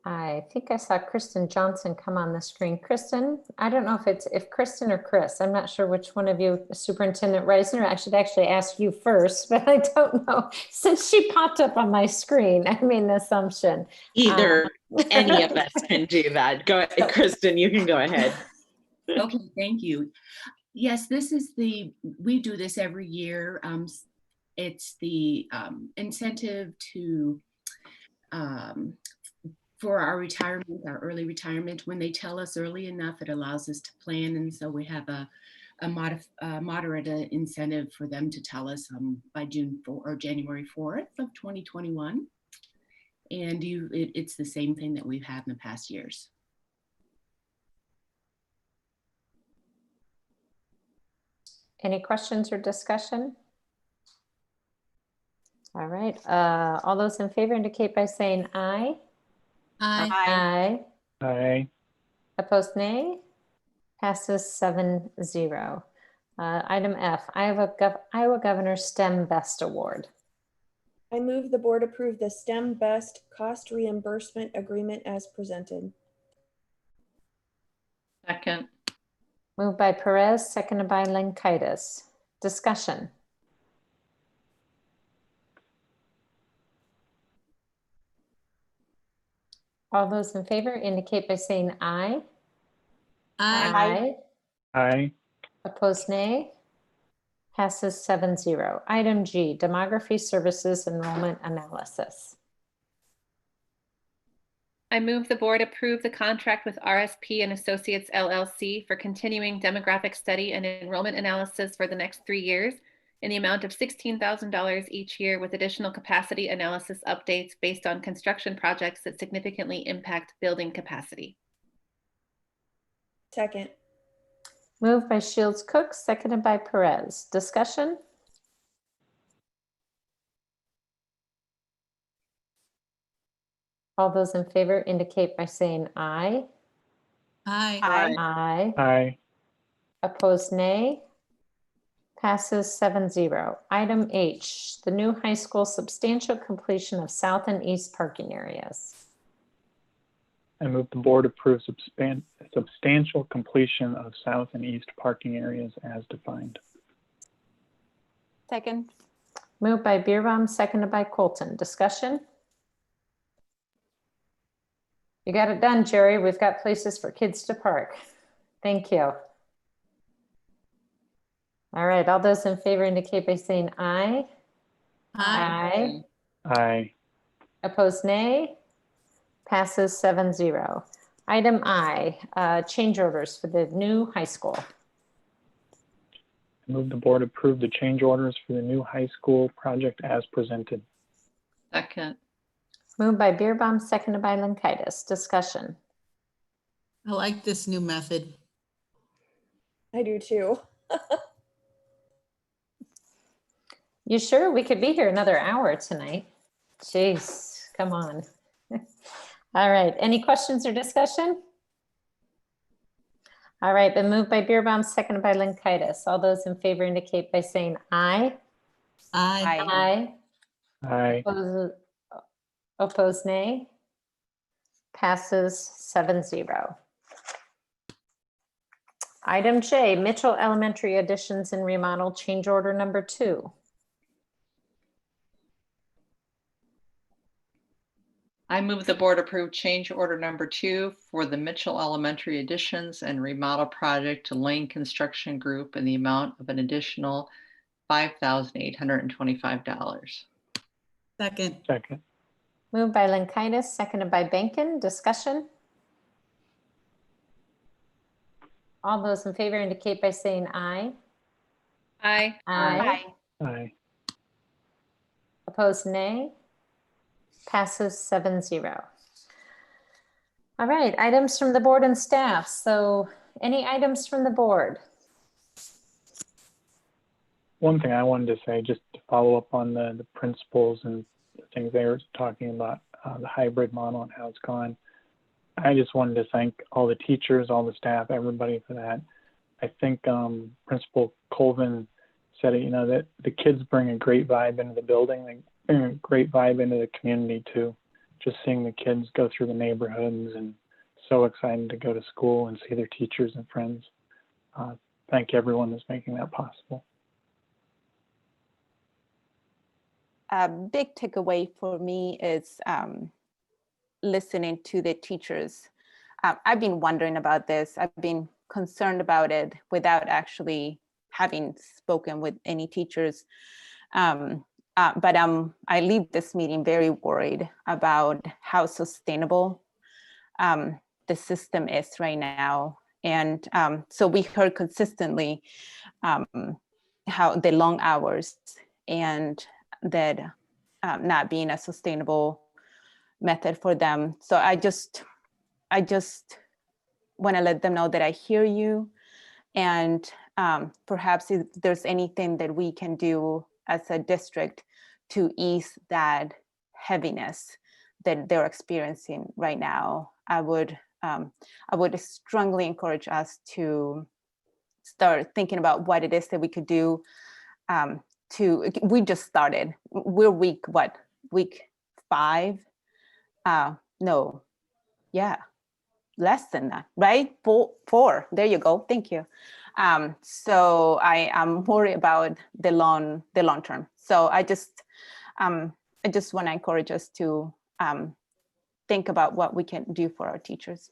I think I saw Kristen Johnson come on the screen. Kristen, I don't know if Kristen or Chris. I'm not sure which one of you, Superintendent Reisner. I should actually ask you first, but I don't know. Since she popped up on my screen, I made an assumption. Either any of us can do that. Go ahead, Kristen, you can go ahead. Okay, thank you. Yes, we do this every year. It's the incentive for our retirement, our early retirement. When they tell us early enough, it allows us to plan. And so we have a moderate incentive for them to tell us by January 4th of 2021. And it's the same thing that we've had in the past years. Any questions or discussion? All right, all those in favor indicate by saying aye. Aye. Aye. Aye. Opposed, nay. Passes 7-0. Item F, Iowa Governor STEM Best Award. I move the board approve the STEM Best Cost Reimbursement Agreement as presented. Second. Moved by Perez, seconded by Lenkaitis. Discussion. All those in favor indicate by saying aye. Aye. Aye. Opposed, nay. Passes 7-0. Item G, Demography Services Enrollment Analysis. I move the board approve the contract with RSP and Associates LLC for continuing demographic study and enrollment analysis for the next 3 years in the amount of $16,000 each year with additional capacity analysis updates based on construction projects that significantly impact building capacity. Second. Moved by Shields Cook, seconded by Perez. Discussion? All those in favor indicate by saying aye. Aye. Aye. Aye. Opposed, nay. Passes 7-0. Item H, the new high school substantial completion of south and east parking areas. I move the board approve substantial completion of south and east parking areas as defined. Second. Moved by Beerbaum, seconded by Colton. Discussion? You got it done, Jerry. We've got places for kids to park. Thank you. All right, all those in favor indicate by saying aye. Aye. Aye. Opposed, nay. Passes 7-0. Item I, change orders for the new high school. I move the board approve the change orders for the new high school project as presented. Second. Moved by Beerbaum, seconded by Lenkaitis. Discussion. I like this new method. I do too. You sure? We could be here another hour tonight. Jeez, come on. All right, any questions or discussion? All right, been moved by Beerbaum, seconded by Lenkaitis. All those in favor indicate by saying aye. Aye. Aye. Aye. Opposed, nay. Passes 7-0. Item J, Mitchell Elementary additions and remodel change order number 2. I move the board approve change order number 2 for the Mitchell Elementary additions and remodel project to Lane Construction Group in the amount of an additional $5,825. Second. Second. Moved by Lenkaitis, seconded by Benkin. Discussion? All those in favor indicate by saying aye. Aye. Aye. Aye. Opposed, nay. Passes 7-0. All right, items from the board and staff. So any items from the board? One thing I wanted to say, just to follow up on the principals and the things they were talking about, the hybrid model and how it's gone. I just wanted to thank all the teachers, all the staff, everybody for that. I think Principal Colvin said it, that the kids bring a great vibe into the building. They bring a great vibe into the community too. just seeing the kids go through the neighborhoods and so excited to go to school and see their teachers and friends. Thank everyone that's making that possible. A big takeaway for me is listening to the teachers. I've been wondering about this. I've been concerned about it without actually having spoken with any teachers. But I leave this meeting very worried about how sustainable the system is right now. And so we heard consistently how the long hours and that not being a sustainable method for them. So I just want to let them know that I hear you, and perhaps if there's anything that we can do as a district to ease that heaviness that they're experiencing right now, I would strongly encourage us to start thinking about what it is that we could do. We just started. We're week 5? No, yeah, less than that, right? Four. There you go. Thank you. So I am worried about the long term. So I just want to encourage us to think about what we can do for our teachers.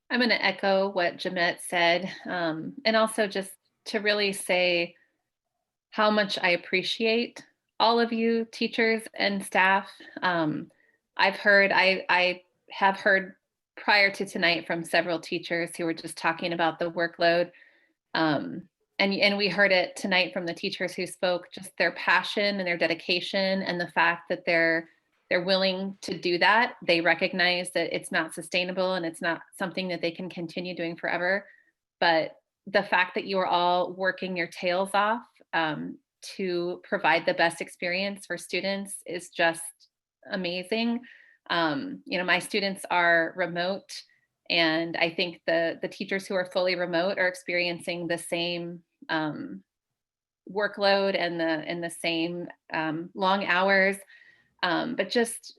I'm going to echo what Jamette said, and also just to really say how much I appreciate all of you teachers and staff. I have heard prior to tonight from several teachers who were just talking about the workload. And we heard it tonight from the teachers who spoke, just their passion and their dedication, and the fact that they're willing to do that. They recognize that it's not sustainable and it's not something that they can continue doing forever. But the fact that you are all working your tails off to provide the best experience for students is just amazing. My students are remote, and I think the teachers who are fully remote are experiencing the same workload and the same long hours. But just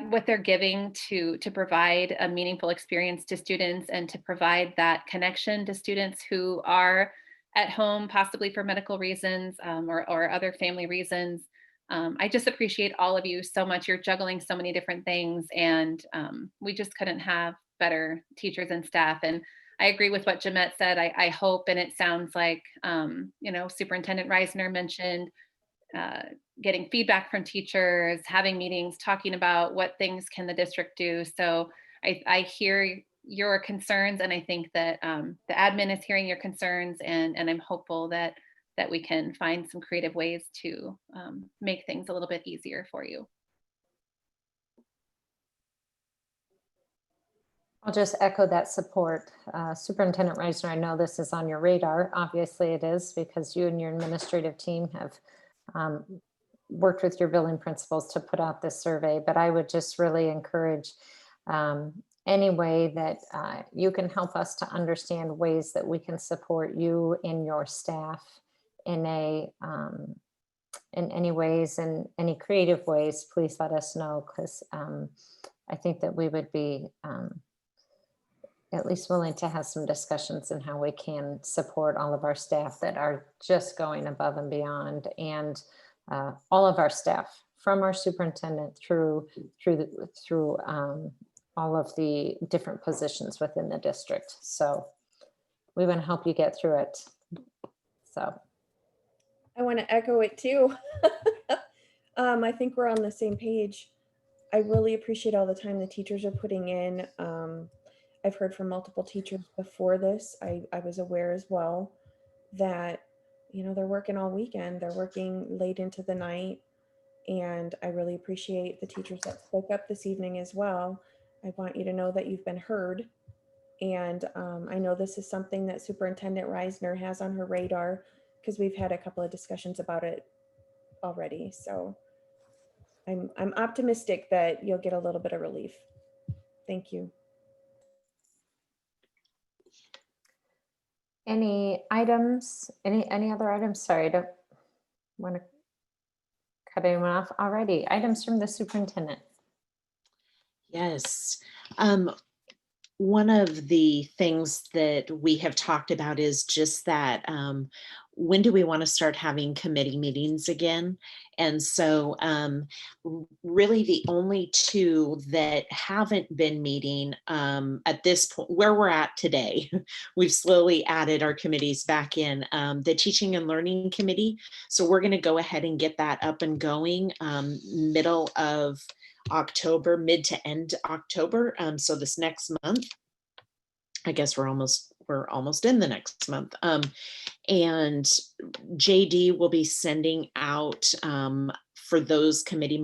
what they're giving to provide a meaningful experience to students and to provide that connection to students who are at home, possibly for medical reasons or other family reasons. I just appreciate all of you so much. You're juggling so many different things, and we just couldn't have better teachers and staff. And I agree with what Jamette said. I hope, and it sounds like, Superintendent Reisner mentioned getting feedback from teachers, having meetings, talking about what things can the district do. So I hear your concerns, and I think that the admin is hearing your concerns, and I'm hopeful that we can find some creative ways to make things a little bit easier for you. I'll just echo that support. Superintendent Reisner, I know this is on your radar. Obviously it is, because you and your administrative team have worked with your building principals to put out this survey, but I would just really encourage any way that you can help us to understand ways that we can support you and your staff in any ways, in any creative ways. Please let us know, because I think that we would be at least willing to have some discussions in how we can support all of our staff that are just going above and beyond, and all of our staff, from our superintendent through all of the different positions within the district. So we want to help you get through it. So I want to echo it too. I think we're on the same page. I really appreciate all the time the teachers are putting in. I've heard from multiple teachers before this. I was aware as well that, they're working all weekend. They're working late into the night. And I really appreciate the teachers that spoke up this evening as well. I want you to know that you've been heard. And I know this is something that Superintendent Reisner has on her radar, because we've had a couple of discussions about it already. So I'm optimistic that you'll get a little bit of relief. Thank you. any items, any other items? Sorry, Want to cut anyone off? Alrighty, items from the superintendent. Yes. One of the things that we have talked about is just that when do we want to start having committee meetings again? And so really the only two that haven't been meeting at this point, where we're at today, we've slowly added our committees back in, the Teaching and Learning Committee. So we're going to go ahead and get that up and going middle of October, mid to end October. So this next month, I guess we're almost in the next month. And JD will be sending out for those committee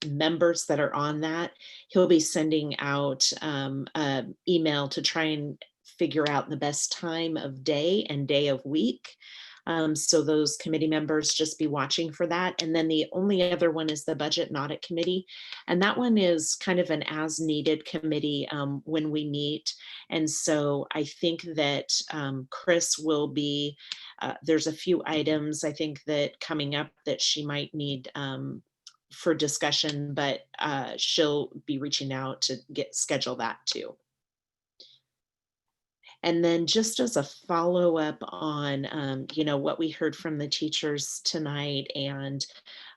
members that are on that, he'll be sending out an email to try and figure out the best time of day and day of week. So those committee members, just be watching for that. And then the only other one is the Budget and Audit Committee. And that one is kind of an as needed committee when we meet. And so I think that Chris will be, there's a few items I think that coming up that she might need for discussion, but she'll be reaching out to schedule that too. And then just as a follow-up on, you know, what we heard from the teachers tonight and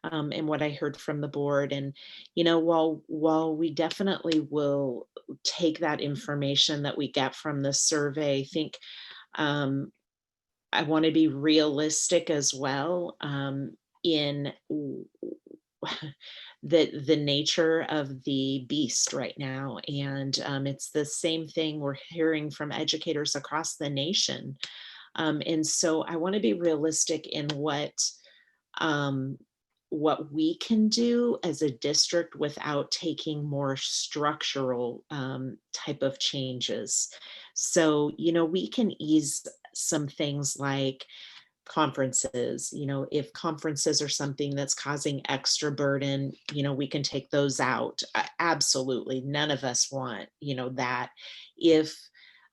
what I heard from the board. And, you know, while we definitely will take that information that we get from the survey, I think I want to be realistic as well in the nature of the beast right now. And it's the same thing we're hearing from educators across the nation. And so I want to be realistic in what we can do as a district without taking more structural type of changes. So, you know, we can ease some things like conferences. You know, if conferences are something that's causing extra burden, you know, we can take those out. Absolutely. None of us want, you know, that. If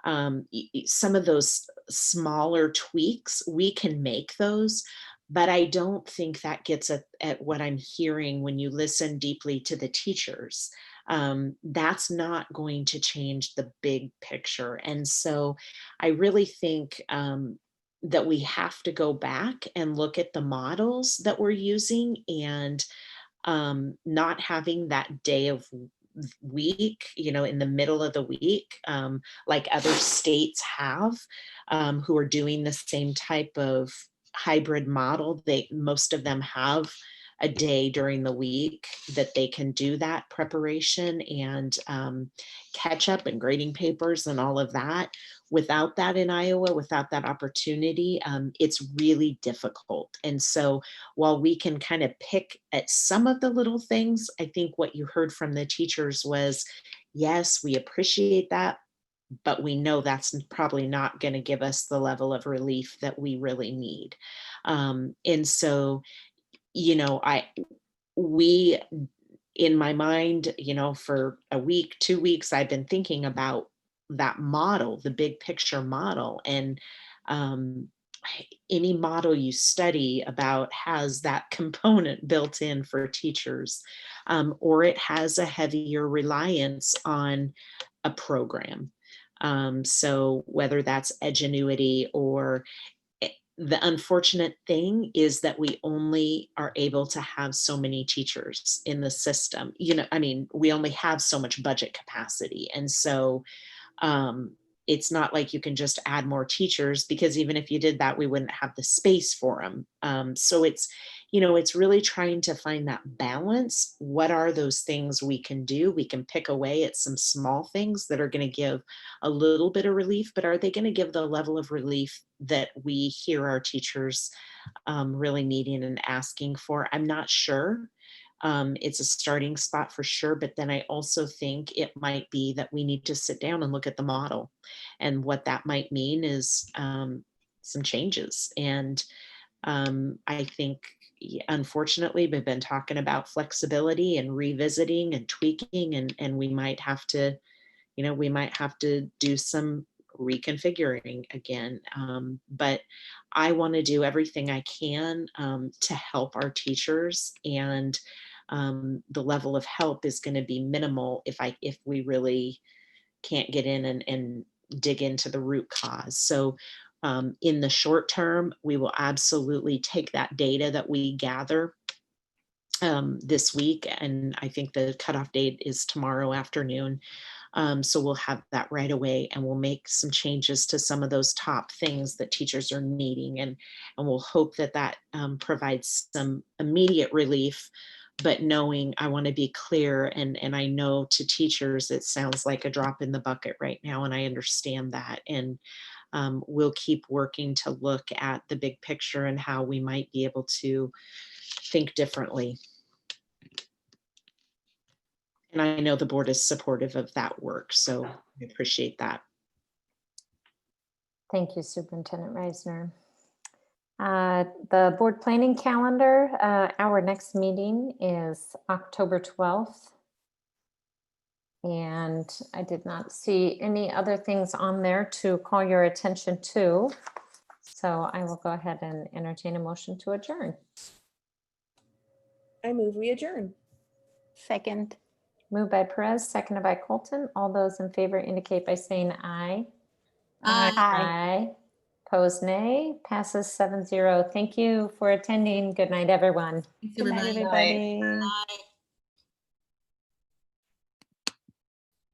some of those smaller tweaks, we can make those, but I don't think that gets at what I'm hearing when you listen deeply to the teachers. That's not going to change the big picture. And so I really think that we have to go back and look at the models that we're using and not having that day of week, you know, in the middle of the week, like other states have, who are doing the same type of hybrid model. Most of them have a day during the week that they can do that preparation and catch up and grading papers and all of that. Without that in Iowa, without that opportunity, it's really difficult. And so while we can kind of pick at some of the little things, I think what you heard from the teachers was, yes, we appreciate that, but we know that's probably not going to give us the level of relief that we really need. And so, you know, in my mind, you know, for a week, 2 weeks, I've been thinking about that model, the big picture model. And any model you study about has that component built in for teachers, or it has a heavier reliance on a program. So whether that's Edgenuity or the unfortunate thing is that we only are able to have so many teachers in the system. You know, I mean, we only have so much budget capacity. And so it's not like you can just add more teachers, because even if you did that, we wouldn't have the space for them. So it's, you know, it's really trying to find that balance. What are those things we can do? We can pick away at some small things that are going to give a little bit of relief, but are they going to give the level of relief that we hear our teachers really needing and asking for? I'm not sure. It's a starting spot for sure, but then I also think it might be that we need to sit down and look at the model, and what that might mean is some changes. And I think, unfortunately, we've been talking about flexibility and revisiting and tweaking, and we might have to, you know, we might have to do some reconfiguring again. But I want to do everything I can to help our teachers, and the level of help is going to be minimal if we really can't get in and dig into the root cause. So in the short term, we will absolutely take that data that we gather this week, and I think the cutoff date is tomorrow afternoon. So we'll have that right away, and we'll make some changes to some of those top things that teachers are needing, and we'll hope that that provides some immediate relief. But knowing, I want to be clear, and I know to teachers it sounds like a drop in the bucket right now, and I understand that. And we'll keep working to look at the big picture and how we might be able to think differently. And I know the board is supportive of that work, so I appreciate that. Thank you, Superintendent Reisner. The board planning calendar, our next meeting is October 12th. And I did not see any other things on there to call your attention to. So I will go ahead and entertain a motion to adjourn. I move we adjourn. Second. Moved by Perez, seconded by Colton. All those in favor indicate by saying aye. Aye. Aye. Opposed, nay. Passes 7-0. Thank you for attending. Good night, everyone. Thanks, Good night, everybody. everybody. Bye.